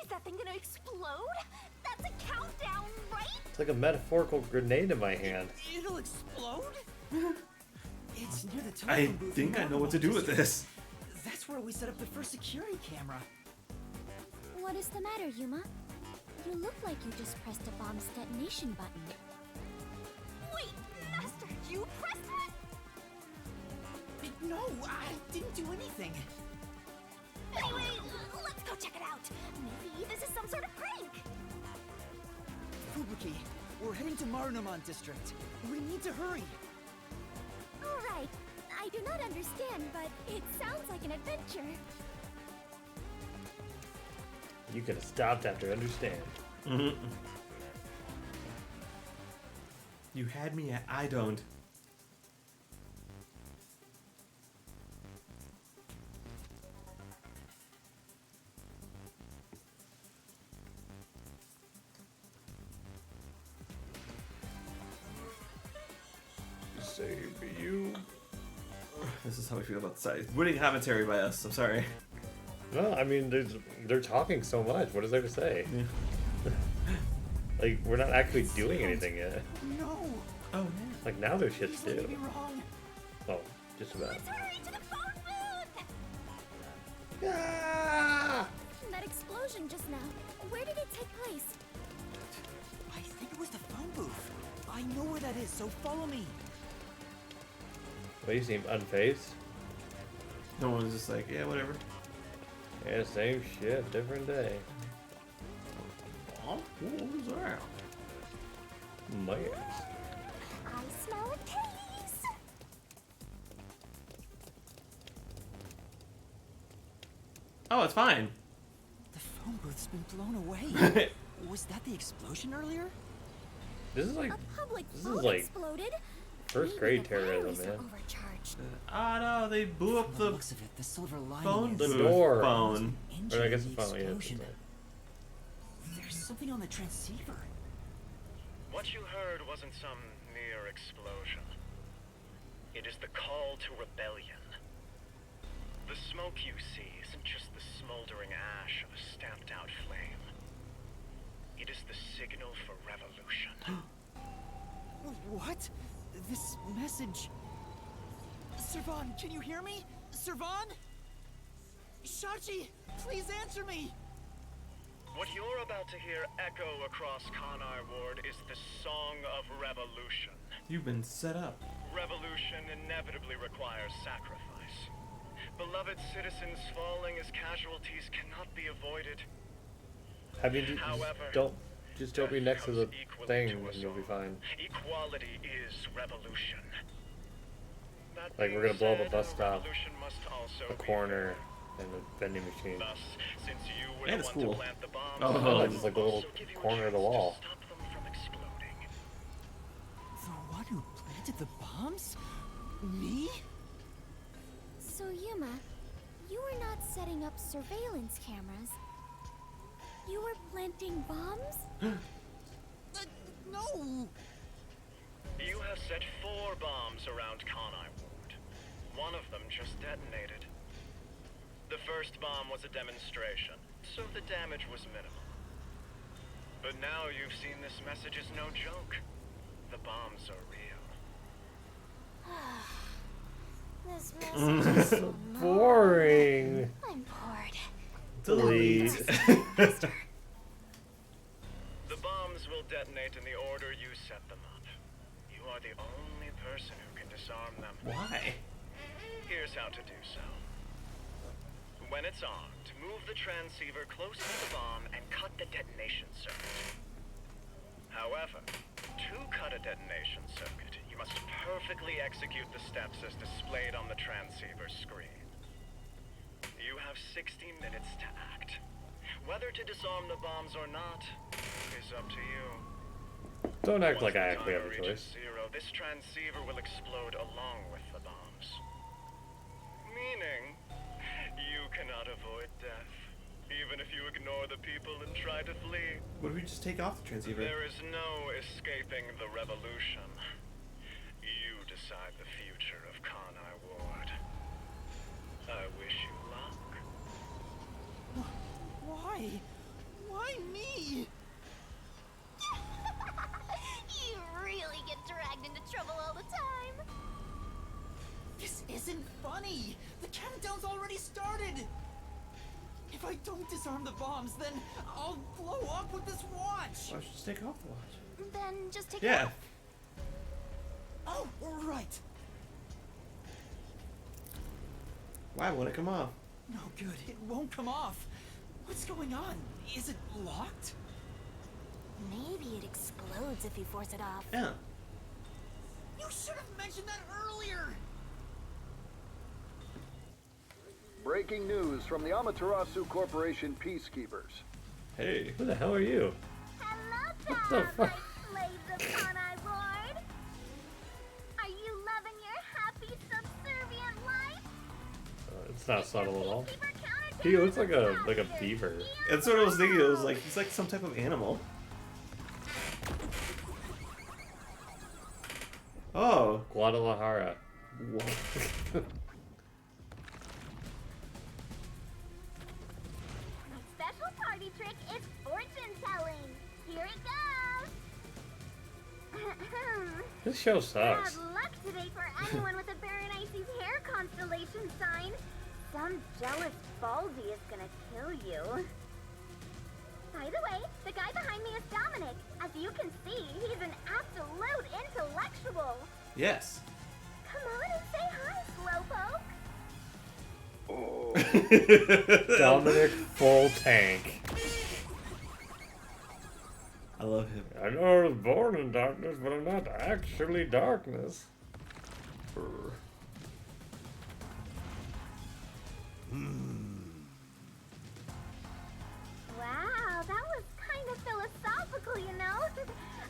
Is that thing gonna explode? That's a countdown, right? It's like a metaphorical grenade in my hand. It'll explode? It's near the I telephone booth in think I know what to do with this. That's where we set up the first security camera. What is the matter, Yuma? You look like you just pressed a bomb's detonation button. Wait, Master, you pressed it? No, I didn't do anything. Anyway, let's go check it out. Maybe this is some sort of prank. Fubuki, we're heading to Marunomon District. We need to hurry. All right. I do not understand, but it sounds like an adventure. You could have stopped after understand. You had me at I don't. Save you. This is how we feel about the site. Witty commentary by us. I'm sorry. No, I mean, they're talking so much. What is there to say? Yeah. Like, we're not actually doing anything yet. No. Oh, yeah. Like, now there's shit to Please let me do. be wrong. Oh, just about. Let's hurry to the phone booth! Ah! That explosion just now, where did it take place? I think it was the phone booth. I know where that is, so follow me. Well, you seem unfazed. No one's just like, yeah, whatever. Yeah, same shit, different day. Oh, what was that? Man. I smell a case. Oh, it's fine. The phone booth's been blown away. Was that the explosion earlier? This is like. A public This phone is like. exploded. First grade terrorism, man. No, they blew up the looks of it, the silver lining phone is The door. phone. Or I guess the phone, yeah. explosion. There's something on the transceiver. What you heard wasn't some mere explosion. It is the call to rebellion. The smoke you see isn't just the smoldering ash of a stamped-out flame. It is the signal for revolution. What? This message... Servan, can you hear me? Servan? Shachi, please answer me! What you're about to hear echo across Kanar Ward is the Song of Revolution. You've been set up. Revolution inevitably requires sacrifice. Beloved citizens falling as casualties cannot be avoided. I mean, don't be next to the thing and you'll be fine. Equality is revolution. Like, we're gonna blow up a bus stop, a corner, and a vending machine. Thus, since you were And the a one school. to plant the bombs, Oh, just like a little corner of the wall. The one who planted the bombs? Me? So, Yuma, you were not setting up surveillance cameras. You were planting bombs? No! You have set 4 bombs around Kanai Ward. One of them just detonated. The first bomb was a demonstration, so the damage was minimal. But now you've seen this message is no joke. The bombs are real. This message is so boring. I'm bored. Delete. The bombs will detonate in the order you set them up. You are the only person who can disarm them. Why? Here's how to do so. When it's armed, move the transceiver close to the bomb and cut the detonation circuit. However, to cut a detonation circuit, you must perfectly execute the steps as displayed on the transceiver screen. You have 60 minutes to act. Whether to disarm the bombs or not is up to you. Don't act Once like I the actually have a timer reaches choice. 0, this transceiver will explode along with the bombs. Meaning, you cannot avoid death, even if you ignore the people and try to flee. What if we just take off the transceiver? There is no escaping the revolution. You decide the future of Kanai Ward. I wish you luck. Why? Why me? You really get dragged into trouble all the time. This isn't funny! The countdown's already started! If I don't disarm the bombs, then I'll blow up with this watch! Why don't you just take off the watch? Then just take it Yeah. off. Oh, right! Why won't it come off? No good, it won't come off! What's going on? Is it locked? Maybe it explodes if you force it off. Yeah. You should have mentioned that earlier! Breaking news from the Amaterasu Corporation Peacekeepers. Hey, who the hell are you? Hello, What the fuck? slaves of Kanai Ward. Are you loving your happy, subservient life? It's not subtle at all. He looks like a beaver. That's what I was thinking. It was like he's like some type of animal. Oh, Guadalajara. Special party trick is fortune telling. Here it goes. This show sucks. Bad luck today for anyone with a Berenice's hair constellation sign. Some jealous Baldy is gonna kill you. By the way, the guy behind me is Dominic. As you can see, he's an absolute intellectual. yes. Come on and say hi, Slowpoke. Dominic full tank. I love him. I know I was born in darkness, but I'm not actually darkness. Wow, that was kind of philosophical, you know?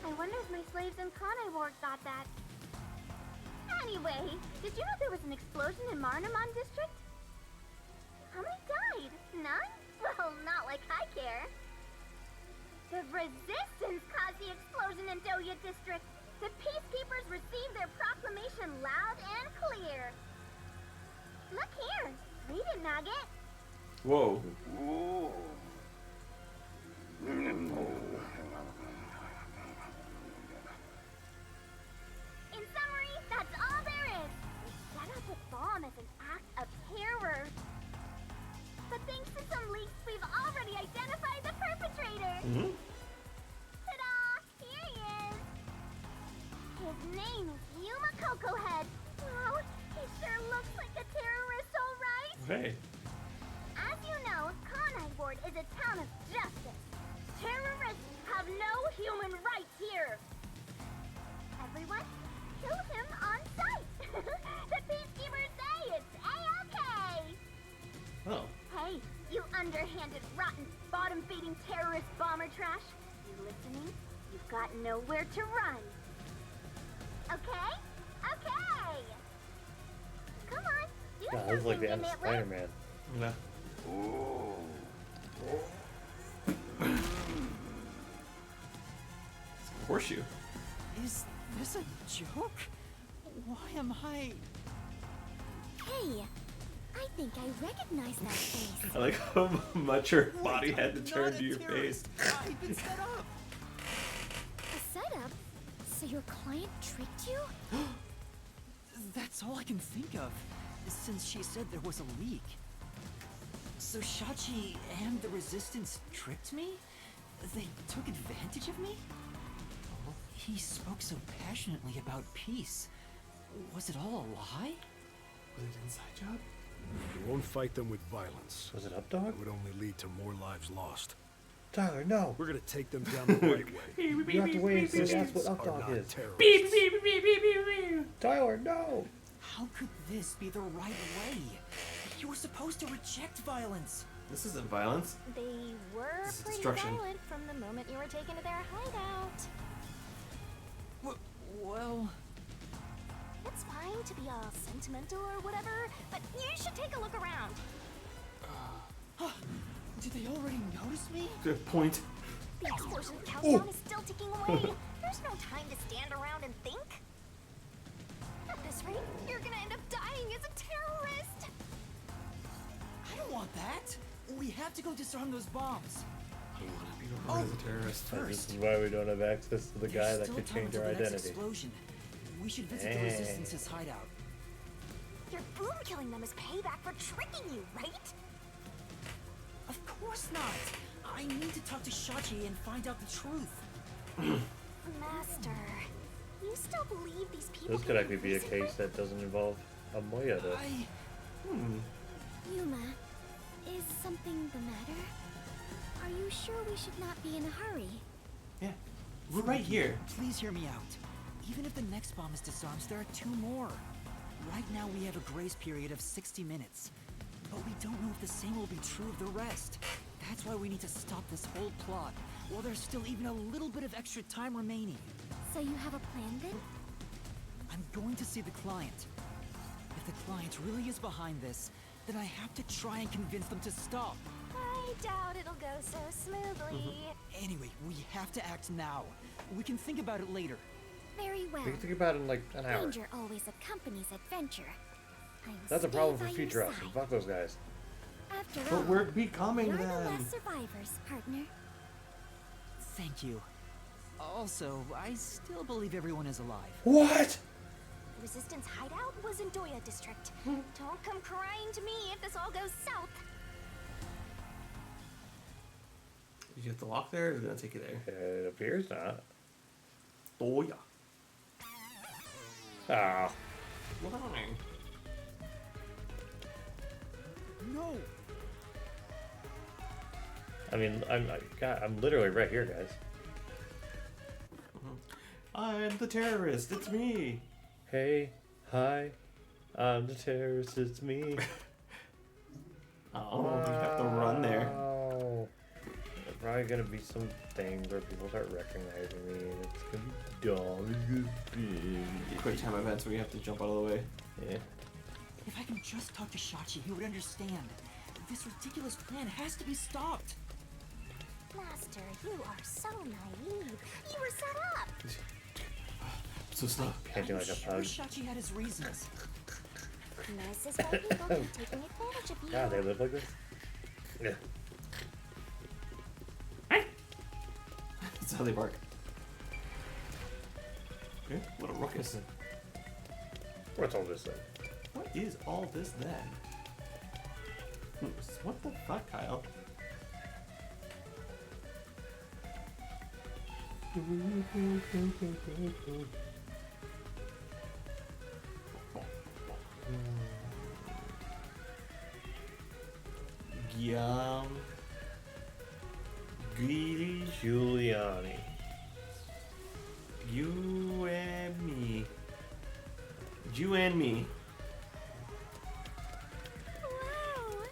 I wonder if my slaves in Kanai Ward got that. Anyway, did you know there was an explosion in Marnamon district? How many died? None? Well, not like I care. The resistance caused the explosion in Doya district. The peacekeepers received their proclamation loud and clear. Look here. Read it, Nugget. Whoa. In summary, that's all there is. They set up a bomb as an act of terror. But thanks to some leaks, we've already identified the perpetrator. Ta-da! Here he is. His name is Yuma Cocohead. Wow, he sure looks like a terrorist, all right? Hey. As you know, Conai Ward is a town of justice. Terrorists have no human rights here. Everyone, kill him on sight. The peacekeepers say it's A-okay. Oh. Hey, you underhanded, rotten, bottom-feeding terrorist bomber trash. You listening? You've got nowhere to run. Okay? Okay! Come on, do God, this is like the something, end of Nitwit. Spider-Man. Yeah. Horseshoe. Is this a joke? Why am I... Hey, I think I recognize that face. I like how much your body had to turn to your face. I've been set up! A setup? So your client tricked you? That's all I can think of, since she said there was a leak. So Shachi and the Resistance tricked me? They took advantage of me? He spoke so passionately about peace. Was it all a lie? Was it an inside job? You won't fight them with violence. Was it Updog? It would only lead to more lives lost. Tyler, no. We're gonna take them down the right way. You have to wait until that's what Resistance are Updog not is. terrorists. Tyler, no. How could this be the right way? You were supposed to reject violence. This isn't violence. They were This is pretty destruction. violent from the moment you were taken to their hideout. Well... It's fine to be all sentimental or whatever, but you should take a look around. Did they already notice me? Good point. The explosion countdown is still ticking away. There's no time to stand around and think. At this rate, you're gonna end up dying as a terrorist. I don't want that. We have to go disarm those bombs. I want to be remembered as a terrorist. This is why we don't have access to the guy that Still could time change until our the next identity. explosion. We should visit the Hey. Resistance's hideout. Your boom killing them is payback for tricking you, right? Of course not. I need to talk to Shachi and find out the truth. Master, you still believe these people This could can actually be a case that doesn't involve a Moyada. Yuma, is something the matter? Are you sure we should not be in a hurry? Yeah, we're right here. Please hear me out. Even if the next bomb is disarmed, there are 2 more. Right now we have a grace period of 60 minutes. But we don't know if the same will be true of the rest. That's why we need to stop this whole plot, while there's still even a little bit of extra time remaining. So you have a plan then? I'm going to see the client. If the client really is behind this, then I have to try and convince them to stop. I doubt it'll go so smoothly. Anyway, we have to act now. We can think about it later. Very well. We can think about it in like an hour. Danger always accompanies adventure. I will That's a stay problem for by your future us. side. Fuck those guys. After But all, we're becoming you're the them. last survivors, partner. Thank you. Also, I still believe everyone is alive. What? Resistance hideout was in Doya district. Don't come crying to me if this all goes south. Did you have to walk there, or is it gonna take you there? It appears not. Oh yeah. Ah. Why? No. I mean, I'm literally right here, guys. I'm the terrorist. It's me. Hey, hi, I'm the terrorist. It's me. Oh, you have to run there. Wow. probably gonna be some thing where people start recognizing me, and it's gonna be dumb. It's gonna be Quick time events where you have to jump out of the way. Yeah. If I can just talk to Shachi, he would understand. This ridiculous plan has to be stopped. Master, you are so naive. You were set up. So slow. Panting like a pug. Shachi had his reasons. This is why people keep taking advantage of you. God, they live like this? Yeah. That's how they bark. Okay, what a ruckus. What's all this then? What is all this then? What the fuck, Kyle? Giuliani. You and me. You and me. Wow!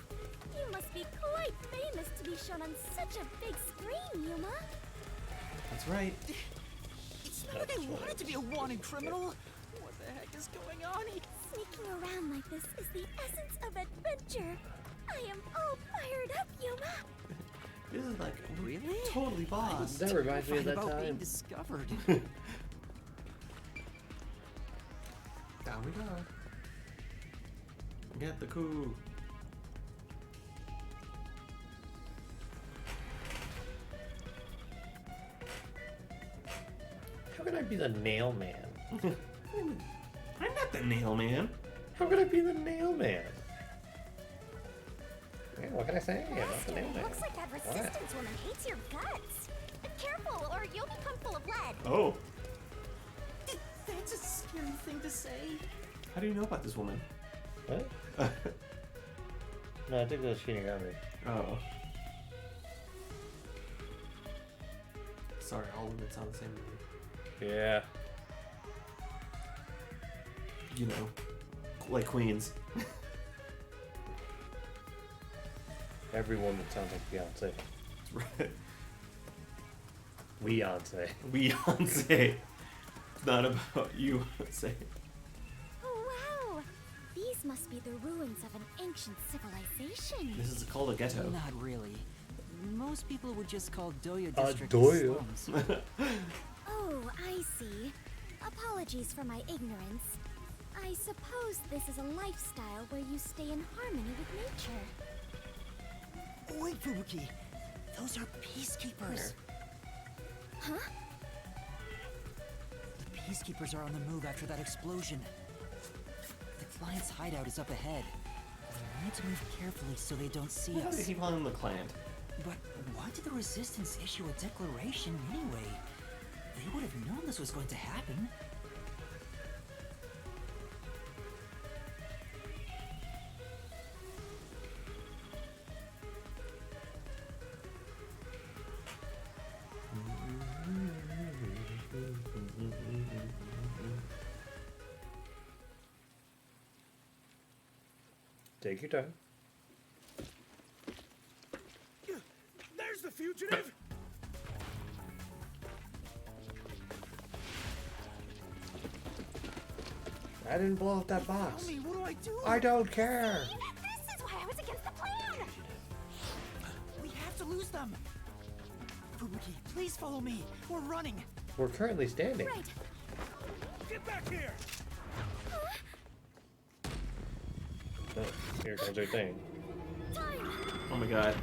You must be quite famous to be shown on such a big screen, Yuma. That's right. It's not like I wanted to be a wanted criminal. What the heck is going on here? Sneaking around like this is the essence of adventure. I am all fired up, Yuma. This is like really totally boss. That reminds me of that about being time. discovered. Down we go. Get the coup. How could I be the nail man? I'm not the nail man. How could I be the nail man? Yeah, what can I say? I'm not the nail man. Looks like that resistance woman hates your guts. Careful, or you'll become full of lead. Oh. That's a scary thing to say. How do you know about this woman? What? No, I think that's Shinigami. Oh. Sorry, all women sound the same to me. Yeah. You know, like queens. Every woman sounds like Beyonce. That's right. Beyonce. Beyonce. It's not about you, say. Oh, wow! These must be the ruins of an ancient civilization. This is called a ghetto. Not really. Most people would just call Doya District Doya. slums. Oh, I see. Apologies for my ignorance. I suppose this is a lifestyle where you stay in harmony with nature. Wait, Fubuki. Those are peacekeepers. Huh? The peacekeepers are on the move after that explosion. The client's hideout is up ahead. We need to move carefully so they don't see Why do us. they keep calling them the client? But why did the Resistance issue a declaration anyway? They would have known this was going to happen. Take your time. There's the fugitive! I didn't blow up that box. Tell me, what do I do? I don't care. This is why I was against the plan! We have to lose them. Fubuki, please follow me. We're running. We're currently standing. Right. Get back here! Oh, here comes our thing. Oh my god.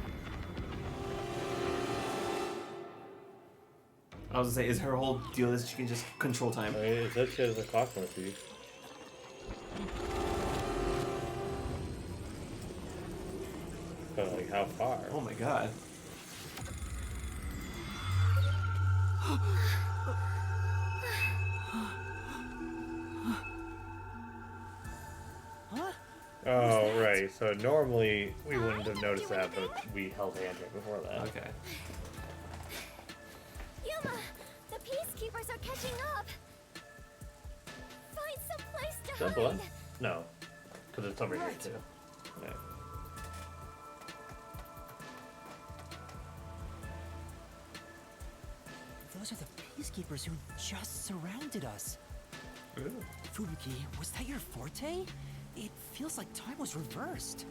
I was gonna say, is her whole deal is she can just control time? I mean, it says she has a clock monkey. But like, how far? Oh my god. Huh? Oh, right. So normally we wouldn't have noticed that, but we held hands right before that. Okay. Yuma, the peacekeepers are catching up. Find some place to Is that hide. blood? No. Because it's over here, too. Yeah. Those are the peacekeepers who just surrounded us. Ooh. Fubuki, was that your forte? It feels like time was reversed.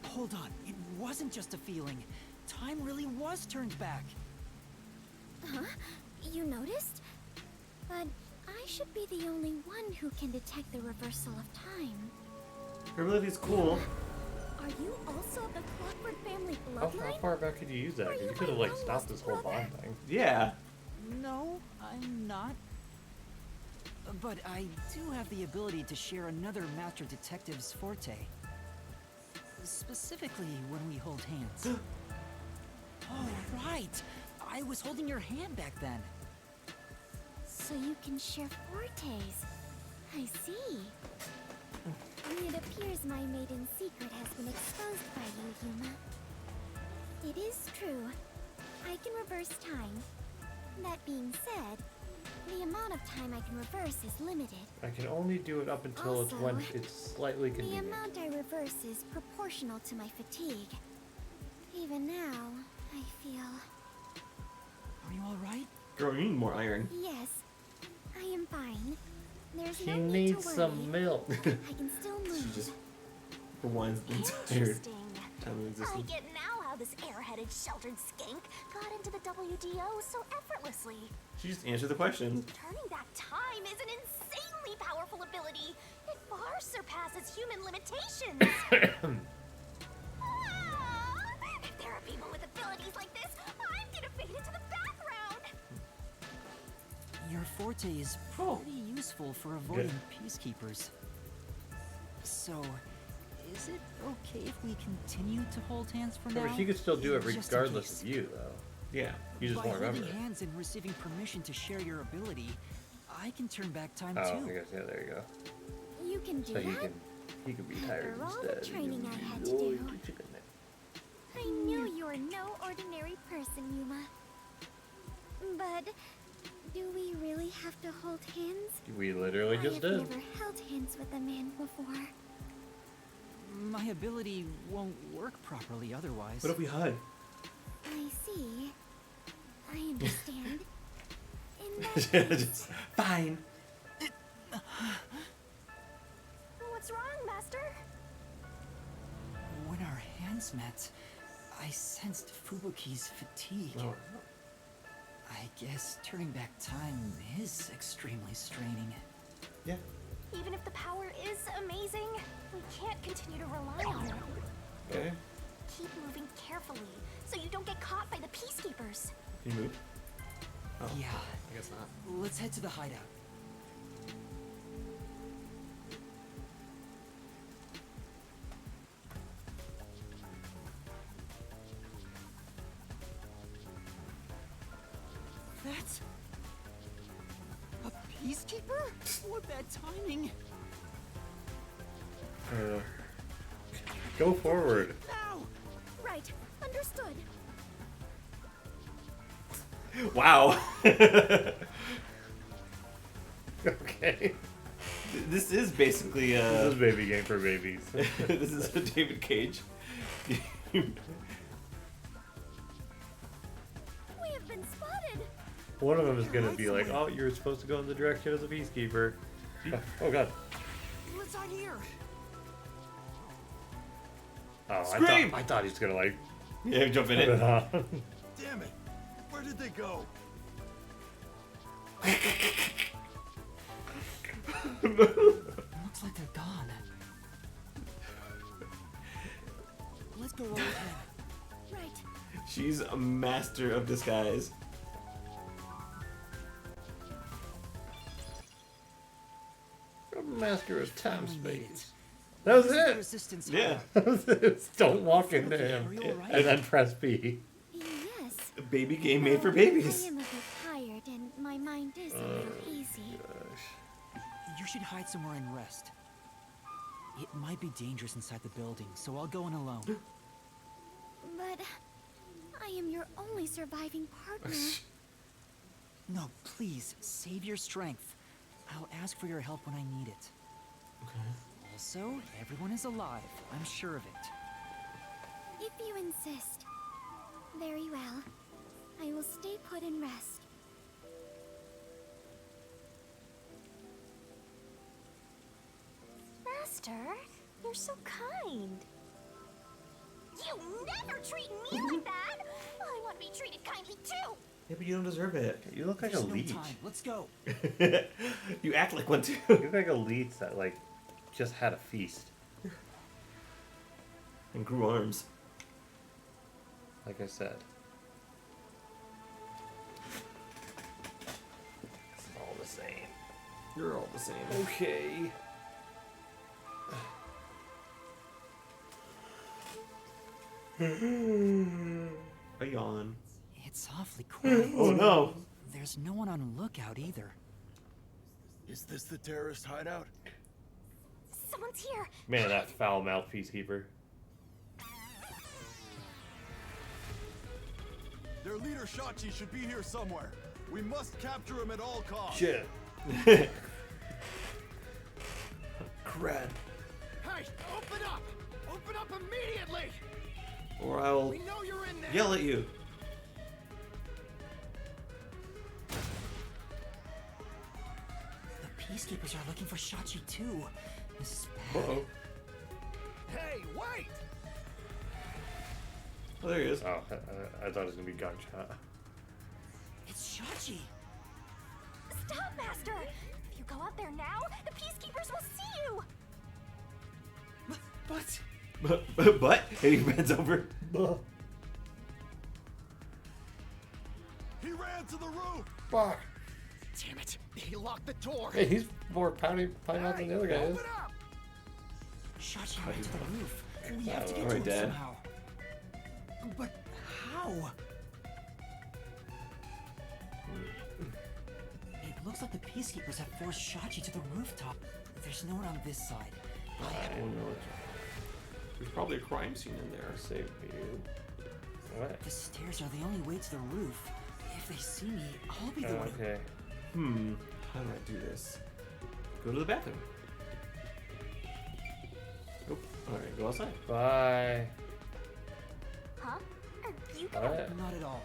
Hold on, it wasn't just a feeling. Time really was turned back. Huh? You noticed? But I should be the only one who can detect the reversal of time. Her ability's cool. Are you also of the Clockwork family How bloodline? far back could you use that? 'Cause you could have like stopped this whole bomb thing. Yeah. No, I'm not. But I do have the ability to share another Master Detective's forte. Specifically when we hold hands. Oh, right! I was holding your hand back then. So you can share fortes. I see. It appears my maiden secret has been exposed by you, Yuma. It is true. I can reverse time. That being said, the amount of time I can reverse is limited. I can only do it up until it's when Also, it's slightly The convenient. amount I reverse is proportional to my fatigue. Even now, I feel... Are you alright? Girl, you need more iron. Yes, I am fine. There's She no need needs to worry. some milk. I can still move. She just rewinds the entire Interesting. time of I existence. get now how this airheaded sheltered skank got into the WDO so effortlessly. She just answered the question. Turning back time is an insanely powerful ability. It far surpasses human limitations. If there are people with abilities like this, I'm gonna fade into the background. Your forte is pretty useful for avoiding peacekeepers. So, is it okay if we continue to hold hands for Remember, now? she could still do it Just in regardless case. of you, though. Yeah. You just By won't remember. holding hands and receiving permission to share your ability, I can turn back time Oh, too. I guess, yeah, there you go. You can do So that? he can be tired After all instead. the training I had to do. I knew you were no ordinary person, Yuma. But do we really have to hold hands? We literally just I did. have never held hands with a man before. My ability won't work properly otherwise. What if we hug? I see. I understand. In that case, Just, fine. what's wrong, Master? When our hands met, I sensed Fubuki's fatigue. Oh. I guess turning back time is extremely straining. Yeah. Even if the power is amazing, we can't continue to rely on it. Okay. Keep moving carefully, so you don't get caught by the peacekeepers. Can you move? Oh. Yeah. I guess not. Let's head to the hideout. That's a peacekeeper? What bad timing! Go forward. Now! Right, understood. Wow. Okay. This is basically This is baby game for babies. This is a David Cage. We have been spotted. One of them is gonna be like, "Oh, you're supposed to go in the direction of the peacekeeper." Oh God. Let's hide here. Oh, Scream! I thought he was gonna like. Yeah, jump in put it. on. Damn it! Where did they go? Looks like they're gone. Let's go over there. Right. She's a master of disguise. A master of time space. That was it. Resistance Yeah. That was it. Don't walk into him, Are you alright? and then press B. Yes. A baby game made for I babies. am a bit tired, and my mind is a little hazy. You should hide somewhere and rest. It might be dangerous inside the building, so I'll go in alone. But I am your only surviving partner. No, please, save your strength. I'll ask for your help when I need it. Also, everyone is alive. I'm sure of it. If you insist. Very well. I will stay put and rest. Master. You're so kind. You never treat me like that! I want to be treated kindly too! Yeah, but you don't deserve it. You look like There's a no leech. time. Let's go. You act like one too. You look like a leech that like just had a feast. And grew arms. Like I said. It's all the same. You're all the same. Okay. A yawn. It's awfully quiet. Oh no. There's no one on lookout either. Is this the terrorist hideout? Someone's here! Man, that foul mouth peacekeeper. Their leader Shachi should be here somewhere. We must capture him at all costs. Shit. Crap. Hey, open up! Open up immediately! Or I will We know you're in there. yell at you. The peacekeepers are looking for Shachi too. This is bad. Uh-oh. Hey, wait! Oh, there he is. Oh, I thought it was gonna be gunshot. It's Shachi. Stop, Master! If you go out there now, the peacekeepers will see you! But and he bends over. He ran to the roof! Fuck. Damn it! He locked the door! Hey, he's more pounding out than the other guy is. Open up! Shachi ran to the roof. We have to get to Alright, him Dad. somehow. But how? It looks like the peacekeepers have forced Shachi to the rooftop. There's no one on this side. Oh no. There's probably a crime scene in there. Save you. What? The stairs are the only way to the roof. If they see me, I'll be the one who... Okay. How do I do this? Go to the bathroom. Nope. Alright, go outside. Bye. Huh? Are you What? Not at all.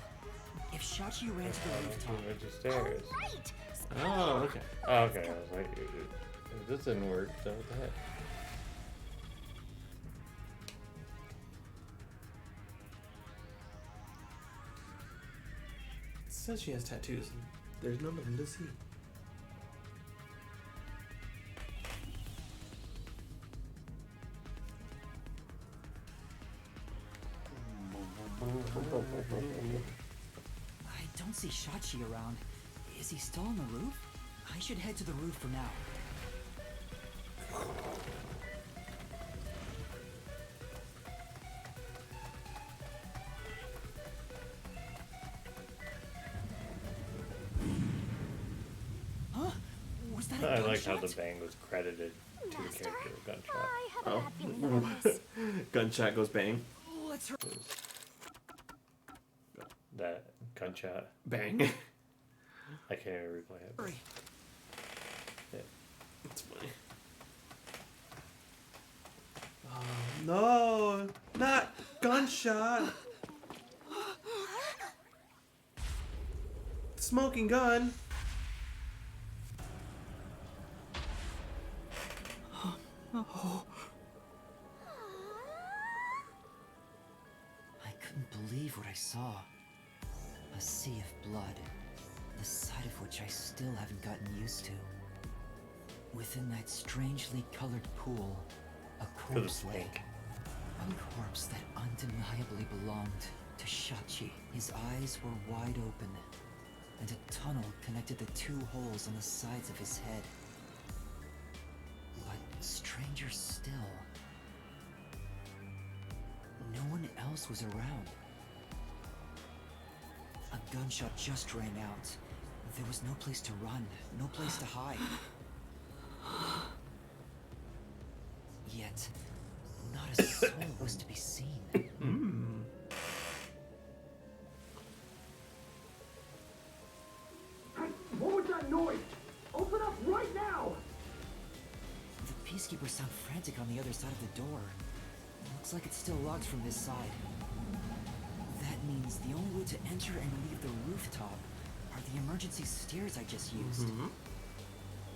If Shachi ran to the rooftop... Went to stairs. Right! Oh, okay. Oh, okay. I was like, if this didn't work, then what the heck? It says she has tattoos. And there's none of them to see. I don't see Shachi around. Is he still on the roof? I should head to the roof for now. Huh? Was that a I like how gunshot? the bang was credited to the character of gunshot. I have a bad feeling about this. Gunshot goes bang. Let's hurry. That gunshot. Bang. I can't even replay it. Hurry. Yeah. It's funny. Oh, no! Not gunshot! Smoking gun! Oh. I couldn't believe what I saw. A sea of blood, the sight of which I still haven't gotten used to. Within that strangely colored pool, a corpse lay. A corpse that undeniably belonged to Shachi. His eyes were wide open, and a tunnel connected the two holes on the sides of his head. But stranger still, no one else was around. A gunshot just rang out. There was no place to run, no place to hide. Yet, not a soul was to be seen. What was that noise? Open up right now! The peacekeepers sound frantic on the other side of the door. Looks like it's still locked from this side. That means the only way to enter and leave the rooftop are the emergency stairs I just used.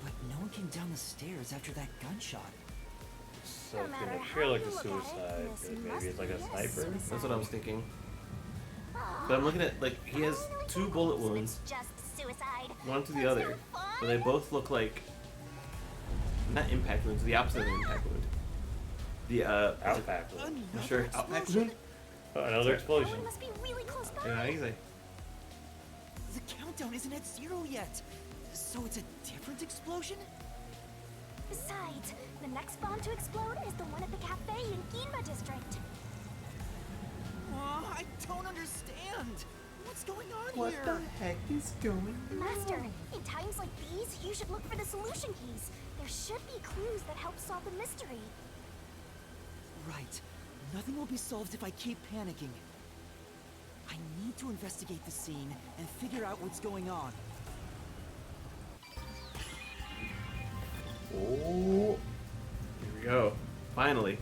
But no one came down the stairs after that gunshot. So it's gonna appear like a suicide, but maybe it's like a sniper. That's what I was thinking. But I'm looking at, like, he has 2 bullet wounds. One to the other. But they both look like, not impact wounds, the opposite of an impact wound. The, outpack wound. Sure, outpack wound? Oh, another explosion. Yeah, easy. The countdown isn't at 0 yet. So it's a different explosion? Besides, the next bomb to explode is the one at the cafe in Ginma district. I don't understand. What's going on What here? the heck is going on? Master, in times like these, you should look for the solution keys. There should be clues that help solve the mystery. Right. Nothing will be solved if I keep panicking. I need to investigate the scene and figure out what's going on. Oh. Here we go. Finally.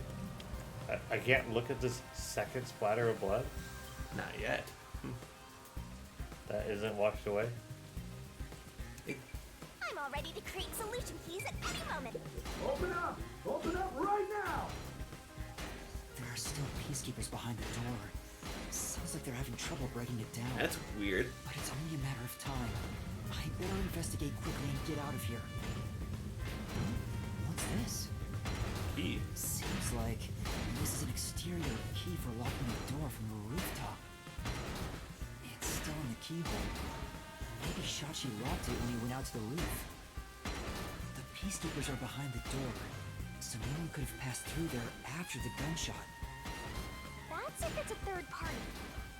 I can't look at this second splatter of blood? Not yet. That isn't washed away? I'm all ready to create solution keys at any moment. Open up! Open up right now! There are still peacekeepers behind the door. Sounds like they're having trouble breaking it down. That's weird. But it's only a matter of time. I better investigate quickly and get out of here. What's this? Key. Seems like this is an exterior key for locking the door from the rooftop. It's still in the keyhole. Maybe Shachi locked it when he went out to the roof. The peacekeepers are behind the door, so no one could have passed through there after the gunshot. That's if it's a third party.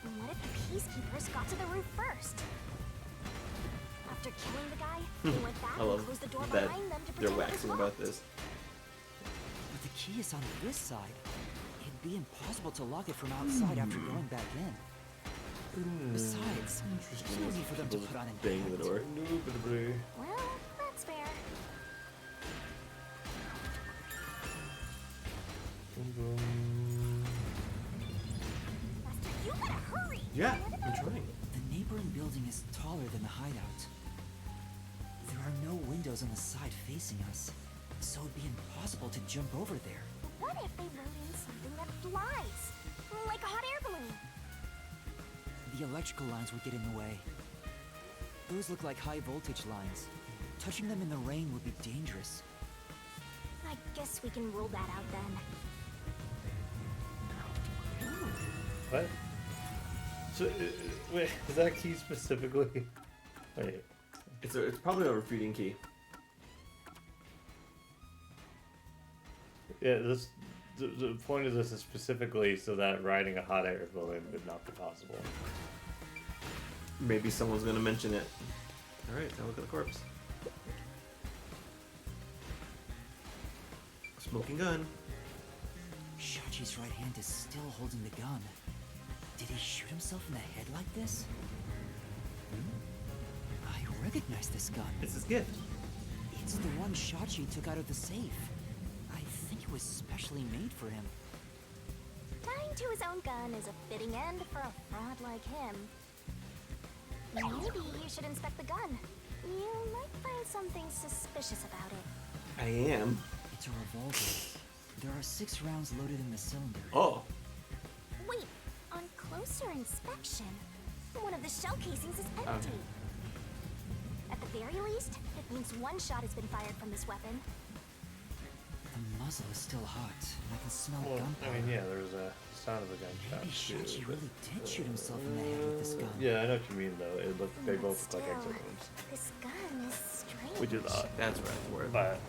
And what if the peacekeepers got to the roof first? After killing the guy, they went back I love and closed the door that behind them to they're pretend it was waxing about locked. this. But the key is on this side. It'd be impossible to lock it from outside after going back in. Besides, there's no need for them to put on an Bang the door. Well, that's fair. Master, you gotta hurry! Yeah, I'm trying. The neighboring building is taller than the hideout. There are no windows on the side facing us, so it'd be impossible to jump over there. What if they wrote in something that flies? Like a hot air balloon? The electrical lines would get in the way. Those look like high voltage lines. Touching them in the rain would be dangerous. I guess we can rule that out then. What? So, wait, is that key specifically? Wait. It's probably a refuting key. Yeah, the point of this is specifically so that riding a hot air balloon would not be possible. Maybe someone's gonna mention it. Alright, now look at the corpse. Smoking gun. Shachi's right hand is still holding the gun. Did he shoot himself in the head like this? I recognize this gun. It's his gift. It's the one Shachi took out of the safe. I think it was specially made for him. Dying to his own gun is a fitting end for a fraud like him. Maybe you should inspect the gun. You might find something suspicious about it. I am. It's a revolver. There are 6 rounds loaded in the cylinder. Oh. Wait, on closer inspection, one of the shell casings is empty. At the very least, it means one shot has been fired from this weapon. The muzzle is still hot, and I can smell Well, gunpowder. I mean, yeah, there was a sound of a gunshot. Maybe Shachi really did shoot himself in the head with this gun. Yeah, I know what you mean, though. It looked, they both look like exit wounds. This gun is strange. Which is odd. That's right for it. But,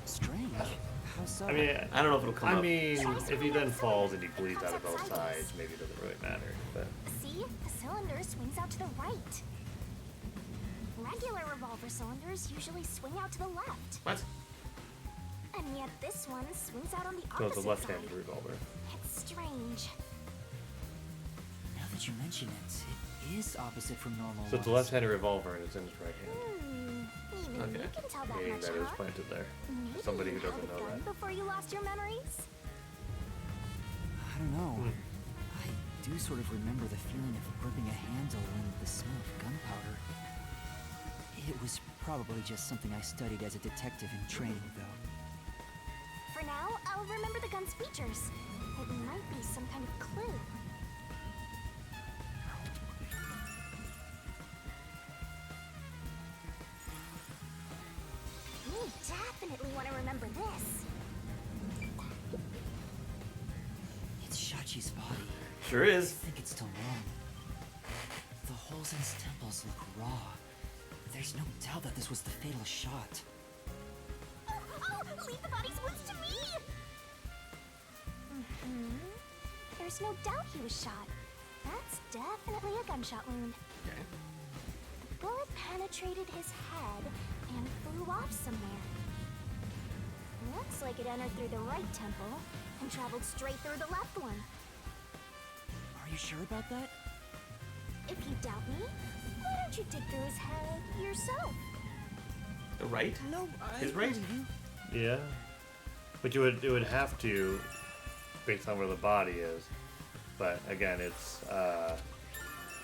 Strange. How so? I mean, I don't know if it'll come I up. mean, if he then falls and he bleeds out of both sides, maybe it doesn't really matter. But See? The cylinder swings out to the right. Regular revolver cylinders usually swing out to the left. What? And yet this one swings out on the so opposite it's a left-handed side. revolver. It's strange. Now that you mention it, it is opposite from normal So it's a ones. left-handed revolver and it's in his right hand. Even Okay. you can tell that Meaning much, that is huh? planted there. Maybe Somebody who you held doesn't a know gun that. before you lost your memories? I don't know. I do sort of remember the feeling of gripping a handle and the smell of gunpowder. It was probably just something I studied as a detective in training, though. For For now, I'll remember the gun's features. It might be some kind of clue. You definitely want to remember this. It's Shachi's body. Sure is. I think it's still warm. The holes in his temples look raw. There's no doubt that this was the fatal shot. Oh, leave the body's wounds to me! There's no doubt he was shot. That's definitely a gunshot wound. Okay. The bullet penetrated his head and flew off somewhere. Looks like it entered through the right temple and traveled straight through the left one. Are you sure about that? If you doubt me, why don't you dig through his head yourself? The right? No, His right? Yeah. But it would have to, based on where the body is. But again, it's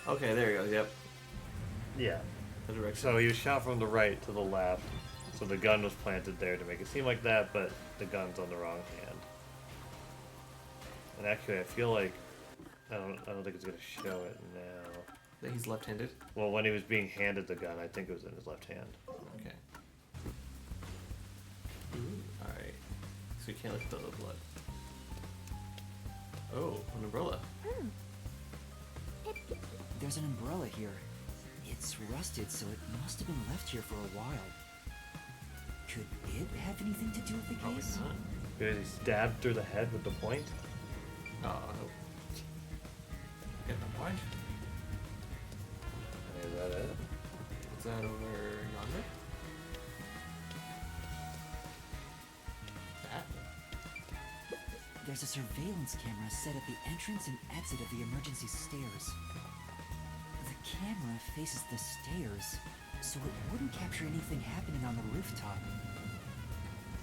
okay, there you go, yep. Yeah. The direction. So he was shot from the right to the left. So the gun was planted there to make it seem like that, but the gun's on the wrong hand. And actually I feel like I don't think it's gonna show it now. That he's left-handed? Well, when he was being handed the gun, I think it was in his left hand. Okay. Alright. So you can't look at the blood. Oh, an umbrella. There's an umbrella here. It's rusted, so it must have been left here for a while. Could it have anything to do with the case? Because he stabbed through the head with the point? Oh. Get the point? Is that it? Is that over yonder? That? There's a surveillance camera set at the entrance and exit of the emergency stairs. The camera faces the stairs, so it wouldn't capture anything happening on the rooftop.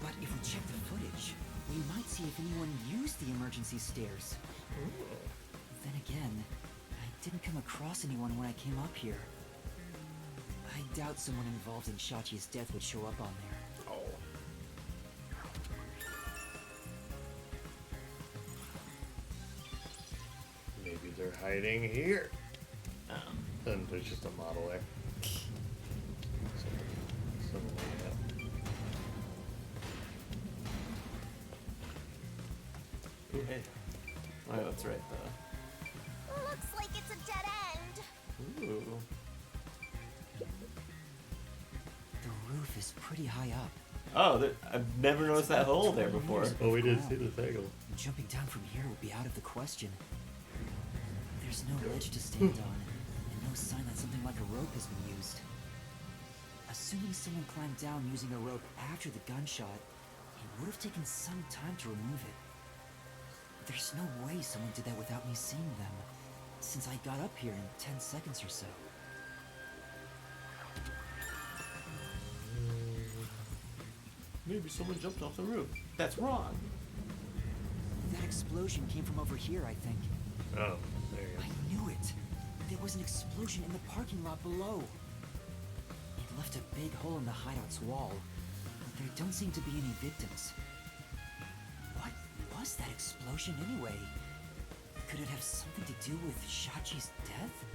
But if we check the footage, we might see if anyone used the emergency stairs. Then again, I didn't come across anyone when I came up here. I doubt someone involved in Shachi's death would show up on there. Oh. Maybe they're hiding here. Then there's just a model there. Something like that. Ooh, hey. Oh, that's right, Looks like it's a dead end. Ooh. The roof is pretty high up. Oh, I've never noticed that hole there before. Oh, we did see this angle. Jumping down from here would be out of the question. There's no ledge to stand on, and no sign that something like a rope has been used. Assuming someone climbed down using a rope after the gunshot, it would have taken some time to remove it. There's no way someone did that without me seeing them, since I got up here in 10 seconds or so. Maybe someone jumped off the roof. That's wrong. That explosion came from over here, I think. Oh, there you go. I knew it. There was an explosion in the parking lot below. It left a big hole in the hideout's wall, but there don't seem to be any victims. What was that explosion anyway? Could it have something to do with Shachi's death?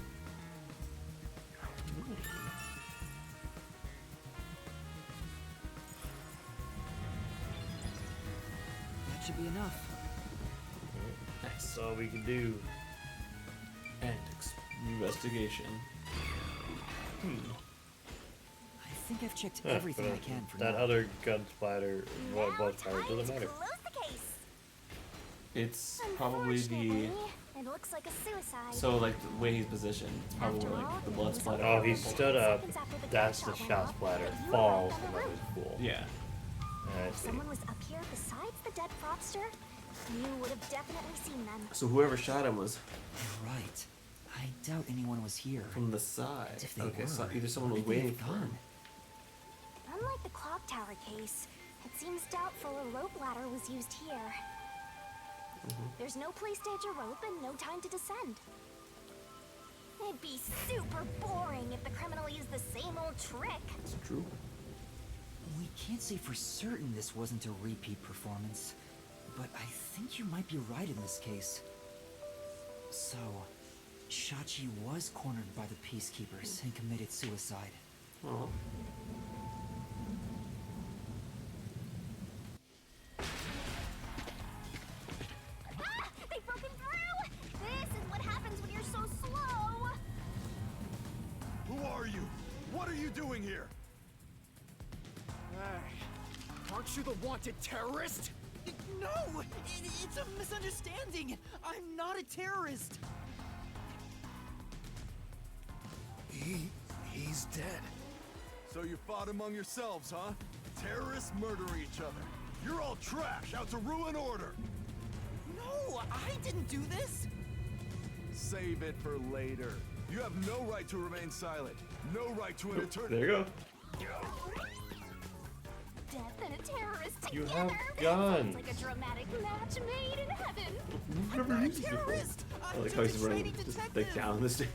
That should be enough. That's all we can do. And investigation. I think I've checked everything I can for that now. other gun splatter, blood splatter doesn't matter. It's probably the... It looks like a suicide. So, like, the way he's positioned, it's probably like the blood splatter. Oh, he stood up. That's the shot splatter. Falls, and that was cool. Yeah. I If see. someone was up here besides the dead fraudster, you would have definitely seen them. So whoever shot him was... You're right. I doubt anyone was here. From the side. If they Okay, were, so either someone was where could they waiting have for him. gone? Unlike the clock tower case, it seems doubtful a rope ladder was used here. There's no place to hitch a rope and no time to descend. It'd be super boring if the criminal used the same old trick. It's true. We can't say for certain this wasn't a repeat performance, but I think you might be right in this case. So, Shachi was cornered by the Peacekeepers and committed suicide. Oh. They've broken through! This is what happens when you're so slow! Who are you? What are you doing here? Hey, aren't you the wanted terrorist? No! It's a misunderstanding! I'm not a terrorist! He's dead. So you fought among yourselves, huh? Terrorists murdering each other. You're all trash, out to ruin order. No, I didn't do this! Save it for later. You have no right to remain silent. No right to an eternity. There you go. Death and a terrorist You together. have guns. Sounds like a dramatic match made in heaven. You've never used it before. I like how he's running just like down the stairs.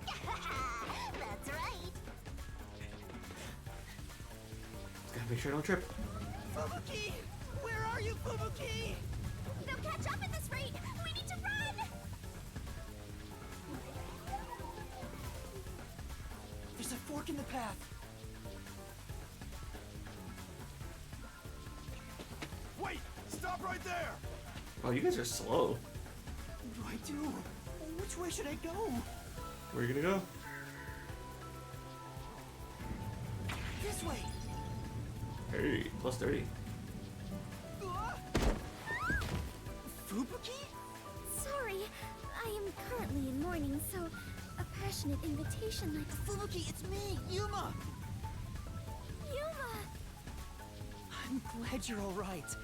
That's right. Just gotta make sure I don't trip. Fubuki! Where are you, Fubuki? They'll catch up at this rate. We need to run. There's a fork in the path. Wait! Stop right there! Oh, you guys are slow. What do I do? Which way should I go? Where are you gonna go? This way. Hey, plus 30. Fubuki? Sorry, I am currently in mourning, so a passionate invitation like Fubuki, it's me, Yuma. Yuma. I'm glad you're all right.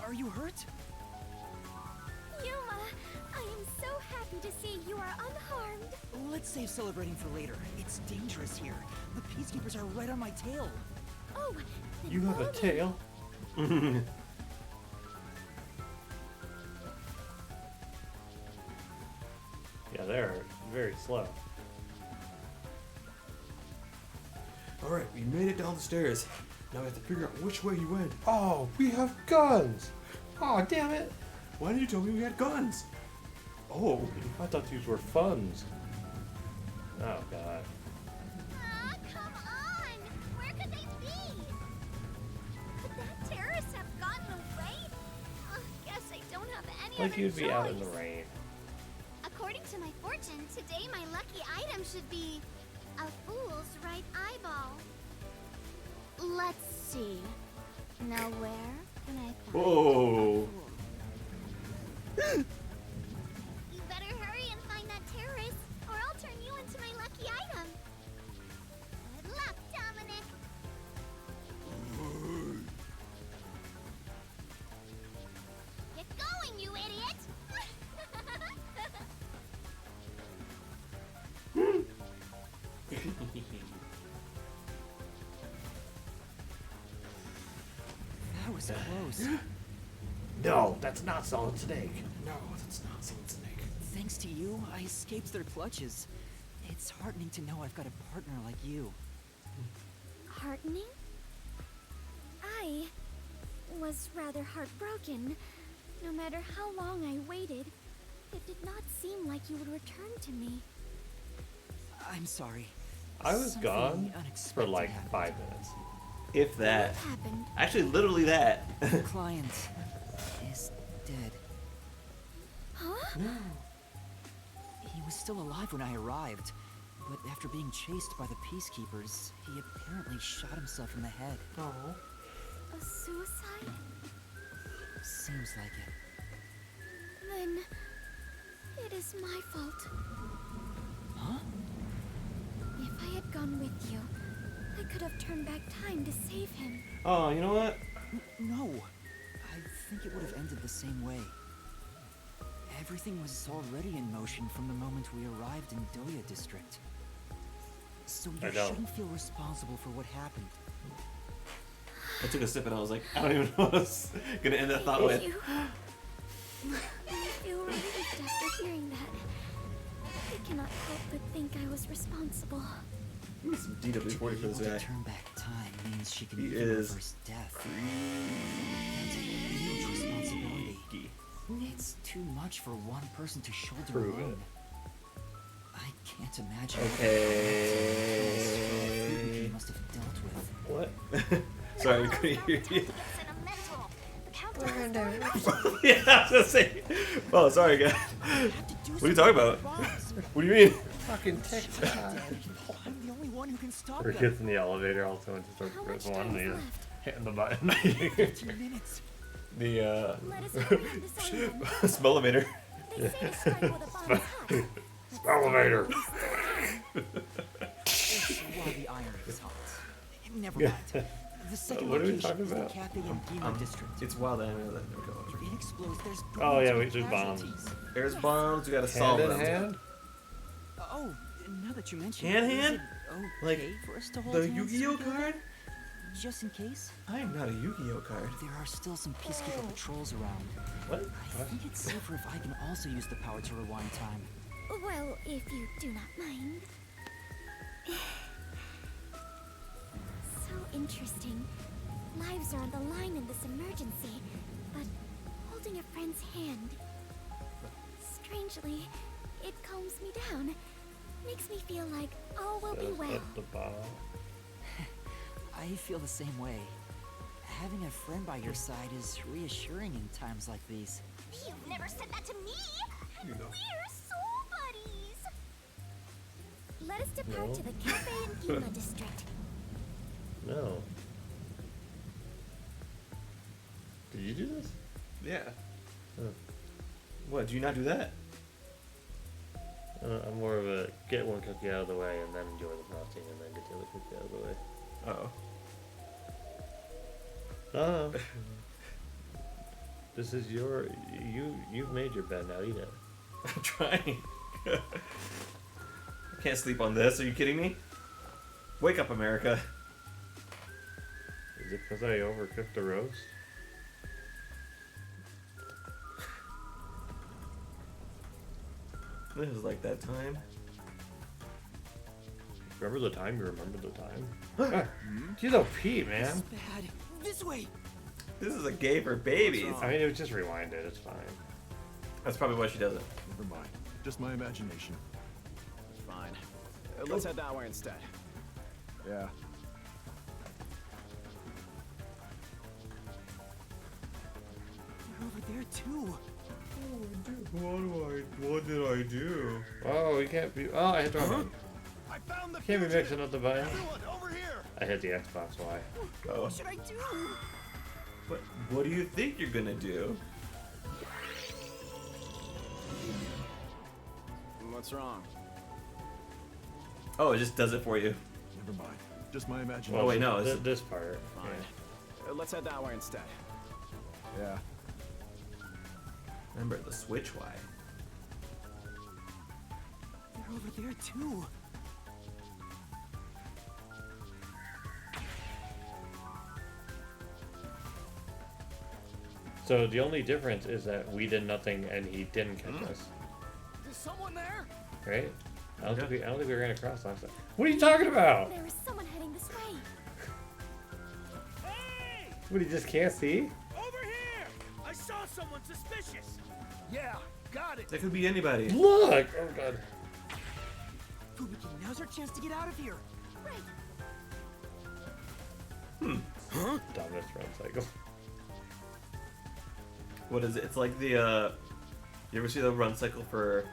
Are you hurt? Yuma, I am so happy to see you are unharmed. Let's save celebrating for later. It's dangerous here. The Peacekeepers are right on my tail. Oh, then You have a follow me. tail? Yeah, they're very slow. Alright, we made it down the stairs. Now we have to figure out which way you went. Oh, we have guns! Oh, damn it! Why didn't you tell me we had guns? Oh, I thought these were funds. Oh, God. Ah, come on! Where could they be? Could that terrorist have gotten away? Guess I don't have any Like other you'd be choice. out in the rain. According to my fortune, today my lucky item should be a fool's right eyeball. Let's see. Now where can I find whoa. You better hurry and find that terrorist, or I'll turn you into my lucky item. Good luck, Dominic. Get going, you idiot! That was close. No, that's not Solid Snake. No, that's not Solid Snake. Thanks to you, I escaped their clutches. It's heartening to know I've got a partner like you. Heartening? I was rather heartbroken. No matter how long I waited, it did not seem like you would return to me. I'm sorry. I was Something gone for unexpected like happened. 5 minutes. If that. What happened? Actually, literally that. The client is dead. Huh? He was still alive when I arrived, but after being chased by the Peacekeepers, he apparently shot himself in the head. Oh. A suicide? Seems like it. Then it is my fault. Huh? If I had gone with you, I could have turned back time to save him. Oh, you know what? No. I think it would have ended the same way. Everything was already in motion from the moment we arrived in Doya District. So you I don't. shouldn't feel responsible for what happened. I took a sip and I was like, I don't even know what I was gonna end that thought with. I feel relieved after hearing that. I cannot help but think I was responsible. Give me some DW40 for this guy. Turn back time means she can He reverse is death. That's a huge responsibility. It's too much for one person to shoulder Prove alone. it. I can't imagine Okay. he must have dealt with. What? Sorry, we couldn't hear you. We're under. Yeah, I was gonna say. Oh, sorry, guys. What are you talking about? What do you mean? Fucking TikTok. I'm the only one who can stop Or them. gets in the elevator, all of a sudden just starts press one and he's hitting the button. 15 minutes. The smellometer. Smellometer. This is why the iron is hot. Never mind. The second What are we location talking is the about? Cafe and Gima district. It's wild. I know that. If it explodes, there's Oh yeah, going to there's be bombs. casualties. There's bombs. We gotta solve Hand them. in hand? Oh, now that you mention Hand it, hand? is it Like okay for us to hold the hands Yu-Gi-Oh together? card? Just in case? I am not a Yu-Gi-Oh card. There are still some peacekeeper patrols around. What? I think it's safer if I can also use the power to rewind time. Well, if you do not mind. So interesting. Lives are on the line in this emergency, but holding a friend's hand. Strangely, it calms me down. Makes me feel like all will be well. At the bottom. I feel the same way. Having a friend by your side is reassuring in times like these. You've never said that to me! You know. We're soul buddies! Let us depart No. to the Cafe and Gima district. No. Did you do this? Yeah. Huh. What? Do you not do that? I'm more of a get one cookie out of the way and then enjoy the frosting and then get the other cookie out of the way. Uh-oh. Oh. This is your you've made your bed, now eat it. I'm trying. I can't sleep on this. Are you kidding me? Wake up, America. Is it because I overcooked the roast? This is like that time. Remember the time? You remember the time? She's OP, man. Bad. This way. This is a game for babies. I mean, it was just rewind it. It's fine. That's probably why she does it. Never mind. Just my imagination. Fine. Let's head that way instead. Yeah. They're over there too. What did I do? Oh, we can't be. Oh, I hit the wrong button. I found the Can't be mixing up the buttons. Everyone, over here. I hit the Xbox Y. Oh. What should I do? What do you think you're gonna do? What's wrong? Oh, it just does it for you. Never mind. Just my imagination. Oh wait, no. It's, This part. Fine. Yeah. Let's head that way instead. Yeah. remember the Switch Y. They're over there too. So the only difference is that we did nothing and he didn't catch us, Is someone there? right? I don't think we ran across last time. What are you talking about? There is someone heading this way. Hey! What, he just can't see? Over here! I saw someone suspicious. Yeah, got it. That could be anybody. Look! Oh god. Fubuki, now's our chance to get out of here. Right. Dumbest run cycle. What is it? It's like the you ever see the run cycle for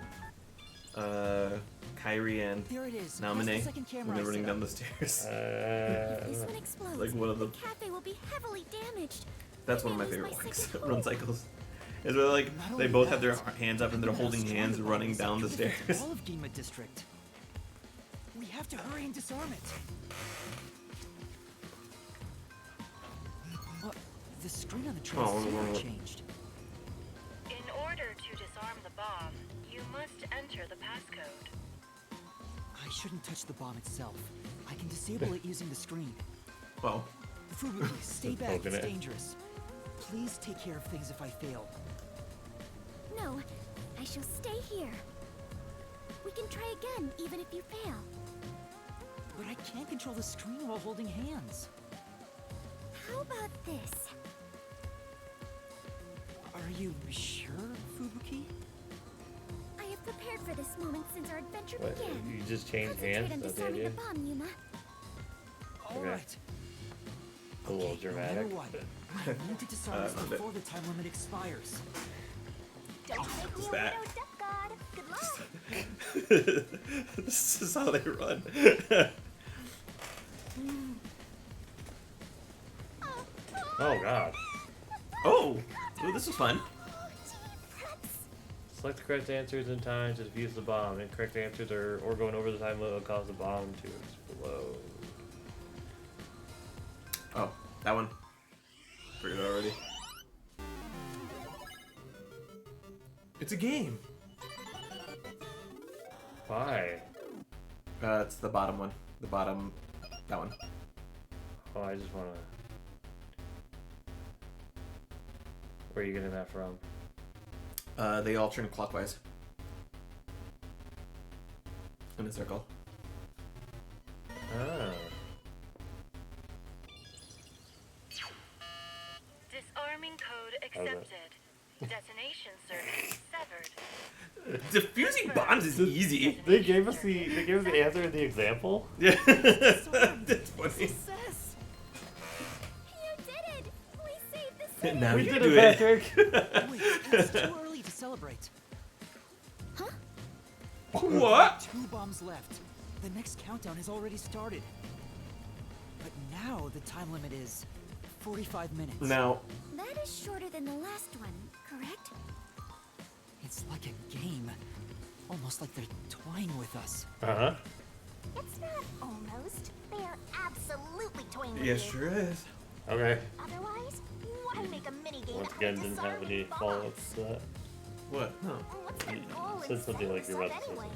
Kyrie and There it is. Namine That's the second camera when they're I running set down up. the stairs? If this one explodes, Like one of the the cafe will be heavily damaged. That's one of my Maybe I'll favorite lose my ones. second Run home. cycles. Is where like Not they only both have that, their hands up and they're holding hands and running down the stairs. All of Gima District. We have to hurry and disarm it. The screen on the transceiver changed. In order to disarm the bomb, you must enter the passcode. I shouldn't touch the bomb itself. I can disable it using the screen. Well, Fubuki, stay back. Poking It's it. dangerous. Please take care of things if I fail. No, I shall stay here. We can try again, even if you fail. but I can't control the screen while holding hands. How about this? Are you sure, Fubuki? I have prepared for this moment since our adventure What, began. you just changed Concentrate hands? on That's the disarming idea? the bomb, Yuma. Okay. Alright. A little No dramatic. matter what, I need to disarm this before the time limit expires. Don't make me a that? widow duck god. Good luck. This is how they run. Oh god. Oh! Ooh, this was fun. Select the correct answers in time to defuse the bomb. Incorrect answers or going over the time limit will cause the bomb to explode. Oh, that one. Figured it already. It's a game. Why? It's the bottom one. The bottom. That one. Oh, I just wanna. Where are you getting that from? They all turn clockwise. In a circle. Ah. Disarming code accepted. Detonation circuit severed. Diffusing bombs is easy. They gave us the answer in the example. Yeah. That's funny. Success! You did it! We saved the city! Now We you did do it, it. Patrick! Wait, it's too early to celebrate. What? 2 bombs left. The next countdown has already started. But now the time limit is 45 minutes. Now, That is shorter than the last one, correct? It's like a game. Almost like they're toying with us. Uh-huh. It's not almost. They are absolutely toying with yeah, you. sure is. Okay. Otherwise, why make a minigame Once out again, of didn't have disarming any bombs? follow-ups to that. What? No. What's the You goal said in something like you're setting about to say this up something.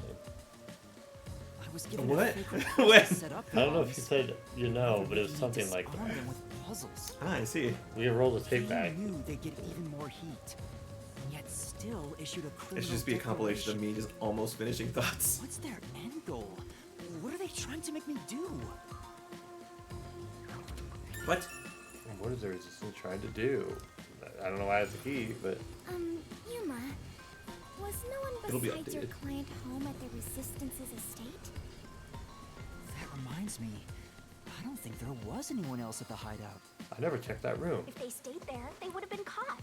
I was given What? a fake request When? to set up I don't know if bombs. you said you know, but it was Making me something like disarm that. them with puzzles. Ah, I see. We rolled a tape They back. knew they'd get even more heat, and yet still issued a It criminal should just be a compilation of me just almost finishing thoughts. What's their end goal? What are they trying to make me do? What? What is the resistance trying to do? I don't know why it's a key, but Yuma, was no It'll one be besides your updated. client home at the Resistance's estate? That reminds me, I don't think there was anyone else at the hideout. I never checked that room. If they stayed there, they would have been caught.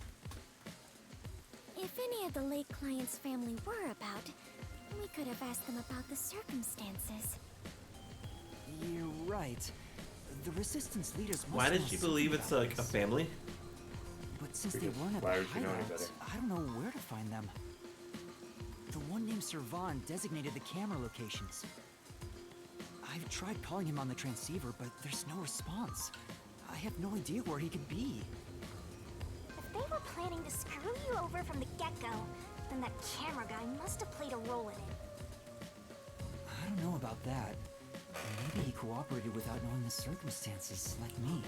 If any of the late client's family were about, we could have asked them about the circumstances. You're right. The resistance leaders must Why did know she believe something it's about like a this. family? But since they Because weren't at why the would she know any hideout, better? I don't know where to find them. The one named Servan designated the camera locations. I've tried calling him on the transceiver, but there's no response. I have no idea where he could be. If they were planning to screw you over from the get-go, then that camera guy must have played a role in it. I don't know about that. Maybe he cooperated without knowing the circumstances, like me.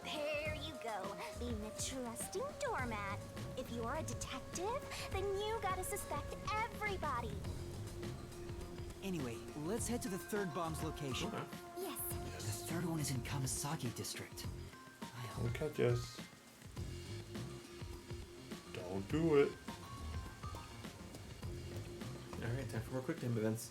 There you go, being a trusting doormat. If you're a detective, then you gotta suspect everybody. Anyway, let's head to the third bomb's location. Yes. The third one is in Kamisaki District. I hope. Don't catch us. Don't do it. Alright, time for more quick time events.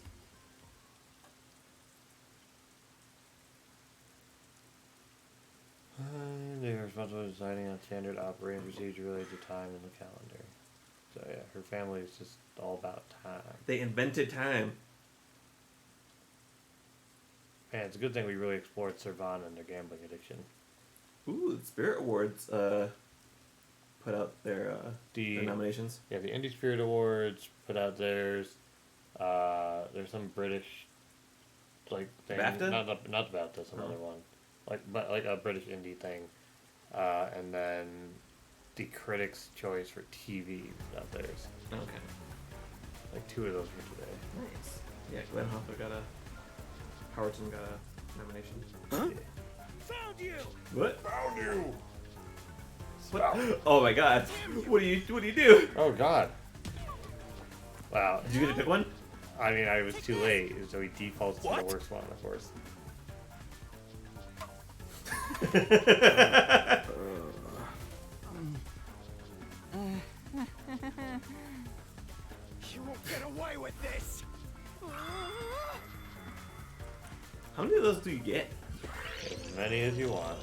They are responsible for deciding on standard operating procedure related to time in the calendar. So yeah, her family is just all about time. They invented time. Man, it's a good thing we really explored Servan and their gambling addiction. Ooh, the Spirit Awards put out their nominations. Yeah, the Indie Spirit Awards put out theirs. There's some British like thing. BAFTA? Not the BAFTA, some Oh. other one. Like a British indie thing. And then the Critics' Choice for TV put out theirs. Okay. Like 2 of those for today. Nice. Yeah, Glenn Hoffa got a... Howerton got a nomination. Huh? Found you! What? Found you! What? Oh my god. What do you do? Oh god. Wow. Did you get to pick one? I mean, I was too late, so he defaults to the worst one, of course. You won't get away with this. How many of those do you get? As many as you want.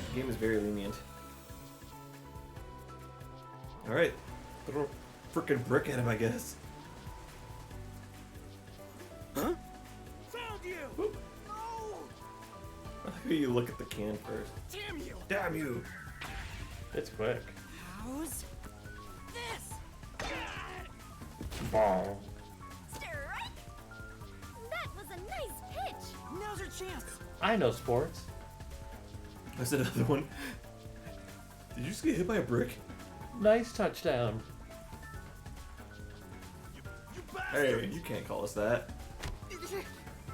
The game is very lenient. Alright. Throw a frickin' brick at him, I guess. Huh? Found you! Oop. No! I like how you look at the can first. Damn you! Damn you! It's quick. How's this? Ball. Strike! That was a nice pitch. Now's our chance. I know sports. That's another one. Did you just get hit by a brick? Nice touchdown. Hey, you can't call us that.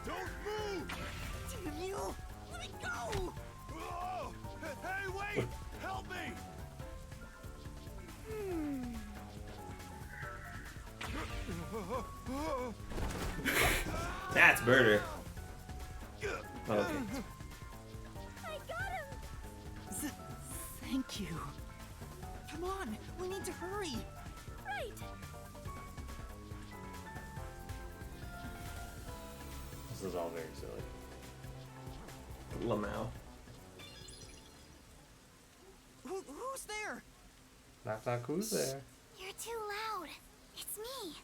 Don't move! Damn you! Let me go! Oh! Hey, wait! Help me! That's murder. Oh, okay. I got him. Thank you. Come on, we need to hurry. Right. This is all very silly. Lamau. Who's there? Knock knock, who's there? You're too loud. It's me.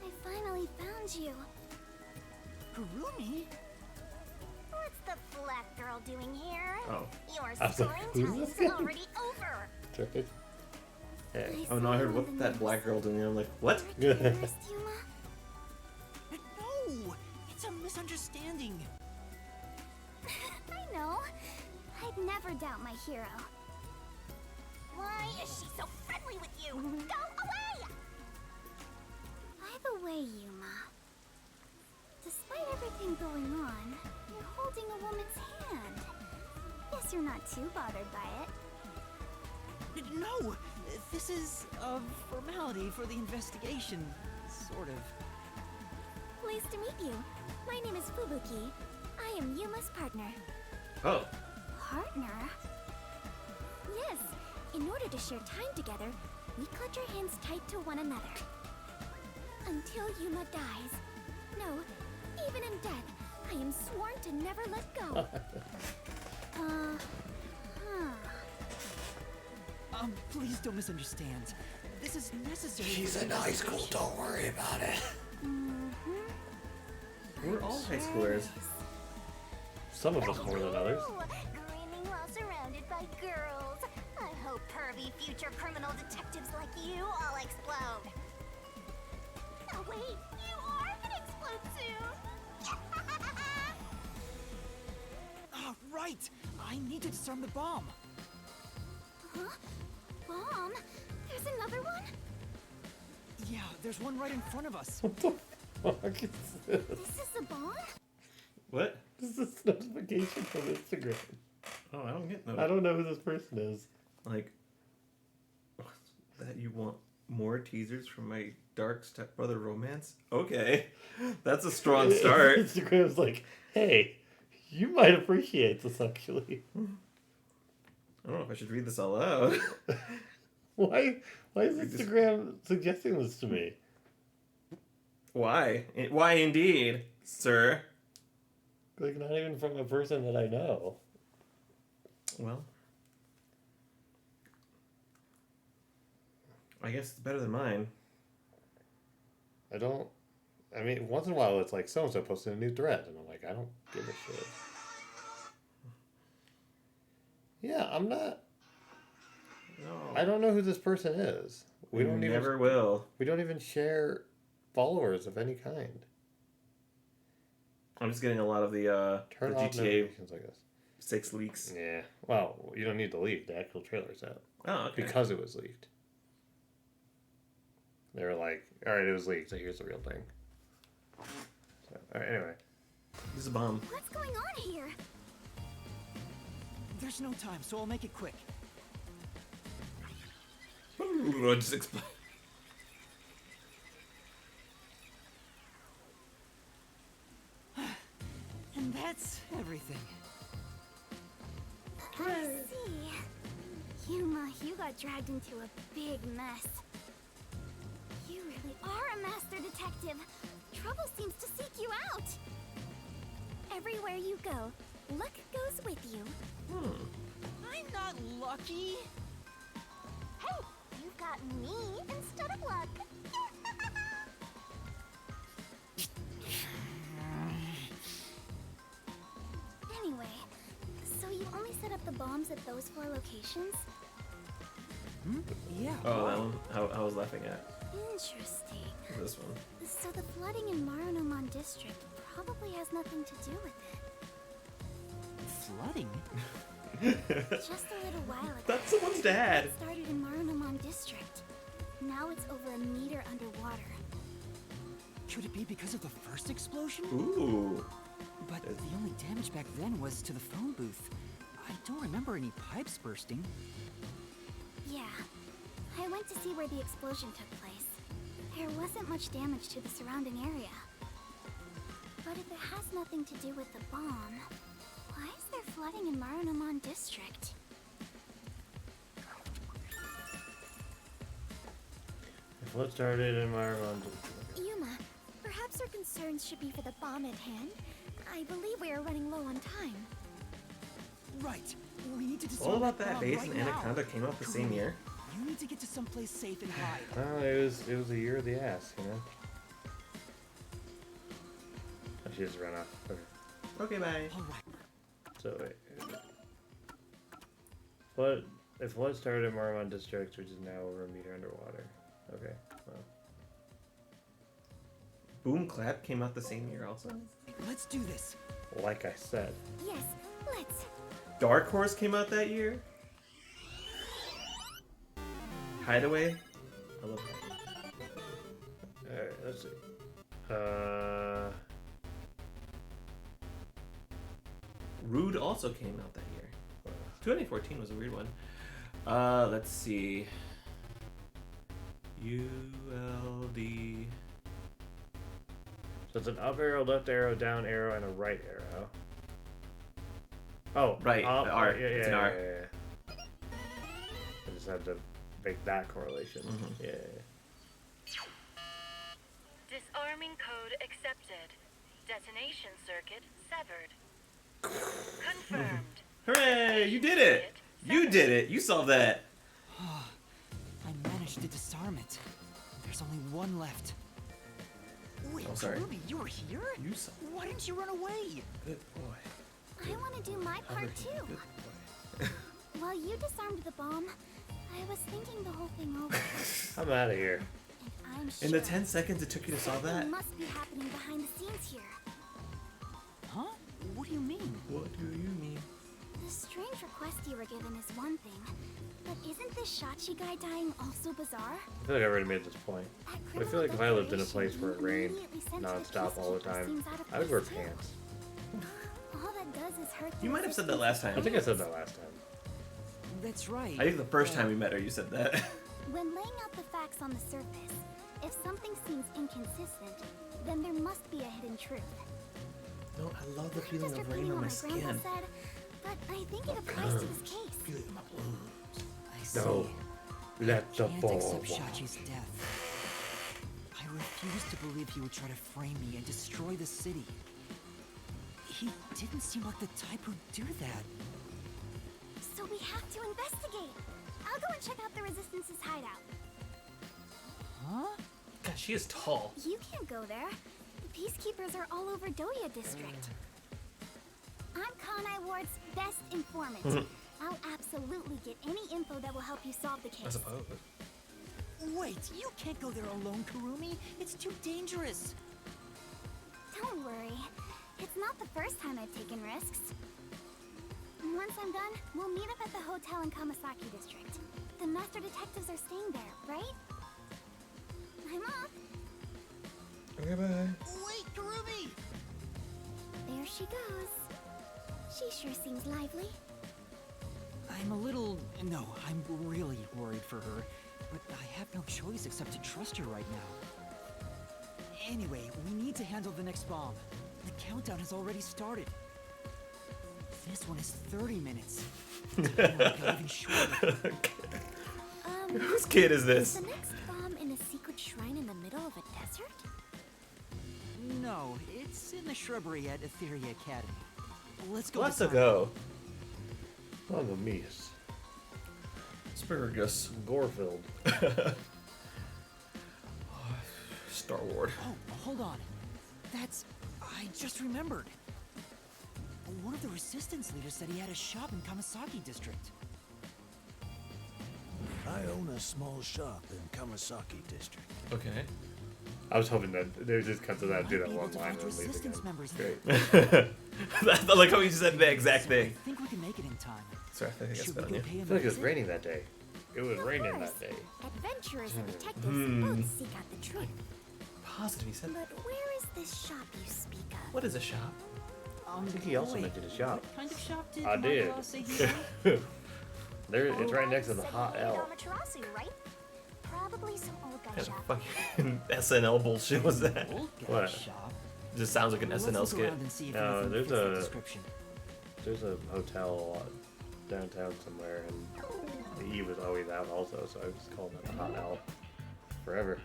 I finally found you. Harumi? What's the black girl doing here? Oh. Your I was like, story who's time's this? already over. Right. Hey. Oh no, I heard what that black girl doing. I'm like, what? First, Yuma. No! It's a misunderstanding. I know. I'd never doubt my hero. Why is she so friendly with you? Go away! By the way, Yuma, despite everything going on, you're holding a woman's hand. Guess you're not too bothered by it. No! This is a formality for the investigation. Sort of. Pleased to meet you. My name is Fubuki. I am Yuma's partner. Oh. Partner? Yes. In order to share time together, we clutch our hands tight to one another. Until Yuma dies. No, even in death, I am sworn to never let go. Please don't misunderstand. This is necessary. She's for in the high school, investigation. don't worry about it. We're all high schoolers. Some of us more than others. Grinning while surrounded by girls. I hope pervy future criminal detectives like you all explode. Oh wait, you are gonna explode soon. Ah, right! I need to disarm the bomb. Huh? Bomb? There's another one? Yeah, there's one right in front of us. What the fuck is this? This is a bomb? What? This is a notification from Instagram. Oh, I don't get no. I don't know who this person is. Like, that you want more teasers from my dark stepbrother romance? Okay. That's a strong start. Instagram's like, hey, you might appreciate this actually. I don't know if I should read this all out. Why is Instagram suggesting this to me? Why? Why indeed, sir? Like, not even from a person that I know. Well, I guess it's better than mine. I mean, once in a while it's like, so-and-so posted a new thread, and I'm like, I don't give a shit. Yeah, I'm not... No. I don't know who this person is. We don't never even, will. We don't even share followers of any kind. I'm just getting a lot of the Turn off GTA notifications, I guess. 6 leaks. Yeah. Well, you don't need to leak. The actual trailer's out. Oh, okay. Because it was leaked. They were like, all right, it was leaked, so here's the real thing. So, all right, anyway. This is a bomb. What's going on here? There's no time, so I'll make it quick. Just explode. everything. I see. Yuma, you got dragged into a big mess. You really are a master detective. Trouble seems to seek you out. Everywhere you go, luck goes with you. I'm not lucky. Hey, you've got me instead of luck. Anyway, so you only set up the bombs at those 4 locations? Yeah. Oh, that one. I was laughing at Interesting. this one. So the flooding in Marunomon District probably has nothing to do with it. Flooding? Just a little while ago. That's someone's dad. It started in Marunomon District. Now it's over a meter underwater. Could it be because of the first explosion? Ooh. But the only damage back then was to the phone booth. I don't remember any pipes bursting. Yeah. I went to see where the explosion took place. There wasn't much damage to the surrounding area. But if it has nothing to do with the bomb, why is there flooding in Marunomon District? If what started in Marunomon District. Yuma, perhaps our concerns should be for the bomb at hand. I believe we are running low on time. Right. We need to All disarm about that bomb base right and now. Anaconda came out the same year. You need to get to someplace safe and hide. Oh, it was a year of the ass, you know? I should just run off. Okay. Okay, bye. So wait. What if what started in Marunomon District, which is now over a meter underwater? Okay. Well. Boom Clap came out the same year also. Let's do this. Like I said. Yes, let's. Dark Horse came out that year. Hideaway. I love that. Alright, let's see. 'Rude also came out that year. 2014 was a weird one. Let's see. ULD. So it's an up arrow, left arrow, down arrow, and a right arrow. Oh, Right, up, the R. Yeah, It's an yeah, R. yeah, yeah. I just had to make that correlation. Yeah. Disarming code accepted. Detonation circuit severed. Confirmed. Hooray! You did it! You did it! You solved that! I managed to disarm it. There's only one left. Wait, Oh, sorry. Ruby, you were here? You saw. Why didn't you run away? Good boy. I want to do my part too. While you disarmed the bomb, I was thinking the whole thing over. I'm out of here. I'm sure In the 10 seconds it took you to solve that? something must be happening behind the scenes here. Huh? What do you mean? What do you mean? The strange request you were given is one thing, but isn't this Shachi guy dying also bizarre? I feel like I already made this point. But I feel like if I lived in a place where it rained non-stop all the time, I would wear pants. All that does is hurt. You might have said that last time. I think I said that last time. That's right. I think the first time we met her, you said that. When laying out the facts on the surface, if something seems inconsistent, then there must be a hidden truth. No, I love the I'm feeling just of rain repeating on what my my grandpa skin. said, but I think it applies to this case. Feeling my bones. I see. No. Let the Can't ball accept walk. Shachi's death. I refuse to believe he would try to frame me and destroy the city. He didn't seem like the type who'd do that. So we have to investigate. I'll go and check out the Resistance's hideout. Huh? God, she is tall. You can't go there. The Peacekeepers are all over Doya District. I'm Kanai Ward's best informant. I'll absolutely get any info that will help you solve the case. I suppose. Wait, you can't go there alone, Kurumi. It's too dangerous. Don't worry. It's not the first time I've taken risks. Once I'm done, we'll meet up at the hotel in Kamasaki District. The master detectives are staying there, right? I'm off. Okay, bye. Wait, Kurumi! There she goes. She sure seems lively. I'm a little... No, I'm really worried for her. But I have no choice except to trust her right now. Anyway, we need to handle the next bomb. The countdown has already started. This one is 30 minutes. Even shorter. Whose kid is this? Is the next bomb in a secret shrine in the middle of a desert? No, it's in the shrubbery at Etheria Academy. Let's go. Let's decide. go. On the Mies. Asparagus. Gorefilled. Star Wars. Oh, hold on. I just remembered. One of the resistance leaders said he had a shop in Kamasaki district. I own a small shop in Kamasaki district. Okay. I was hoping that they would just cut to that, do that one line, and leave again. Great. I like how he said the exact thing. I think we can make it in time. Sorry, I think I spelled you. I feel like it was raining that day. It was raining that day. Adventurers and detectives both seek out the truth. Positive, he said. But where is this shop you speak of? What is a shop? I think he also mentioned a shop. What kind of shop did I did. Marco say he owned? It's right next to the Hot L. Amaterasu, right? Probably some old guy What shop. fucking SNL bullshit was that? What? Just sounds like an SNL skit. No, there's a hotel downtown somewhere, and the E was always out also, so I just called it the Hot L forever.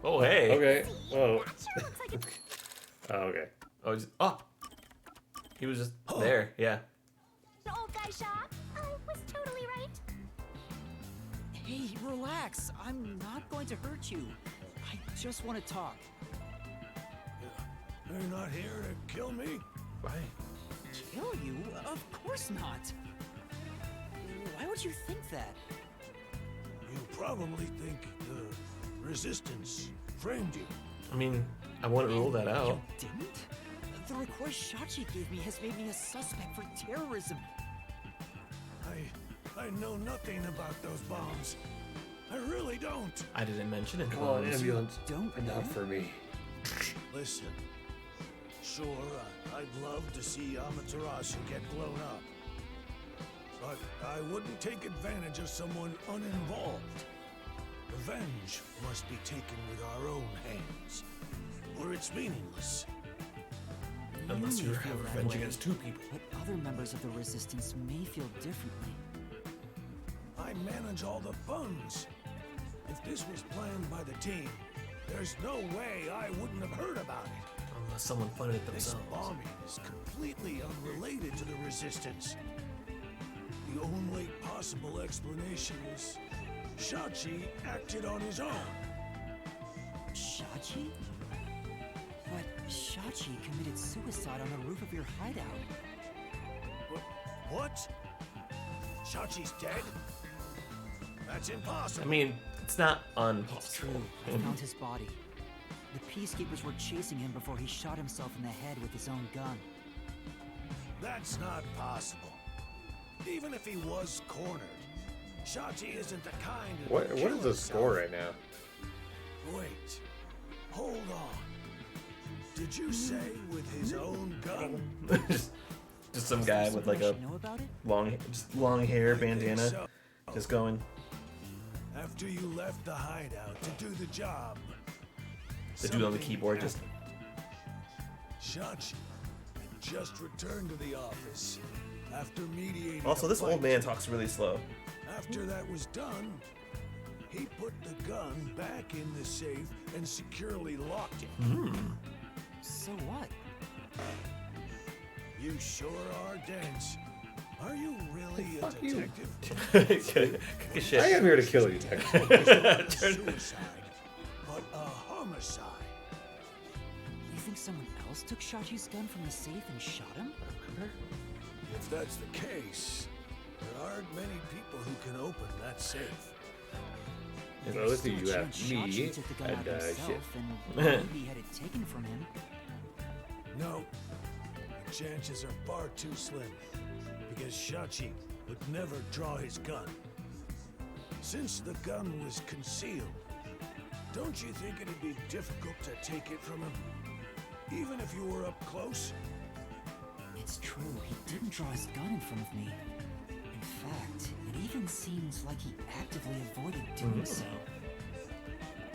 Oh, hey. Okay. Whoa. Oh, okay. Oh, he was just there. Yeah. An old guy shop? I was totally right. Hey, relax. I'm not going to hurt you. I just want to talk. You're not here to kill me? Why? Kill you? Of course not. Why would you think that? You probably think the Resistance framed you. I mean, I wouldn't rule that out. You didn't? The request Shachi gave me has made me a suspect for terrorism. I know nothing about those bombs. I really don't. I didn't mention it. Call an ambulance. Enough for me. Listen, sure, I'd love to see Amaterasu get blown up. But I wouldn't take advantage of someone uninvolved. Revenge must be taken with our own hands, or it's meaningless. Unless you may have feel that revenge way, against two people. But other members of the Resistance may feel differently. I manage all the funds. If this was planned by the team, there's no way I wouldn't have heard about it. Unless someone funded it This themselves. bombing is completely unrelated to the Resistance. The only possible explanation is Shachi acted on his own. Shachi? But Shachi committed suicide on the roof of your hideout. What? Shachi's dead? That's impossible. I mean, it's not It's impossible. true. I found his body. The peacekeepers were chasing him before he shot himself in the head with his own gun. That's not possible. Even if he was cornered, Shachi isn't the kind of. What is the score right now? Wait. Hold on. Did you say with his own gun? just some guy with like a long hair, bandana, so. just going. After you left the hideout to do the job. The dude on the keyboard just. Shachi just returned to the office after mediating. Also, a this old fight. man talks really slow. After that was done, he put the gun back in the safe and securely locked it. So what? You sure are dense. Are you really a Fuck you. detective? Shit. I am here to kill you, Tex. Suicide, but a homicide. You think someone else took Shachi's gun from the safe and shot him? If that's the case, there aren't many people who can open that safe. So let's see, Still you a have chance me Shachi took the gun out and shit. himself and maybe had it taken from him. No, the chances are far too slim, because Shachi would never draw his gun. Since the gun was concealed, don't you think it'd be difficult to take it from him? Even if you were up close? It's true, he didn't draw his gun in front of me. In fact, it even seems like he actively avoided doing so.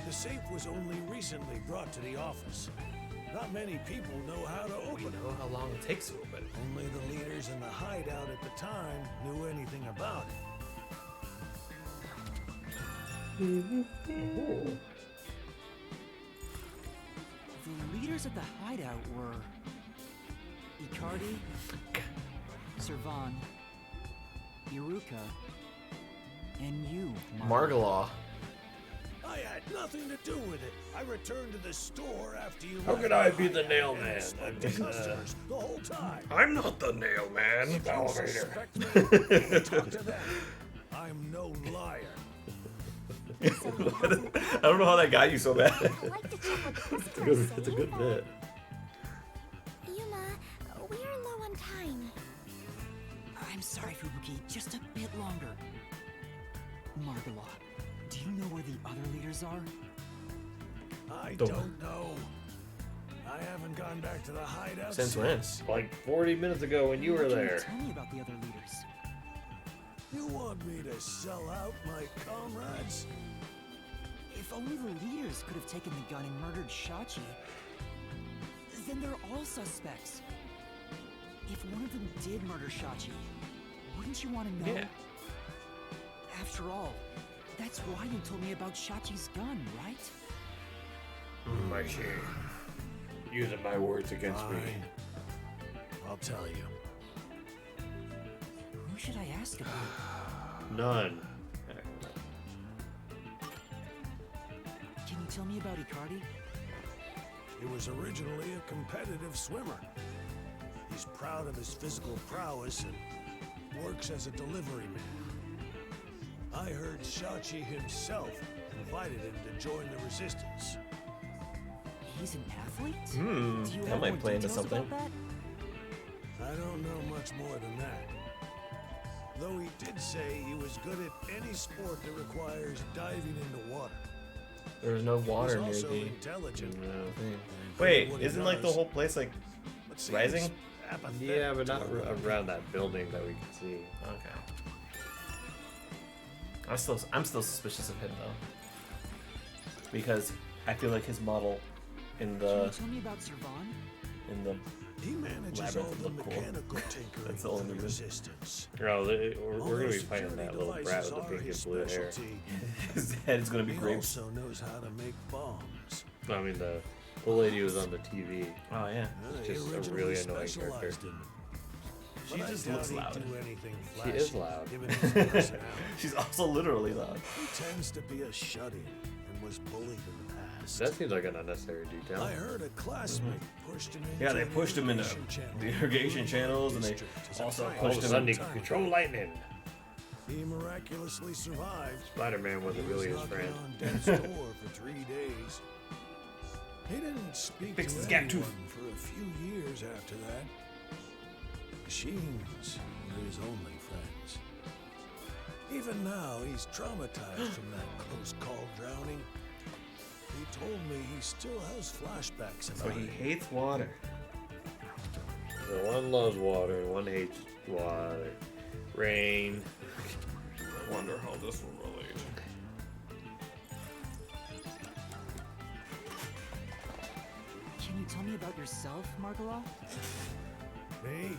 The safe was only recently brought to the office. Not many people know how to open it. Know how long it takes to open. Only the leaders in the hideout at the time knew anything about it. The leaders at the hideout were Icardi, Servan, Iruka, and you, Margalaw. I had nothing to do with it. I returned to the store after you. How could I be the nail man? I mean, customers the whole time. I'm not the nail man. If you Elevator. suspect me, talk to them. I'm no liar. I don't know how that got you so bad. It's a good bit. Yuma, we are low on time. I'm sorry, Fubuki, just a bit longer. Margala, do you know where the other leaders are? I don't know. I haven't gone back to the hideout Since when? Like 40 minutes ago when you were there. Tell me about the other leaders. You want me to sell out my comrades? If only the leaders could have taken the gun and murdered Shachi, then they're all suspects. If one of them did murder Shachi, wouldn't you want to know? Yeah. After all, that's why you told me about Shachi's gun, right? My shame. Using my words against me. Fine. I'll tell you. Who should I ask about? None. Can you tell me about Icardi? He was originally a competitive swimmer. He's proud of his physical prowess and works as a delivery man. I heard Shachi himself invited him to join the resistance. He's an athlete? Hmm, Do you that have might more play into details something. about that? I don't know much more than that. Though he did say he was good at any sport that requires diving into water. There's no water near He's also the intelligent. Wait, isn't like the whole place like rising? Yeah, but not around that building that we can see. Okay. I'm still suspicious of him though, because I feel like his model in Can the you tell me about Servan? in the He manages all labyrinth the looked cool. mechanical tinkering That's the for only the reason. resistance. Oh, we're Although gonna be fighting security that little brat devices with the are pink his and blue hair. specialty. His head is gonna be He grapes. also knows how to make bombs. I mean, the lady who was on the TV. Oh yeah. It's He just a originally really annoying character. specialized in them. She But I just doubt looks he'd loud. do anything She is flashy, loud. given his personality. She's also literally loud. He tends to be a shut-in and was bullied in the past. That seems like an unnecessary detail. I heard a classmate pushed him into Yeah, they pushed him into the irrigation channels, and they also All of pushed a him. sudden he can control lightning. He miraculously survived. Spider-Man wasn't really his friend. On death's door for 3 days. He didn't speak Fixed to his gap anyone tooth. for a few years after that. Machines were his only friends. Even now, he's traumatized from that close call drowning. He told me he still has flashbacks So about he it. hates water. So one loves water and one hates water. Rain. I wonder how this will relate. Can you tell me about yourself, Margala? Me?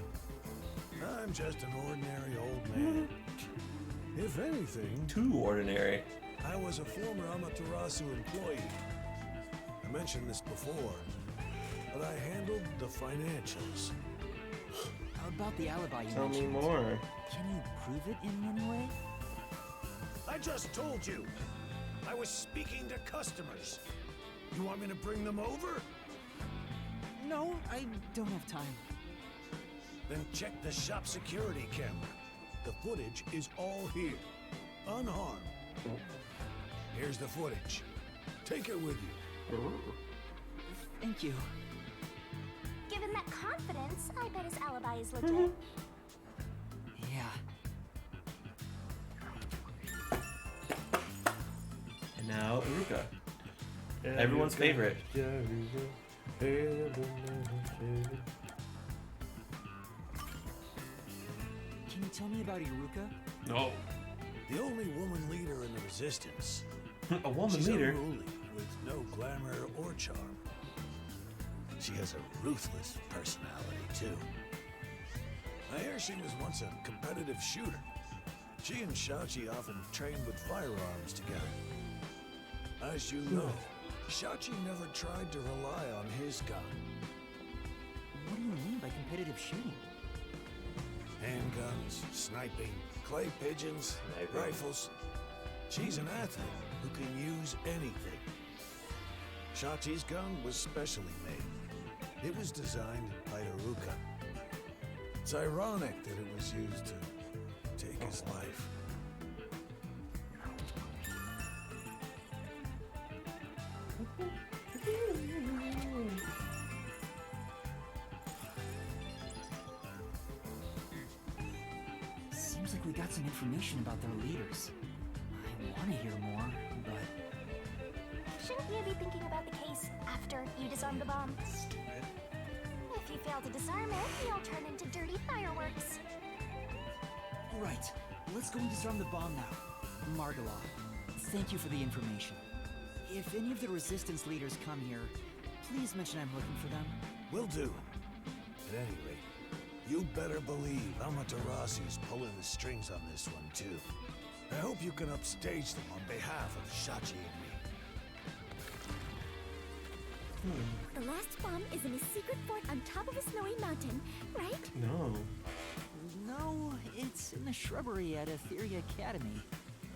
I'm just an ordinary old man. If anything, Too ordinary. I was a former Amaterasu employee. I mentioned this before, but I handled the financials. How about the alibi you Tell me mentioned? more. Can you prove it in any way? I just told you. I was speaking to customers. You want me to bring them over? No, I don't have time. Then check the shop security camera. The footage is all here, unharmed. Here's the footage. Take it with you. Thank you. Given that confidence, I bet his alibi is legit. Yeah. And now Iruka. Everyone's favorite. Can you tell me about Iruka? No. The only woman leader in the resistance. A woman She's leader? unruly, with no glamour or charm. She has a ruthless personality, too. I hear she was once a competitive shooter. She and Shachi often trained with firearms together. As you know, Shachi never tried to rely on his gun. What do you mean by competitive shooting? Handguns, sniping, clay pigeons, rifles. She's an athlete who can use anything. Shachi's gun was specially made. It was designed by Haruka. It's ironic that it was used to take his life. Seems like we got some information about their leaders. I want to hear more, but... Shouldn't you be thinking about the case after you disarm the bomb? Stupid. If you fail to disarm it, you'll turn into dirty fireworks. Right. Let's go and disarm the bomb now. Margala, thank you for the information. If any of the Resistance leaders come here, please mention I'm looking for them. Will do. At any rate, you better believe Amaterasu's pulling the strings on this one, too. I hope you can upstage them on behalf of Shachi and me. The last bomb is in a secret fort on top of a snowy mountain, right? No. No, it's in the shrubbery at Etheria Academy.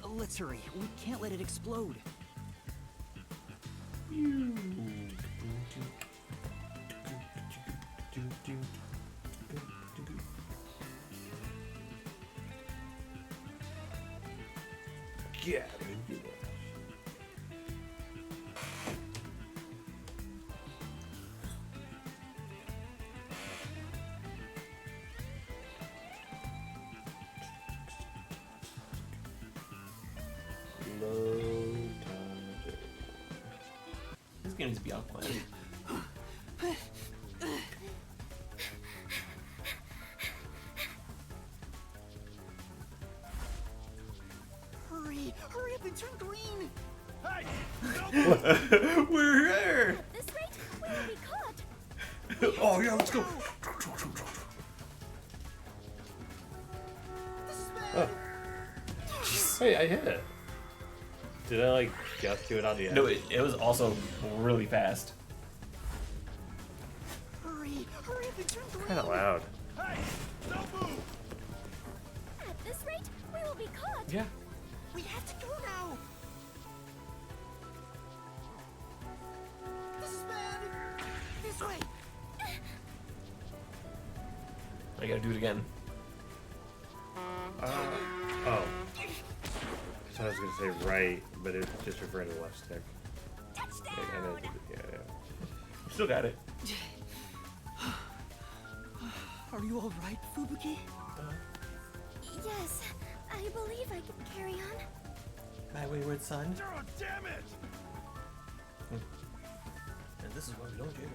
Let's hurry. We can't let it explode. Yeah. This game needs to be out quiet. Hurry! Hurry up and turn green! Hey! We're here! At this rate, we will be caught. Oh yeah, let's go. Oh. Hey, I hit it. Did I like just do it on the end? No, it was also really fast. Hurry! Hurry up and turn green! Kind of loud. Hey! Don't move! At this rate, we will be caught. Yeah. We have to go now! This is bad! This way! I gotta do it again. Oh. I thought I was gonna say right, but it's just referring to the left stick. Touchdown! Yeah. Still got it. Are you all right, Fubuki? Yes, I believe I can carry on. My wayward son. Oh, damn it! And this is why we don't jail.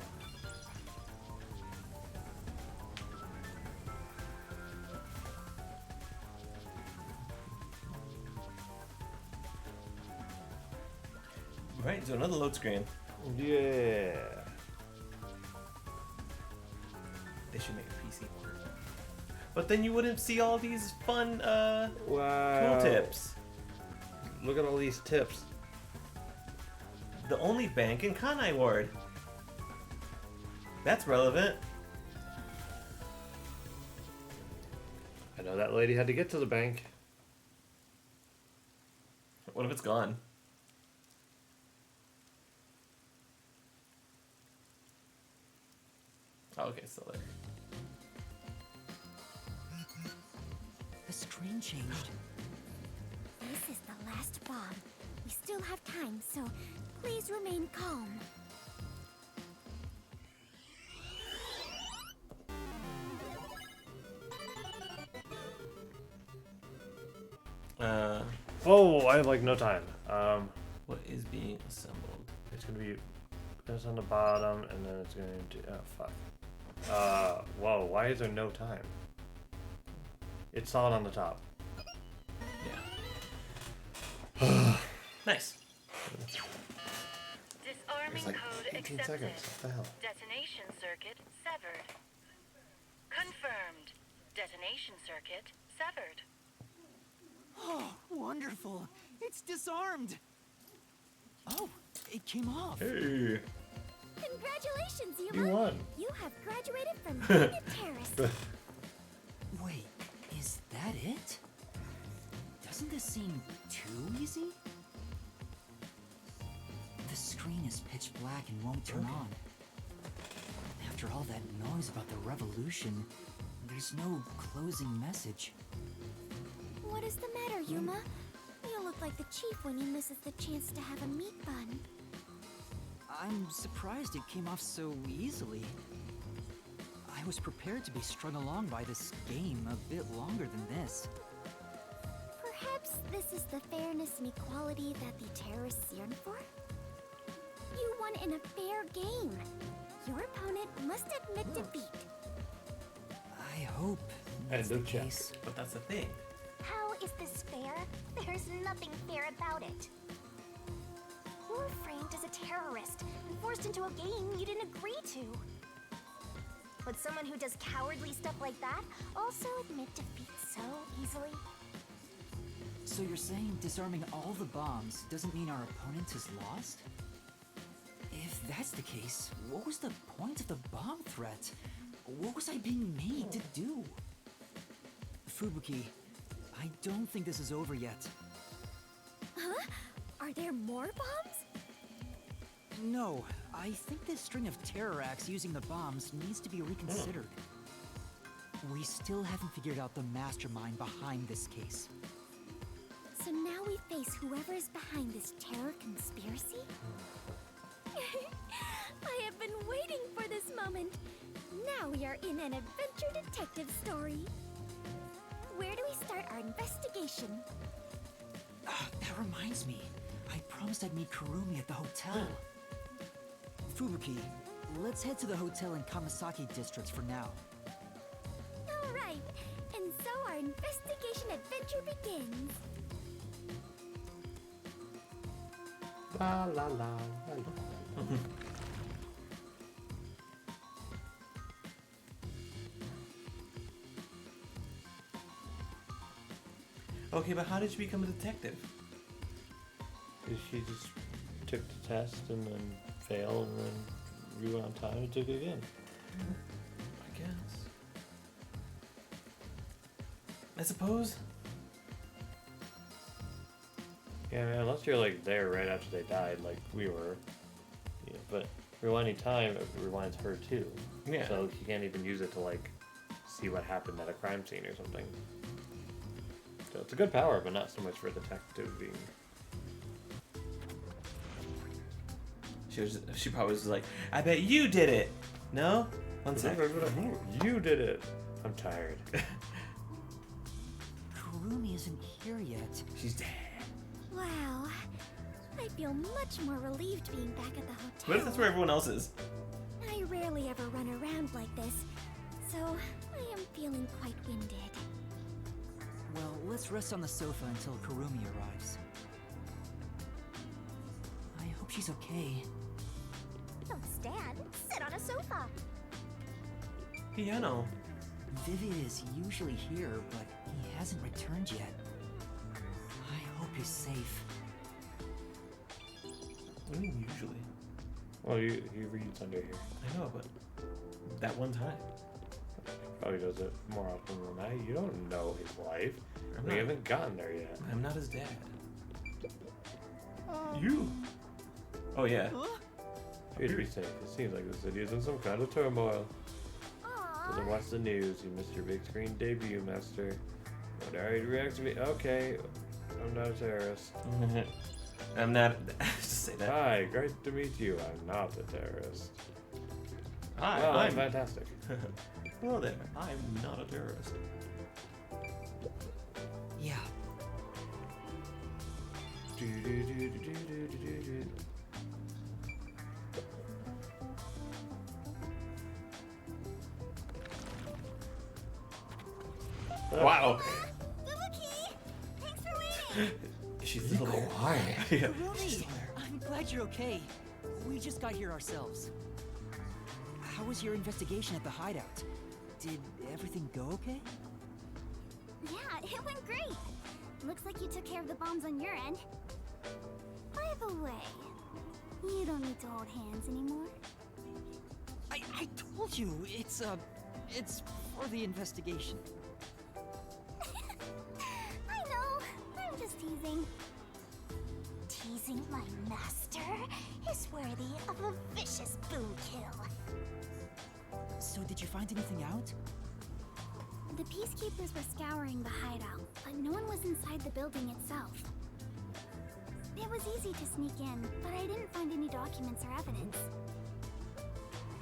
Right, so another load screen. Yeah. They should make a PC one. But then you wouldn't see all these fun Wow. tooltips. Look at all these tips. The only bank in Kanai Ward. That's relevant. I know that lady had to get to the bank. What if it's gone? Oh, okay, still there. The screen changed. This is the last bomb. We still have time, so please remain calm. Oh, I have like no time. What is being assembled? It's gonna be this on the bottom, and then it's gonna do. Oh fuck. Whoa. Why is there no time? It's solid on the top. Yeah. Nice. Disarm Disarming It's like code 18 accepted. seconds. What the hell? Detonation circuit severed. Confirmed. Detonation circuit severed. Oh, wonderful. It's disarmed. Oh, it came off. Hey. Congratulations, Yuma! You won. You have graduated from being a terrorist. Wait, is that it? Doesn't this seem too easy? The screen is pitch black and won't turn on. After all that noise about the revolution, there's no closing message. What is the matter, Yuma? You look like the chief when he misses the chance to have a meat bun. I'm surprised it came off so easily. I was prepared to be strung along by this game a bit longer than this. Perhaps this is the fairness and equality that the terrorists yearn for? You won in a fair game. Your opponent must admit defeat. I hope that's the case. But that's the thing. How is this fair? There's nothing fair about it. You were framed as a terrorist and forced into a game you didn't agree to. Would someone who does cowardly stuff like that also admit defeat so easily? So you're saying disarming all the bombs doesn't mean our opponent is lost? If that's the case, what was the point of the bomb threat? What was I being made to do? Fubuki, I don't think this is over yet. Huh? Are there more bombs? No, I think this string of terror acts using the bombs needs to be reconsidered. We still haven't figured out the mastermind behind this case. So now we face whoever is behind this terror conspiracy? I have been waiting for this moment. Now we are in an adventure detective story. Where do we start our investigation? That reminds me. I promised I'd meet Kurumi at the hotel. Fubuki, let's head to the hotel in Kamasaki District for now. All right, and so our investigation adventure begins. La la la la la. Okay, but how did you become a detective? She just took the test and then failed and then rewent on time and took it again. I guess. I suppose. Yeah, I mean, unless you're like there right after they died, like we were. Yeah, but rewinding time it rewinds her too. Yeah. So you can't even use it to like see what happened at a crime scene or something. So it's a good power, but not so much for a detective being. She probably was like, I bet you did it. No? One sec. You did it. I'm tired. Kurumi isn't here yet. She's dead. Wow, I feel much more relieved being back at the hotel. What if that's where everyone else is? I rarely ever run around like this, so I am feeling quite winded. Well, let's rest on the sofa until Kurumi arrives. I hope she's okay. Don't stand, sit on a sofa. Piano. Vivian is usually here, but he hasn't returned yet. I hope he's safe. What do you mean usually? Well, he reads under here. I know, but that one time. Probably does it more often than that. You don't know his life. I'm We not- haven't gotten there yet. I'm not his dad. You. Oh yeah. Try to be safe. It seems like the city is in some kind of turmoil. Doesn't watch the news. You missed your big screen debut, Master. What are you reacting to me? Okay, I'm not a terrorist. I'm not. Just say that. Hi, great to meet you. I'm not a terrorist. Hi, well, I'm fantastic. Hello there. I'm not a terrorist. Yeah. Wow. Fubuki! Thanks for waiting! She's still there. quiet. Yeah. Kurumi, I'm glad you're okay. We just got here ourselves. How was your investigation at the hideout? Did everything go okay? Yeah, it went great. Looks like you took care of the bombs on your end. By the way, you don't need to hold hands anymore. I told you, it's for the investigation. I know, I'm just teasing. Teasing my master is worthy of a vicious boom kill. So did you find anything out? The peacekeepers were scouring the hideout, but no one was inside the building itself. It was easy to sneak in, but I didn't find any documents or evidence.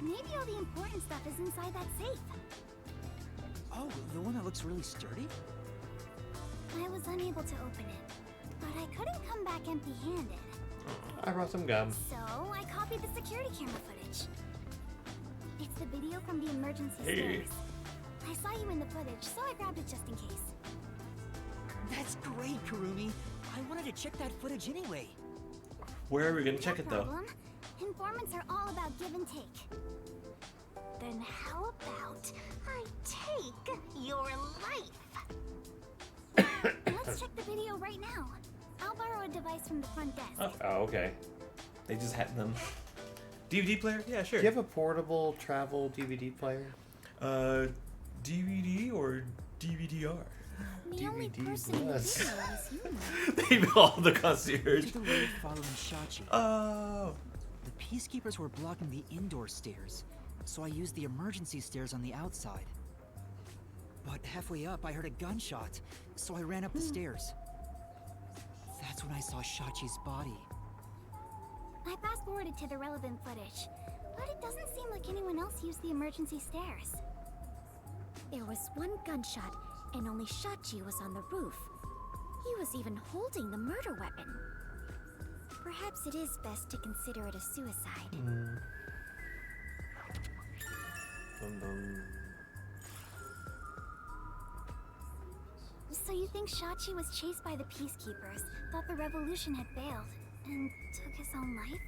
Maybe all the important stuff is inside that safe. Oh, the one that looks really sturdy? I was unable to open it, but I couldn't come back empty-handed. I brought some gum. So I copied the security camera footage. It's the video from the emergency Hey. stairs. I saw you in the footage, so I grabbed it just in case. That's great, Kurumi. I wanted to check that footage anyway. Where are we gonna check No it though? problem. Informants are all about give and take. Then how about I take your life? Let's check the video right now. I'll borrow a device from the front desk. Oh, okay. They just had them. DVD player? Yeah, sure. Do you have a portable travel DVD player? DVD or DVDR? The only person in the yes. video is you. They all the concierge. To the road following Shachi. Oh. The peacekeepers were blocking the indoor stairs, so I used the emergency stairs on the outside. But halfway up, I heard a gunshot, so I ran up the stairs. That's when I saw Shachi's body. I fast-forwarded to the relevant footage, but it doesn't seem like anyone else used the emergency stairs. There was one gunshot, and only Shachi was on the roof. He was even holding the murder weapon. Perhaps it is best to consider it a suicide. Bum, bum. So you think Shachi was chased by the peacekeepers, thought the revolution had failed, and took his own life?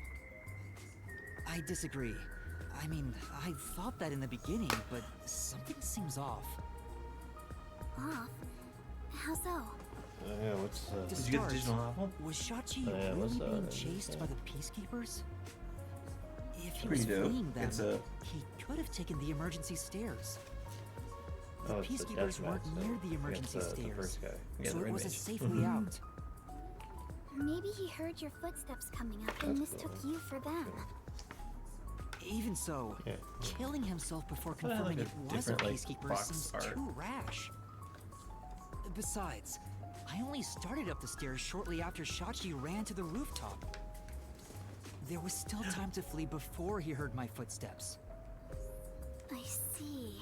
I disagree. I mean, I thought that in the beginning, but something seems off. Off? How so? Yeah, what's To Did you get the start, digital novel? was Shachi Yeah, really what's being that? chased by the peacekeepers? If he Pretty was dope. fleeing them, It's a- he could have taken the emergency stairs. The Oh, it's the peacekeepers death weren't match, near so the emergency against the stairs, first guy. Yeah, so the it was a inmates. safe way out. Maybe he heard your footsteps coming up and That's mistook cool. you for them. Even so, Yeah. killing himself before Well, confirming like it a was a different, like, peacekeeper box seems art. too rash. Besides, I only started up the stairs shortly after Shachi ran to the rooftop. There was still time to flee before he heard my footsteps. I see.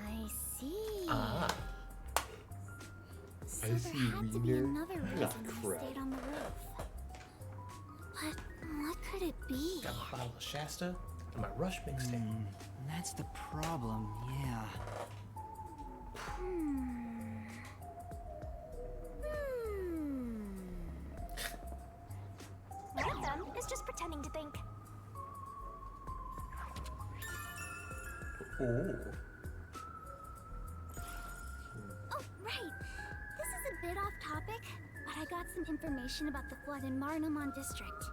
I see. Ah. So I there see, had to be Wiener. another Ah, reason he crap. stayed on the roof. But what could it be? Got my bottle of Shasta and my Rush mixtape. That's the problem, yeah. What I've done is just pretending to think. Oh. Oh, right. This is a bit off topic, but I got some information about the flood in Marnamon District.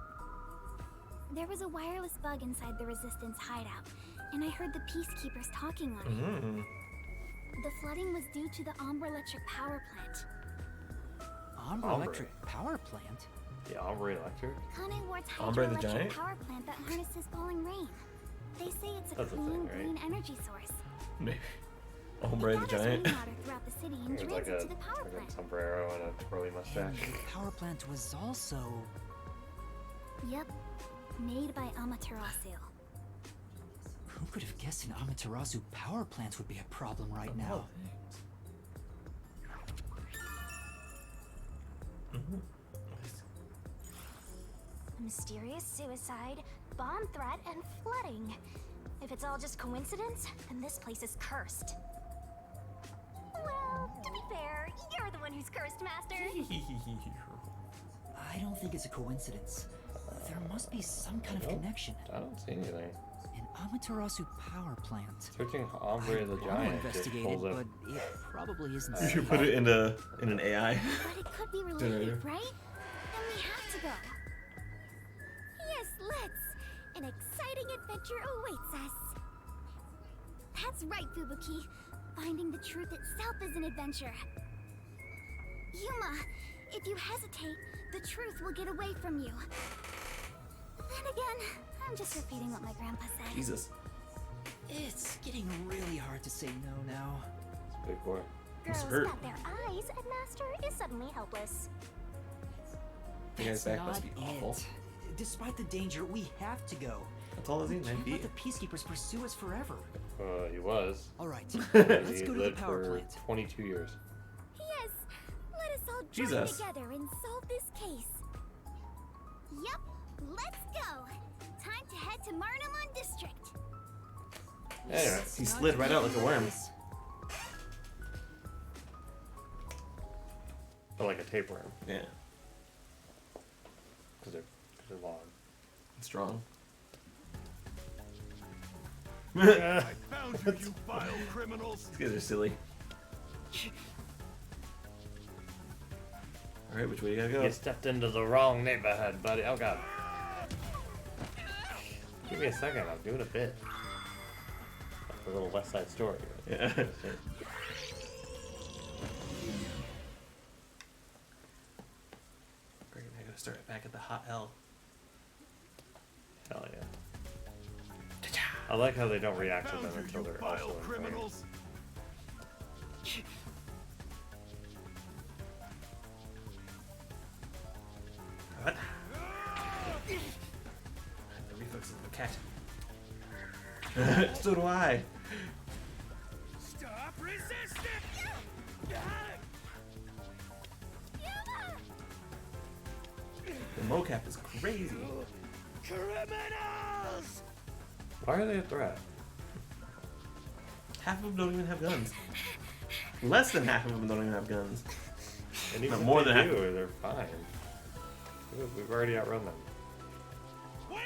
There was a wireless bug inside the Resistance hideout, and I heard the peacekeepers talking on it. The flooding was due to the Ombre Electric Power Plant. Ombre Ombre. Electric Power Plant? Yeah, Ombre Electric. Kane Ward's Ombre the hydroelectric Giant? power plant that harnesses falling rain. They say it's a That's a clean, thing, right? green energy source. Maybe. Ombre the It gathers Giant. rainwater throughout the city and It's drains like it a, to the power like plant. a sombrero and a curly And mustache. the power plant was also... Yep, made by Amaterasu. Who could have guessed an Amaterasu power plant would be a problem right now? A mysterious suicide, bomb threat, and flooding. If it's all just coincidence, then this place is cursed. Well, to be fair, you're the one who's cursed, Master. I don't think it's a coincidence. There There must be some kind of connection. I don't see anything. An Amaterasu power plant. Searching Ombre the Giant just investigate pulls it, up. but it probably isn't You should safe. put it in an AI. But it could be Generator. related, right? Then we have to go. Yes, let's. An exciting adventure awaits us. That's right, Fubuki. Finding the truth itself is an adventure. Yuma, if you hesitate, the truth will get away from you. Then again, I'm just repeating what my grandpa said. Jesus. It's getting really hard to say no now. It's a big boy. Girls hurt. got their eyes, and Master is suddenly helpless. You guys That's back must be not awful. it. Despite the danger, we have to go. How tall is he? We 9 can't feet? let the peacekeepers pursue us forever. He was. All right, He let's go to the lived power for plant. 22 years. Yes, let us all join Jesus. together and solve this case. Yep, let's go. Time to head to Marnamon District. Yeah, he slid right out like a worm. Or like a tapeworm. Yeah. Because they're long. Strong. I found you, you vile criminals. These guys are silly. Alright, which way you gotta go? You stepped into the wrong neighborhood, buddy. Oh god. Give me a second, I'm doing a bit. That's a little West Side Story. Yeah. Great, I gotta start back at the hot L. Hell yeah. I like how they don't react to them until they're also in criminals. What? The reflexes of a cat. So do I. Stop resisting! The mocap is crazy. Criminals! Why are they a threat? Half of them don't even have guns. Less than half of them don't even have guns. And even Not if more they than half. do, they're fine. We've already outrun them.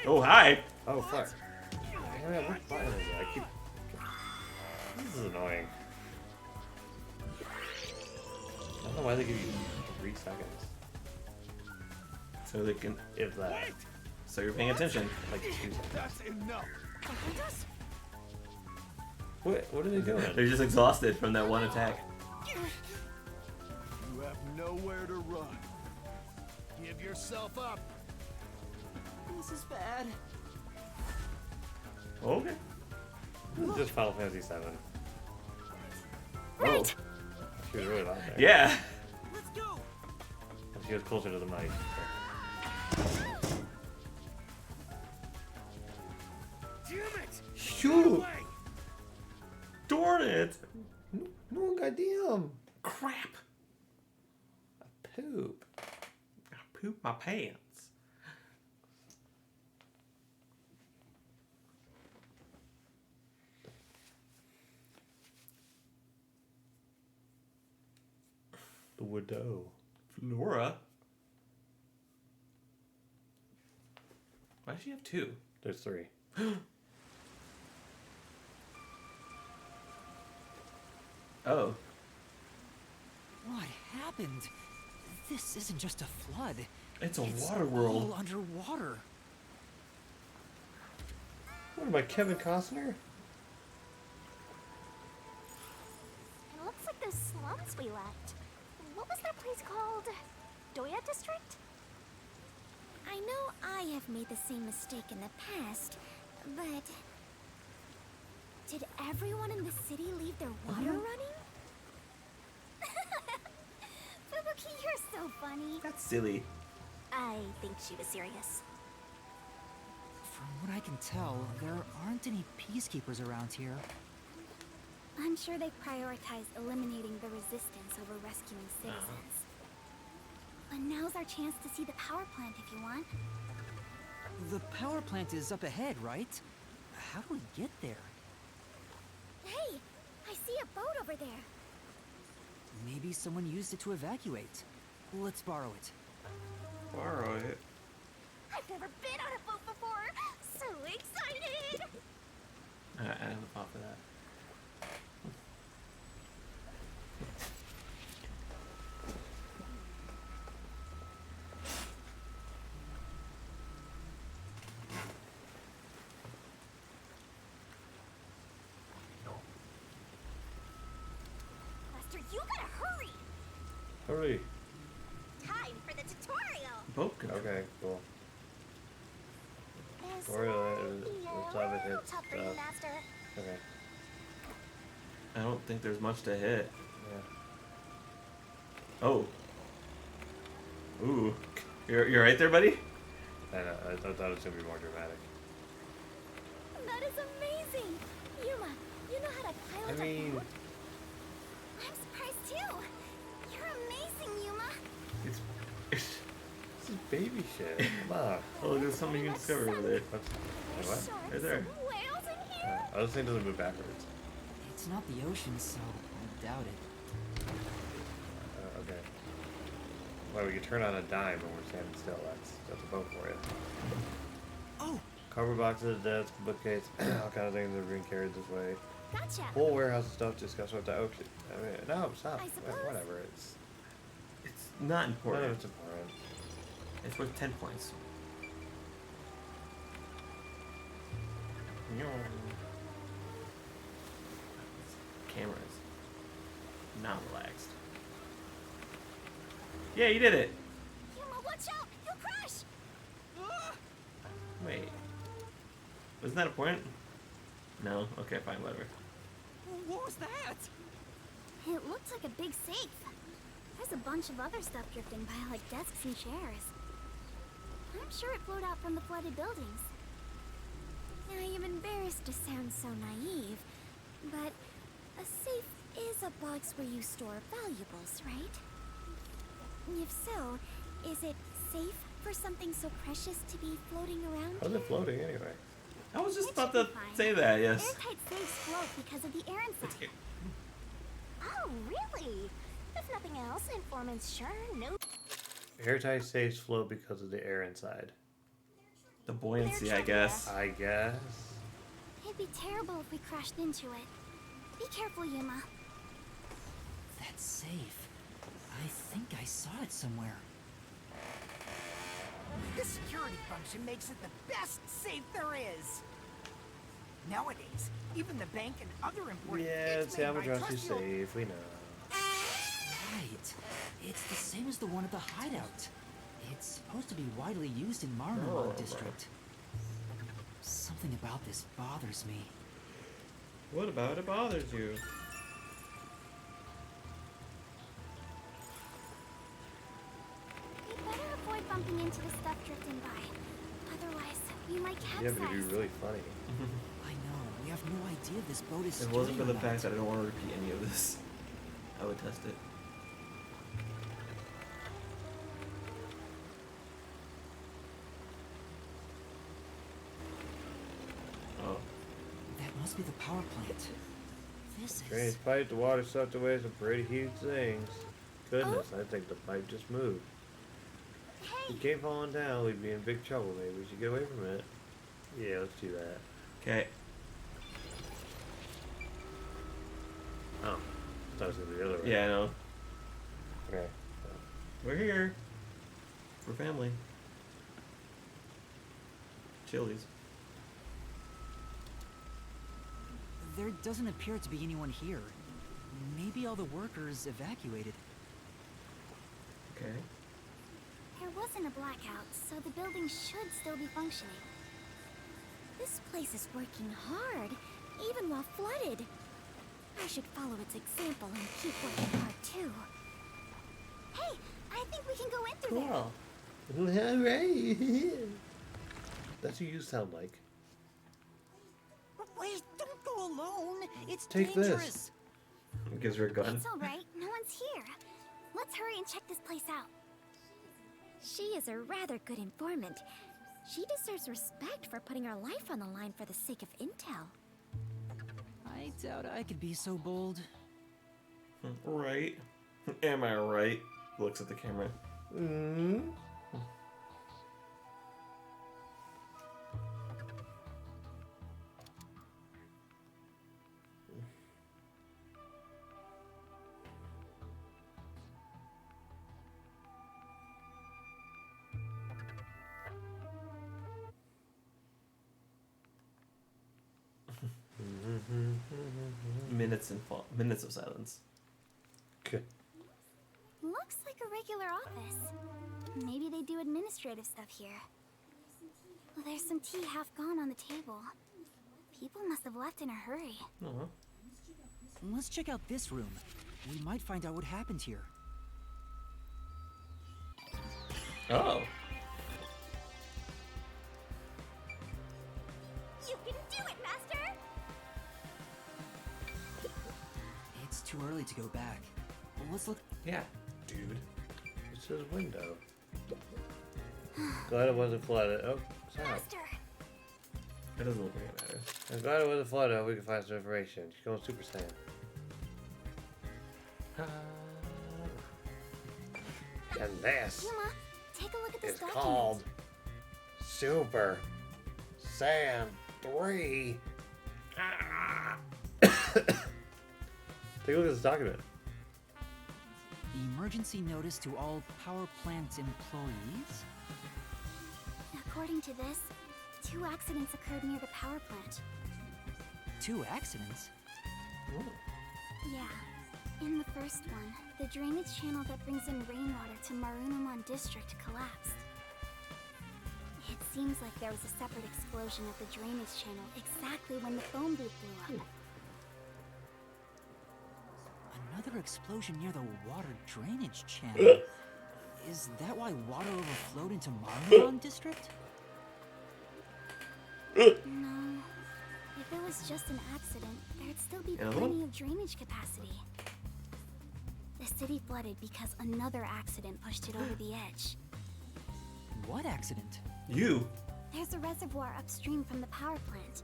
Oh, hi! Oh, fuck. Oh, yeah, which button is it? I keep... This is annoying. I don't know why they give you 3 seconds. So they can... If that. So you're paying attention. Like 2 seconds. That's enough. What are they doing? They're just exhausted from that one attack. You have nowhere to run. Give yourself up. This is bad. Okay. This is just Final Fantasy VII. Whoa. She was really loud there. Yeah. Let's go. And she was closer to the mic. Damn it! Shoot! Darn it! No, goddamn! Crap! I poop. I pooped my pants. The widow. Flora? Why does she have 2? There's 3. Oh. What happened? This isn't just a flood. It's a water world. All underwater. What am I, Kevin Costner? It looks like those slums we left. What was that place called? Doya District? I know I have made the same mistake in the past, but... Did everyone in the city leave their water running? Fubuki, you're so funny. That's silly. I think she was serious. From what I can tell, there aren't any peacekeepers around here. I'm sure they prioritize eliminating the resistance over rescuing citizens. But now's our chance to see the power plant if you want. The power plant is up ahead, right? How do we get there? Hey, I see a boat over there. Maybe someone used it to evacuate. Let's borrow it. Borrow it. I've never been on a boat before. So excited. I have a thought for that. Lester, you gotta hurry. Hurry. Time for the tutorial. Boat control. Okay, cool. This Tutorial might is be the a time it little hits tough for you, stuff. Master. Okay. I don't think there's much to hit. Yeah. Oh. Ooh. You're right there, buddy? I thought it was gonna be more dramatic. That is amazing. Yuma, you know how to pilot I mean, a boat? I'm surprised too. You're amazing, Yuma. it's this is baby shit. Come on. Oh, there's something you can discover over there. Wait, what? Right there. Whales in here. Oh, this thing doesn't move backwards. It's not the ocean, so I doubt it. Okay. Well, we can turn on a dime when we're standing still. That's a boat for you. Oh. Cardboard boxes, desk, bookcase, all kinds of things are being carried this way. Gotcha. Whole warehouse of stuff discussed with the ocean. I mean, no, stop. I suppose. Whatever. It's not important. None of it's important. It's worth 10 points. Cameras. Not relaxed. Yeah, you did it. Yuma, watch out! You'll crash. Wait. Wasn't that important? No? Okay, fine, whatever. What was that? It looked like a big safe. There's a bunch of other stuff drifting by, like desks and chairs. I'm sure it flowed out from the flooded buildings. I am embarrassed to sound so naive, but a safe is a box where you store valuables, right? If so, is it safe for something so precious to be floating around? How's it floating anyway? I was just about to say that, yes. Airtight safes float because of the air inside. Oh, really? If nothing else, informants sure know. Airtight safes float because of the air inside. The buoyancy, I guess. I guess. It'd be terrible if we crashed into it. Be careful, Yuma. That's safe. I think I saw it somewhere. The security function makes it the best safe there is. Nowadays, even the bank and other important Yeah, things it's made by Amadrasu trusty- safe. We know. Right. It's the same as the one at the hideout. It's supposed to be widely used in Marnamon Oh, district. Something about this bothers me. What about it bothers you? We better avoid bumping into the stuff drifting by. Otherwise, we might capsize. Yeah, but it'd be really funny. I know. We have no idea if this boat is If it wasn't for the steering or fact that I don't want to repeat any of this, I would test it. Oh. That must be the power plant. This Train's is... pipe, the water sucked away some pretty huge things. Goodness, I think the pipe just moved. If it came falling down, we'd be in big trouble. Maybe we should get away from it. Yeah, let's do that. Okay. Oh, I thought it was gonna be the other way. Yeah, I know. Okay. We're here. We're family. Chili's. There doesn't appear to be anyone here. Maybe all the workers evacuated. Okay. There wasn't a blackout, so the building should still be functioning. This place is working hard, even while flooded. I should follow its example and keep working hard too. Hey, I think we can go in through there. Cool. Alright. That's what you sound like. Wait, don't go alone. It's Take this. dangerous. Gives her a gun. It's all right. No one's here. Let's hurry and check this place out. She is a rather good informant. She deserves respect for putting her life on the line for the sake of intel. I doubt I could be so bold. Right. Am I right? Looks at the camera. Mm-hmm. Minutes of silence. Okay. Looks like a regular office. Maybe they do administrative stuff here. Well, there's some tea half gone on the table. People must have left in a hurry. Let's check out this room. We might find out what happened here. Oh. You can do it, Master! It's too early to go back. Let's look. Yeah, dude. It's his window. Glad it wasn't flooded. Oh, sorry. Master! It doesn't look like it matters. I'm glad it wasn't flooded. I hope we can find some information. She's going Super Saiyan. And this Yuma, take a look at this is document. called Super Saiyan 3. Take a look at this document. Emergency notice to all power plant employees? According to this, 2 accidents occurred near the power plant. 2 accidents? Yeah. In the first one, the drainage channel that brings in rainwater to Marunamon District collapsed. It seems like there was a separate explosion at the drainage channel exactly when the phone booth blew up. Another explosion near the water drainage channel. Is that why water overflowed into Marunamon District? No. If it was just an accident, there'd still be Another plenty one? of drainage capacity. The city flooded because another accident pushed it over the edge. What accident? You. There's a reservoir upstream from the power plant.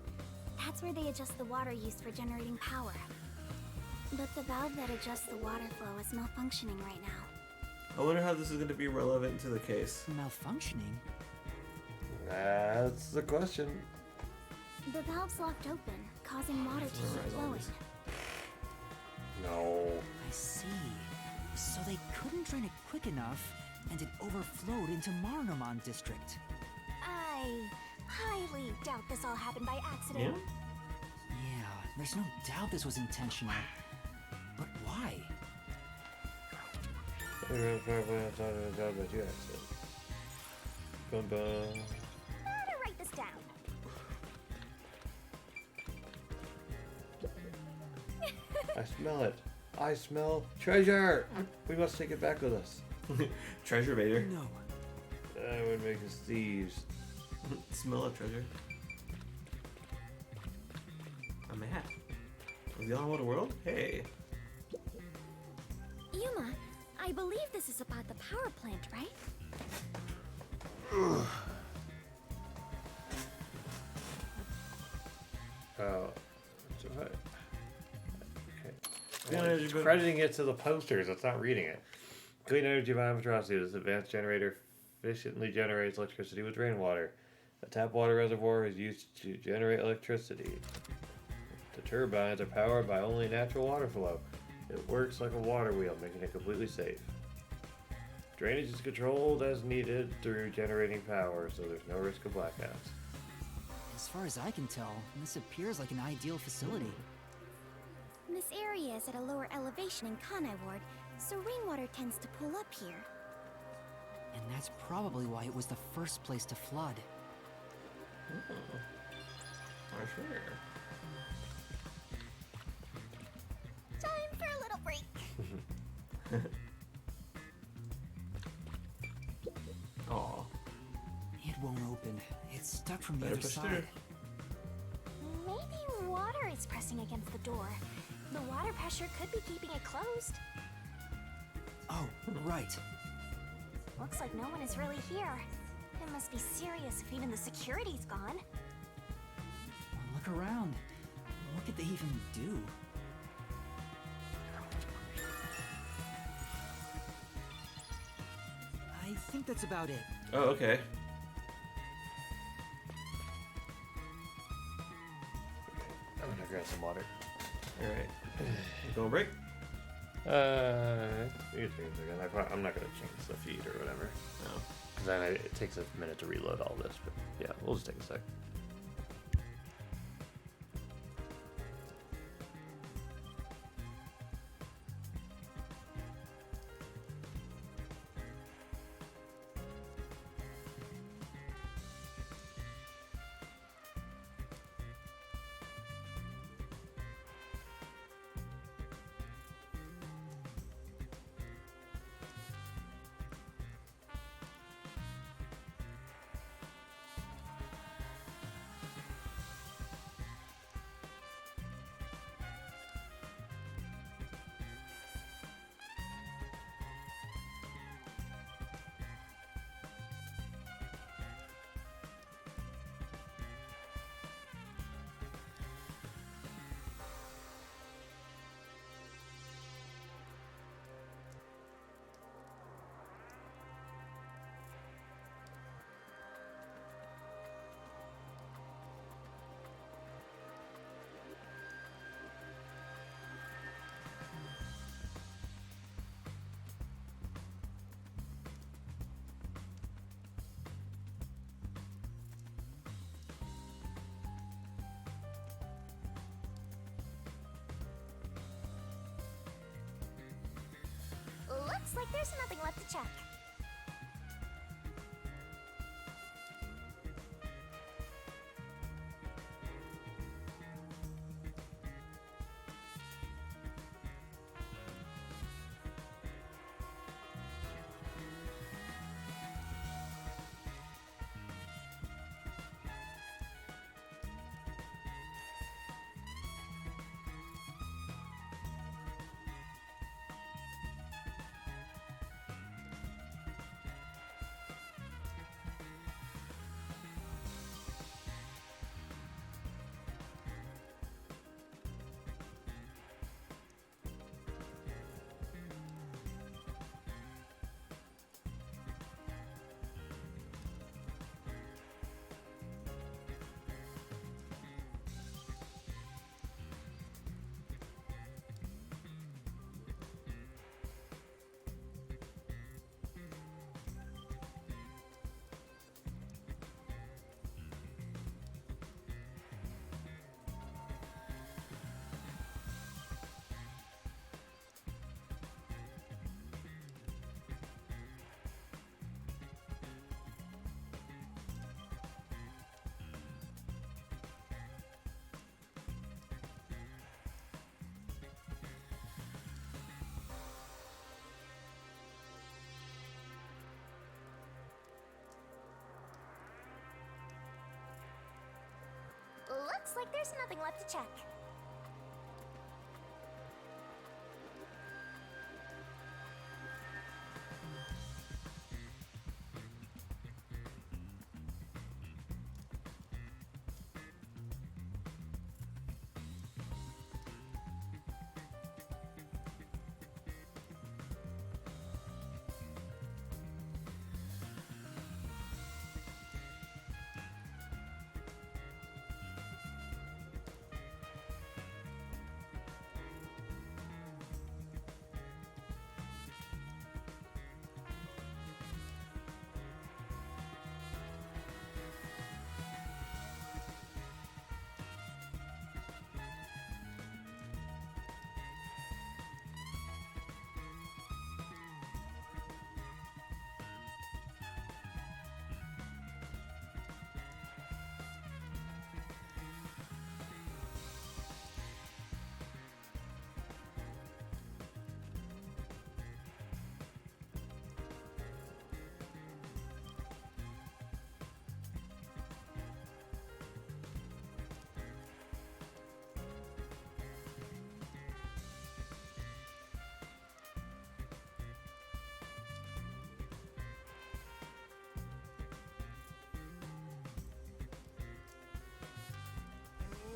That's where they adjust the water used for generating power. But the valve that adjusts the water flow is malfunctioning right now. I wonder how this is going to be relevant to the case. Malfunctioning? That's the question. The valve's locked open, causing water to keep flowing. No. I see. So they couldn't drain it quick enough, and it overflowed into Marunamon District. I highly doubt this all happened by accident. Yeah, there's no doubt this was intentional. But why? Bum bum. Better write this down. I smell it. I smell treasure. We must take it back with us. Treasure Vader. No. That would make us thieves. Smell of treasure. A map. Of the underwater world? Hey. Yuma, I believe this is about the power plant, right? Oh, that's right. Okay. Clean Well, energy it's book. crediting it to the posters. It's not reading it. Clean energy by Amaterasu. This advanced generator efficiently generates electricity with rainwater. A tap water reservoir is used to generate electricity. The turbines are powered by only natural water flow. It works like a water wheel, making it completely safe. Drainage is controlled as needed through generating power, so there's no risk of blackouts. As far as I can tell, this appears like an ideal facility. This area is at a lower elevation in Kanai Ward, so rainwater tends to pool up here. And that's probably why it was the first place to flood. For sure. Time for a little break. Aw. It won't open. It's stuck from the Better other push side. through. Maybe water is pressing against the door. The water pressure could be keeping it closed. Oh, right. Looks like no one is really here. It must be serious if even the security's gone. Look around. What could they even do? I think that's about it. Oh, okay. I'm gonna grab some water. Alright. Going break? You can take a second. I'm not gonna change the feed or whatever. No. Because then it takes a minute to reload all this. But yeah, we'll just take a sec. Looks like there's nothing left to check. Looks like there's nothing left to check.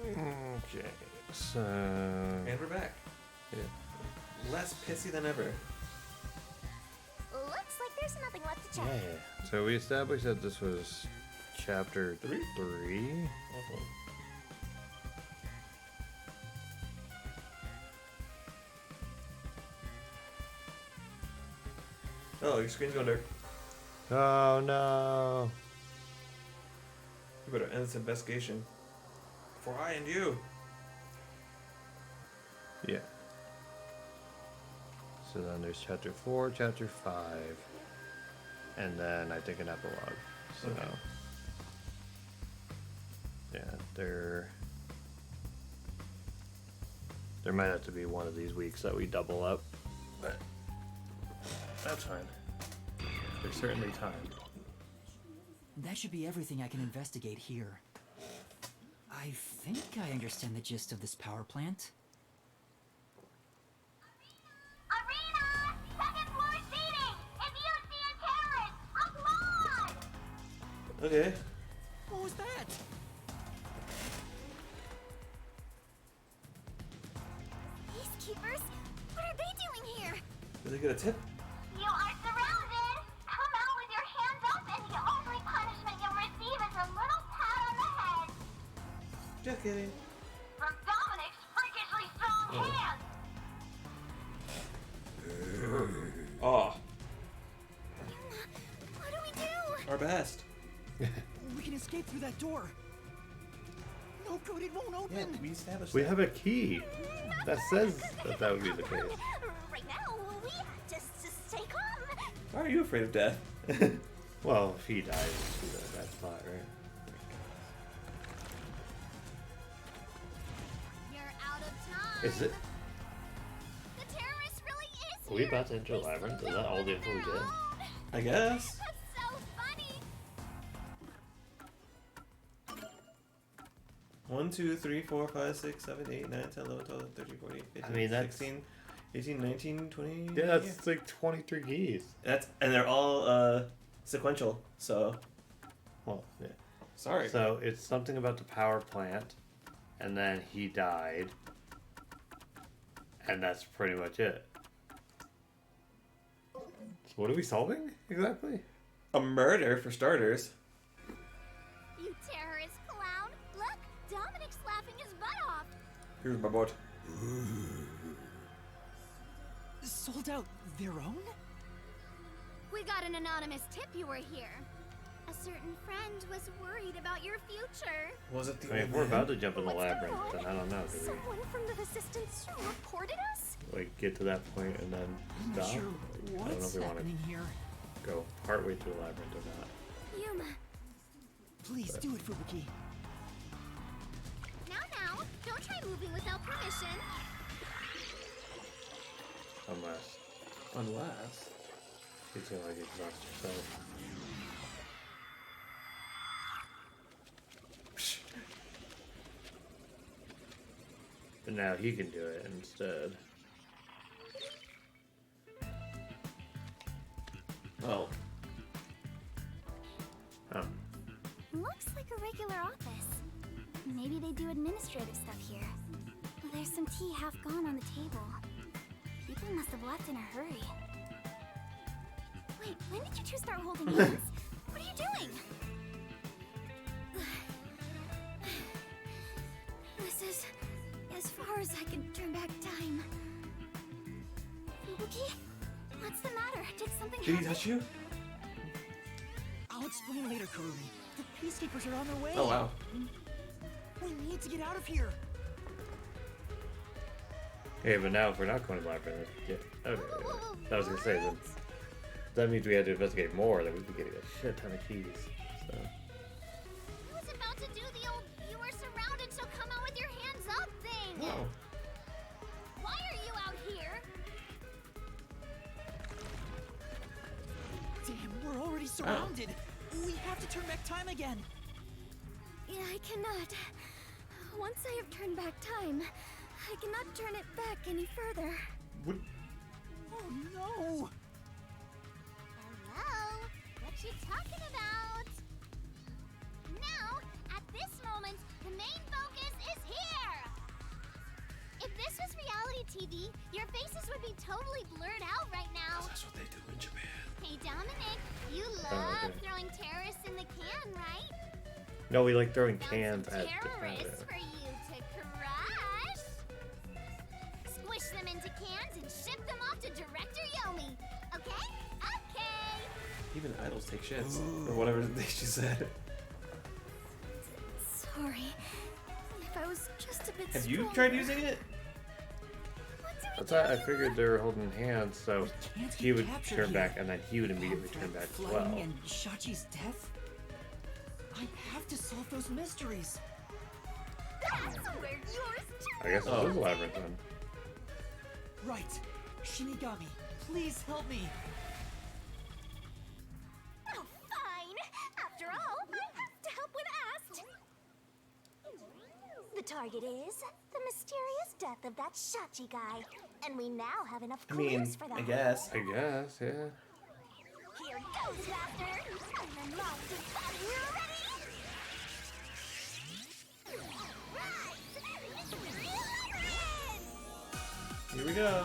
Okay, so... And we're back. Yeah. Less pissy than ever. Looks like there's nothing left to check. Yeah. So we established that this was chapter 3? Oh, your screen's going dark. Oh no. You better end this investigation. For I and you. Yeah. So then there's chapter 4, chapter 5, and then I think an epilogue. So Okay. yeah, there might have to be one of these weeks that we double up, but that's fine. There's certainly time. That should be everything I can investigate here. I think I understand the gist of this power plant. Arena! Second floor seating! If you see a terrorist, applaud! Okay. What was that? Peacekeepers? What are they doing here? Did they get a tip? You are surrounded! Come out with your hands up and the only punishment you'll receive is a little pat on the head! Just kidding. From Dominic's freakishly strong hands! Oh, What do we do? our best. We can escape through that door. No good, it won't open. Yeah, we established We that. have a key that says that would be the case. Right now, we have to stay Why are you afraid of death? Well, if he dies, it's that spot, right? You're out of time. Is it? The terrorist really is Are we about to enter a labyrinth? Is that all the info we get? I guess. That's so funny. 1, 2, 3, 4, 5, 6, 7, 8, 9, 10, 11, 12, 13, 14, 15, I mean, that's 16, 18, 19, 20. Yeah, that's like 23 keys. And they're all sequential. So, well, yeah. Sorry. So it's something about the power plant, and then he died, and that's pretty much it. So what are we solving exactly? A murder for starters. You terrorist clown. Look, Dominic's laughing his butt off. Here's my boat. Sold out their own? We got an anonymous tip you were here. A certain friend was worried about your future. Was it the I mean, if we're about to jump in the labyrinth, then I don't know. Do Someone from the Resistance reported us? we like get to that point and then I'm stop? sure I don't know what's if we want happening here. to go partway through the labyrinth or not. Yuma. Please do it, Fubuki. Now, don't try moving without permission. Unless. She's gonna like exhaust herself. But now he can do it instead. Oh. Looks like a regular office. Maybe they do administrative stuff here. There's some tea half gone on the table. People must have left in a hurry. Wait, when did you two start holding hands? What are you doing? This is as far as I can turn back time. Fubuki? What's the matter? Did something Did he happen? touch you? I'll explain later, Kurumi. The peacekeepers are on their way. Oh, wow. We need to get out of here. Hey, but now if we're not going to labyrinth, yeah. Okay. I was gonna say then. That means we had to investigate more. Then we'd be getting a shit ton of keys. So. I was about to do the old "you are surrounded, so come out with your hands up" thing. Oh. Why are you out here? Damn, we're already surrounded. We have to turn back time again. Yeah, I cannot. Once I have turned back time, I cannot turn it back any further. What? Oh no! Hello? What you talking about? Now, at this moment, the main focus is here! If this was reality TV, your faces would be totally blurred out right now. That's what they do in Japan. Hey Dominic, you love throwing terrorists in the can, right? No, we like throwing cans at Terrorists for you to crush. Squish them into cans and ship them off to Director Yomi. Okay? Okay. Even idols take shits. Or whatever she said. Sorry. If I was just a bit Have you stronger. tried using it? That's why I figured they were holding hands, so Can't he be would captured turn here. back, and then he would immediately turn back as Flooding well. and Shachi's death? I have to solve those mysteries. That's where yours I guess it was a labyrinth then. Right. Shinigami, please help me. Oh, fine. After all, I have to help when asked. The target is the mysterious death of that Shachi guy. And we now have enough I clues mean, for that. I guess. I guess, yeah. Here goes, Master. And then mind and body, we're ready. Here we go.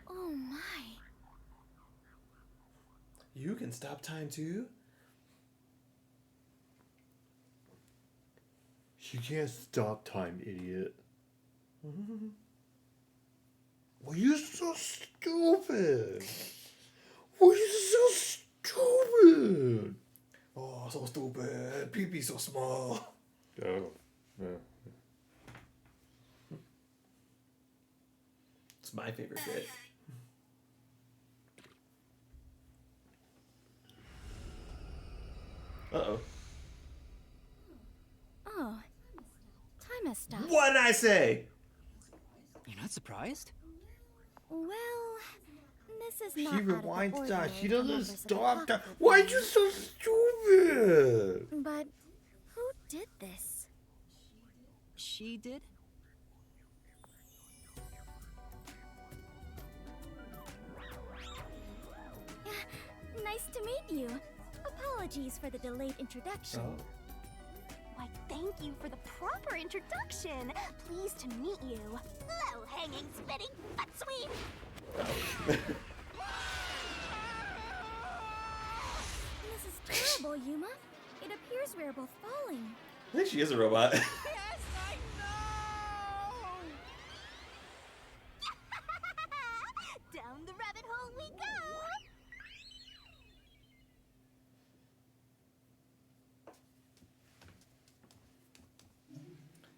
Oh my. You can stop time too? You can't stop time, idiot. Well, you're so stupid. Well, you're so stupid. Oh, so stupid. Pee-pee so small. Oh, yeah. It's my favorite bit. Uh-oh. Oh, time has stopped. What did I say? You're not surprised? Well, this is She not out of the rewinds time. ordinary She for doesn't members of the stop time. Pocket Why are Family. you so stupid? But who did this? She did? Nice to meet you. Apologies for the delayed introduction. Why, thank you for the proper introduction. Pleased to meet you. Low-hanging, spitting butt sweep. This is terrible, Yuma. It appears we are both falling. I think she is a robot. Down the rabbit hole we go.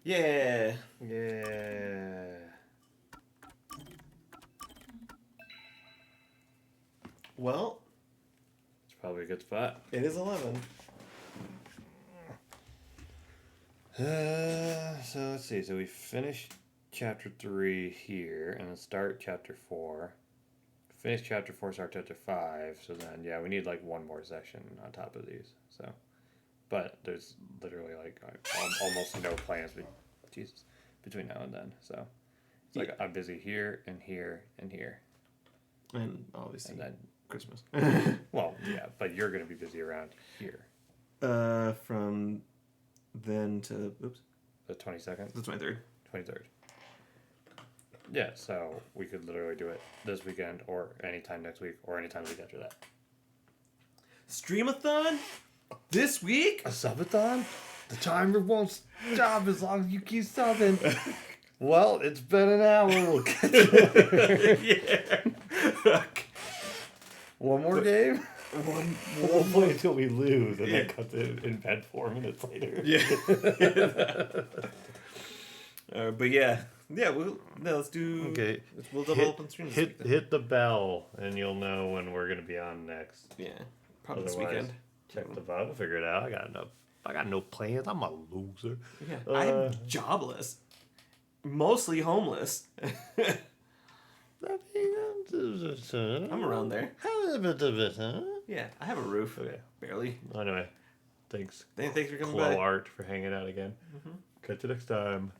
Yeah. Yeah. Well, It's probably a good spot. it is 11. So let's see. So we finished chapter 3 here, and then start chapter 4. Finish chapter 4, start chapter 5. So then, yeah, we need like one more session on top of these. So, but there's literally like almost no plans. Jesus, between now and then. So it's like I'm busy here and here and here. And obviously, and then Christmas. Well, yeah, but you're gonna be busy around here. From then to the 22nd, the 23rd. 23rd. Yeah, so we could literally do it this weekend, or anytime next week, or anytime the week after that. Streamathon this week. A subathon? The timer won't stop as long as you keep subbing. Well, it's been an hour. We'll catch you later. Yeah. One more game? We'll play until we lose, and Yeah. then cut it in bed 4 minutes later. Yeah. But yeah, let's do. Okay. We'll double up on stream. Hit the bell, and you'll know when we're gonna be on next. Yeah, probably this Otherwise, weekend. Check the VOD. We'll figure it out. I got no plans. I'm a loser. Yeah, I'm jobless, mostly homeless. I'm around there. Yeah, I have a roof. Okay. Barely. Anyway, thanks. Thanks for coming Glow by. Art for hanging out again. Catch you next time.